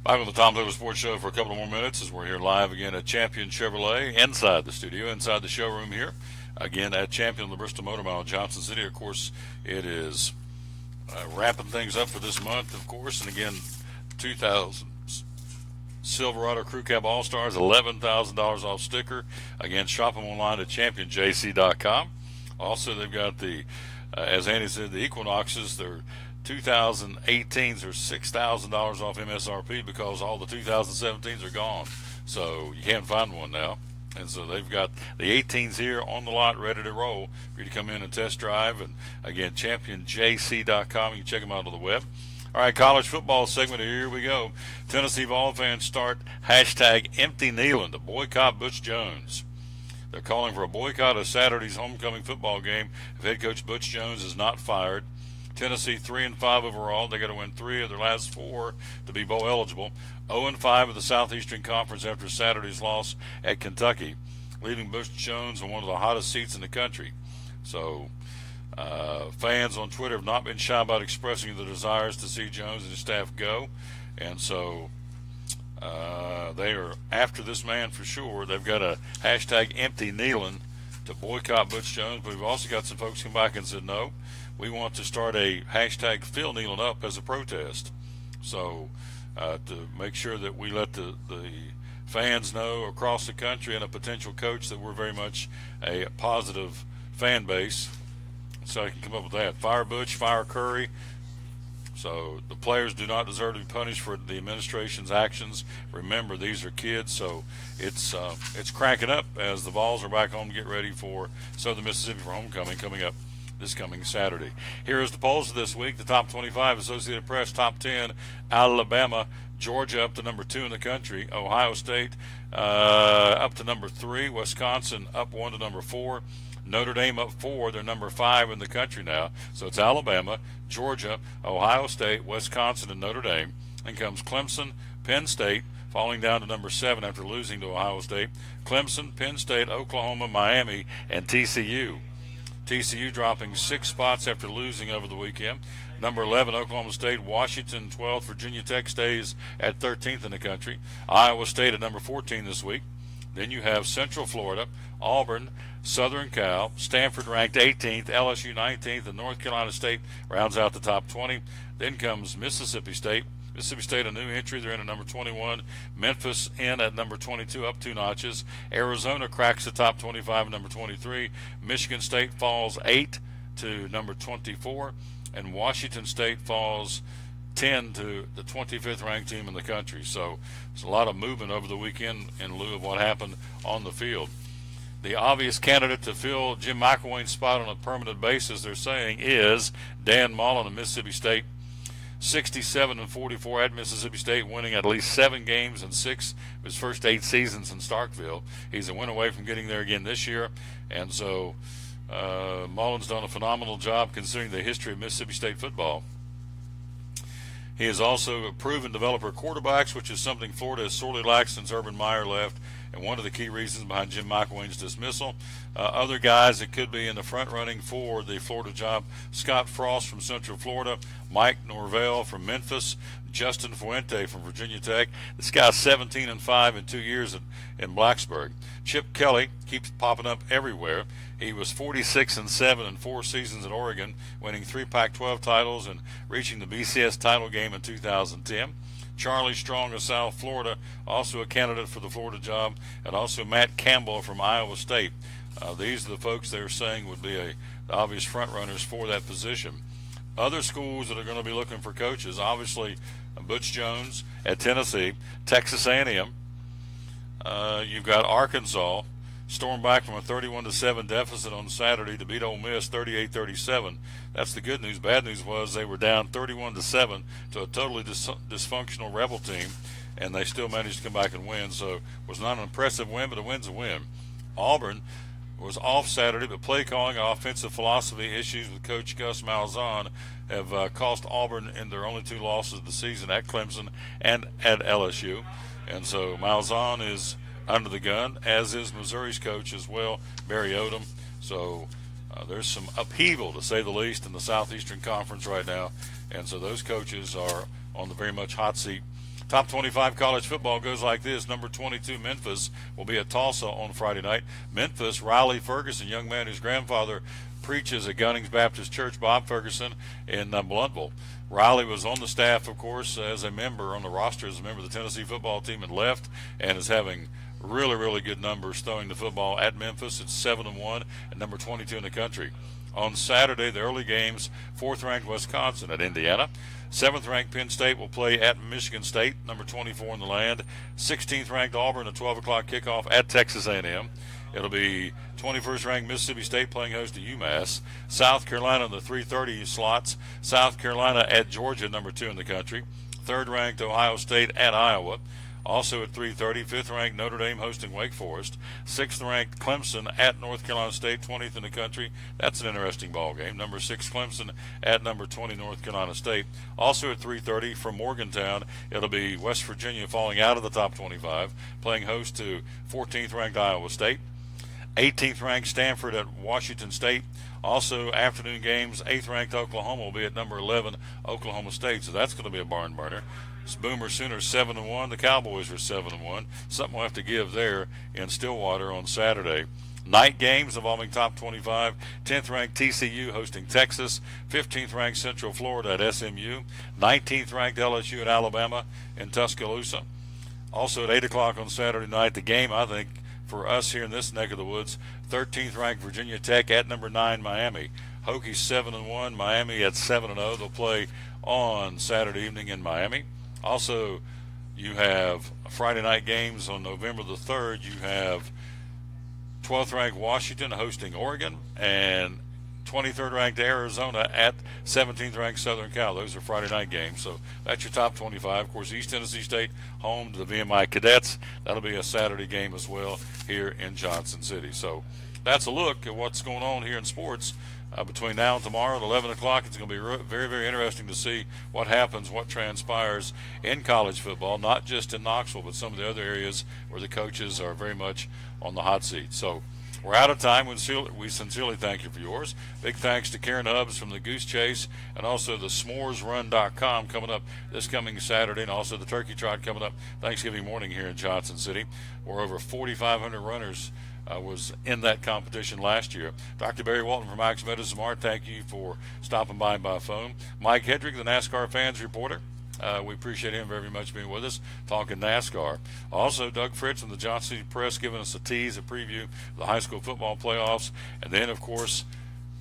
Back on the Tom Taylor Sports Show for a couple more minutes as we're here live again at Champion Chevrolet, inside the studio, inside the showroom here. Again at Champion, the Bristol Motor Mile in Johnson City. Of course, it is wrapping things up for this month, of course. And again, 2000 Silverado Crew Cab All-Stars, $11,000 off sticker. Again, shop them online at championjc.com. Also, they've got the, as Andy said, the Equinoxes. They're 2018s are $6,000 off MSRP because all the 2017s are gone. So you can't find one now. And so they've got the 18s here on the lot ready to roll for you to come in and test drive. And again, championjc.com. You can check them out on the web. All right, college football segment. Here we go. Tennessee Vol fans start hashtag empty Neyland to boycott Butch Jones. They're calling for a boycott of Saturday's homecoming football game if head coach Butch Jones is not fired. Tennessee 3-5 overall. They got to win 3 of their last 4 to be bowl eligible. 0-5 of the Southeastern Conference after Saturday's loss at Kentucky, leaving Butch Jones on one of the hottest seats in the country. So fans on Twitter have not been shy about expressing their desires to see Jones and his staff go. And so they are after this man for sure. They've got a hashtag empty Neyland to boycott Butch Jones. But we've also got some folks come back and said, no, we want to start a hashtag Phil Neyland up as a protest. So to make sure that we let the fans know across the country and a potential coach that we're very much a positive fan base. So I can come up with that. Fire Butch, fire Curry. So the players do not deserve to be punished for the administration's actions. Remember, these are kids, so it's cranking up as the Vols are back home to get ready for Southern Mississippi for homecoming coming up this coming Saturday. Here is the polls this week. The top 25, Associated Press, top 10, Alabama, Georgia up to number 2 in the country, Ohio State up to number 3, Wisconsin up 1 to number 4, Notre Dame up 4, they're number 5 in the country now. So it's Alabama, Georgia, Ohio State, Wisconsin, and Notre Dame. Then comes Clemson, Penn State, falling down to number 7 after losing to Ohio State. Clemson, Penn State, Oklahoma, Miami, and TCU. TCU dropping 6 spots after losing over the weekend. Number 11, Oklahoma State. Washington, 12th. Virginia Tech stays at 13th in the country. Iowa State at number 14 this week. Then you have Central Florida, Auburn, Southern Cal, Stanford ranked 18th, LSU 19th, and North Carolina State rounds out the top 20. Then comes Mississippi State. Mississippi State, a new entry. They're in at number 21. Memphis in at number 22, up 2 notches. Arizona cracks the top 25 at number 23. Michigan State falls 8 to number 24. And Washington State falls 10 to the 25th ranked team in the country. So there's a lot of movement over the weekend in lieu of what happened on the field. The obvious candidate to fill Jim McElwain's spot on a permanent basis, they're saying, is Dan Mullen of Mississippi State. 67-44 at Mississippi State, winning at least 7 games in 6 of his first 8 seasons in Starkville. He's a win away from getting there again this year, and so Mullen's done a phenomenal job considering the history of Mississippi State football. He is also a proven developer of quarterbacks, which is something Florida has sorely lacked since Urban Meyer left, and one of the key reasons behind Jim McElwain's dismissal. Other guys that could be in the front running for the Florida job: Scott Frost from Central Florida, Mike Norvell from Memphis, Justin Fuente from Virginia Tech. This guy's 17-5 in 2 years in Blacksburg. Chip Kelly keeps popping up everywhere. He was 46-7 in 4 seasons at Oregon, winning 3 Pac-12 titles and reaching the BCS title game in 2010. Charlie Strong of South Florida, also a candidate for the Florida job, and also Matt Campbell from Iowa State. These are the folks they're saying would be the obvious front runners for that position. Other schools that are going to be looking for coaches, obviously Butch Jones at Tennessee, Texas A&M. You've got Arkansas, stormed back from a 31-7 deficit on Saturday to beat Ole Miss 38-37. That's the good news. Bad news was they were down 31-7 to a totally dysfunctional Rebel team, and they still managed to come back and win. So it was not an impressive win, but a win's a win. Auburn was off Saturday, but play calling and offensive philosophy issues with Coach Gus Malzahn have cost Auburn in their only 2 losses of the season at Clemson and at LSU. And so Malzahn is under the gun, as is Missouri's coach as well, Barry Odom. So there's some upheaval, to say the least, in the Southeastern Conference right now. And so those coaches are on the very much hot seat. Top 25 college football goes like this. Number 22, Memphis, will be at Tulsa on Friday night. Memphis, Riley Ferguson, young man whose grandfather preaches at Gunnings Baptist Church, Bob Ferguson, in Blountville. Riley was on the staff, of course, as a member on the roster, as a member of the Tennessee football team, and left, and is having really, really good numbers throwing the football at Memphis. It's 7-1 and number 22 in the country. On Saturday, the early games, 4th-ranked Wisconsin at Indiana. 7th-ranked Penn State will play at Michigan State, number 24 in the land. 16th-ranked Auburn, a 12 o'clock kickoff at Texas A&M. It'll be 21st-ranked Mississippi State playing host to UMass. South Carolina in the 3:30 slots. South Carolina at Georgia, number 2 in the country. 3rd-ranked Ohio State at Iowa. Also at 3:30, 5th-ranked Notre Dame hosting Wake Forest. 6th-ranked Clemson at North Carolina State, 20th in the country. That's an interesting ball game. Number 6 Clemson at number 20 North Carolina State. Also at 3:30 from Morgantown, it'll be West Virginia falling out of the top 25, playing host to 14th-ranked Iowa State. 18th-ranked Stanford at Washington State. Also afternoon games, 8th-ranked Oklahoma will be at number 11 Oklahoma State. So that's going to be a barn burner. Boomer Sooners 7-1. The Cowboys are 7-1. Something we'll have to give there in Stillwater on Saturday. Night games involving top 25. 10th-ranked TCU hosting Texas. 15th-ranked Central Florida at SMU. 19th-ranked LSU at Alabama in Tuscaloosa. Also at 8 o'clock on Saturday night, the game, I think, for us here in this neck of the woods, 13th-ranked Virginia Tech at number 9 Miami. Hokies 7-1. Miami at 7-0. They'll play on Saturday evening in Miami. Also, you have Friday night games on November the 3rd. You have 12th-ranked Washington hosting Oregon and 23rd-ranked Arizona at 17th-ranked Southern Cal. Those are Friday night games. So that's your top 25. Of course, East Tennessee State home to the VMI Cadets. That'll be a Saturday game as well here in Johnson City. So that's a look at what's going on here in sports. Between now and tomorrow at 11 o'clock, it's going to be very, very interesting to see what happens, what transpires in college football, not just in Knoxville, but some of the other areas where the coaches are very much on the hot seat. So we're out of time. We sincerely thank you for yours. Big thanks to Karen Hubbs from the Goose Chase and also the s'moresrun.com coming up this coming Saturday, and also the Turkey Trot coming up Thanksgiving morning here in Johnson City, where over 4,500 runners was in that competition last year. Dr. Barry Walton from Max Medicine, thank you for stopping by phone. Mike Hedrick, the NASCAR fans reporter. We appreciate him very much being with us, talking NASCAR. Also, Doug Fritz from the Johnson City Press giving us a tease, a preview of the high school football playoffs. And then, of course,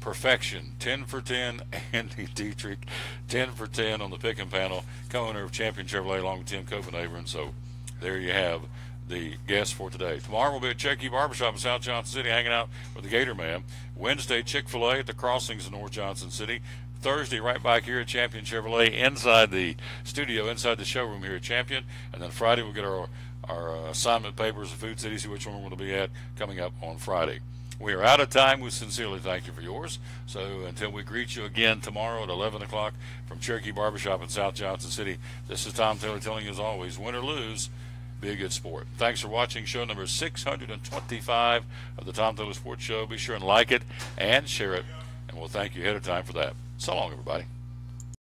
perfection. 10 for 10, Andy Dietrich. 10 for 10 on the picking panel, co-owner of Champion Chevrolet along with Tim Copenhaver. And so there you have the guest for today. Tomorrow we'll be at Cherokee Barbershop in South Johnson City hanging out with the Gator Man. Wednesday, Chick-fil-A at the Crossings in North Johnson City. Thursday, right back here at Champion Chevrolet inside the studio, inside the showroom here at Champion. And then Friday we'll get our assignment papers of Food City, see which one we're going to be at coming up on Friday. We are out of time. We sincerely thank you for yours. So until we greet you again tomorrow at 11 o'clock from Cherokee Barbershop in South Johnson City, this is Tom Taylor telling you as always, win or lose, be a good sport. Thanks for watching show number 625 of the Tom Taylor Sports Show. Be sure and like it and share it, and we'll thank you ahead of time for that. So long, everybody.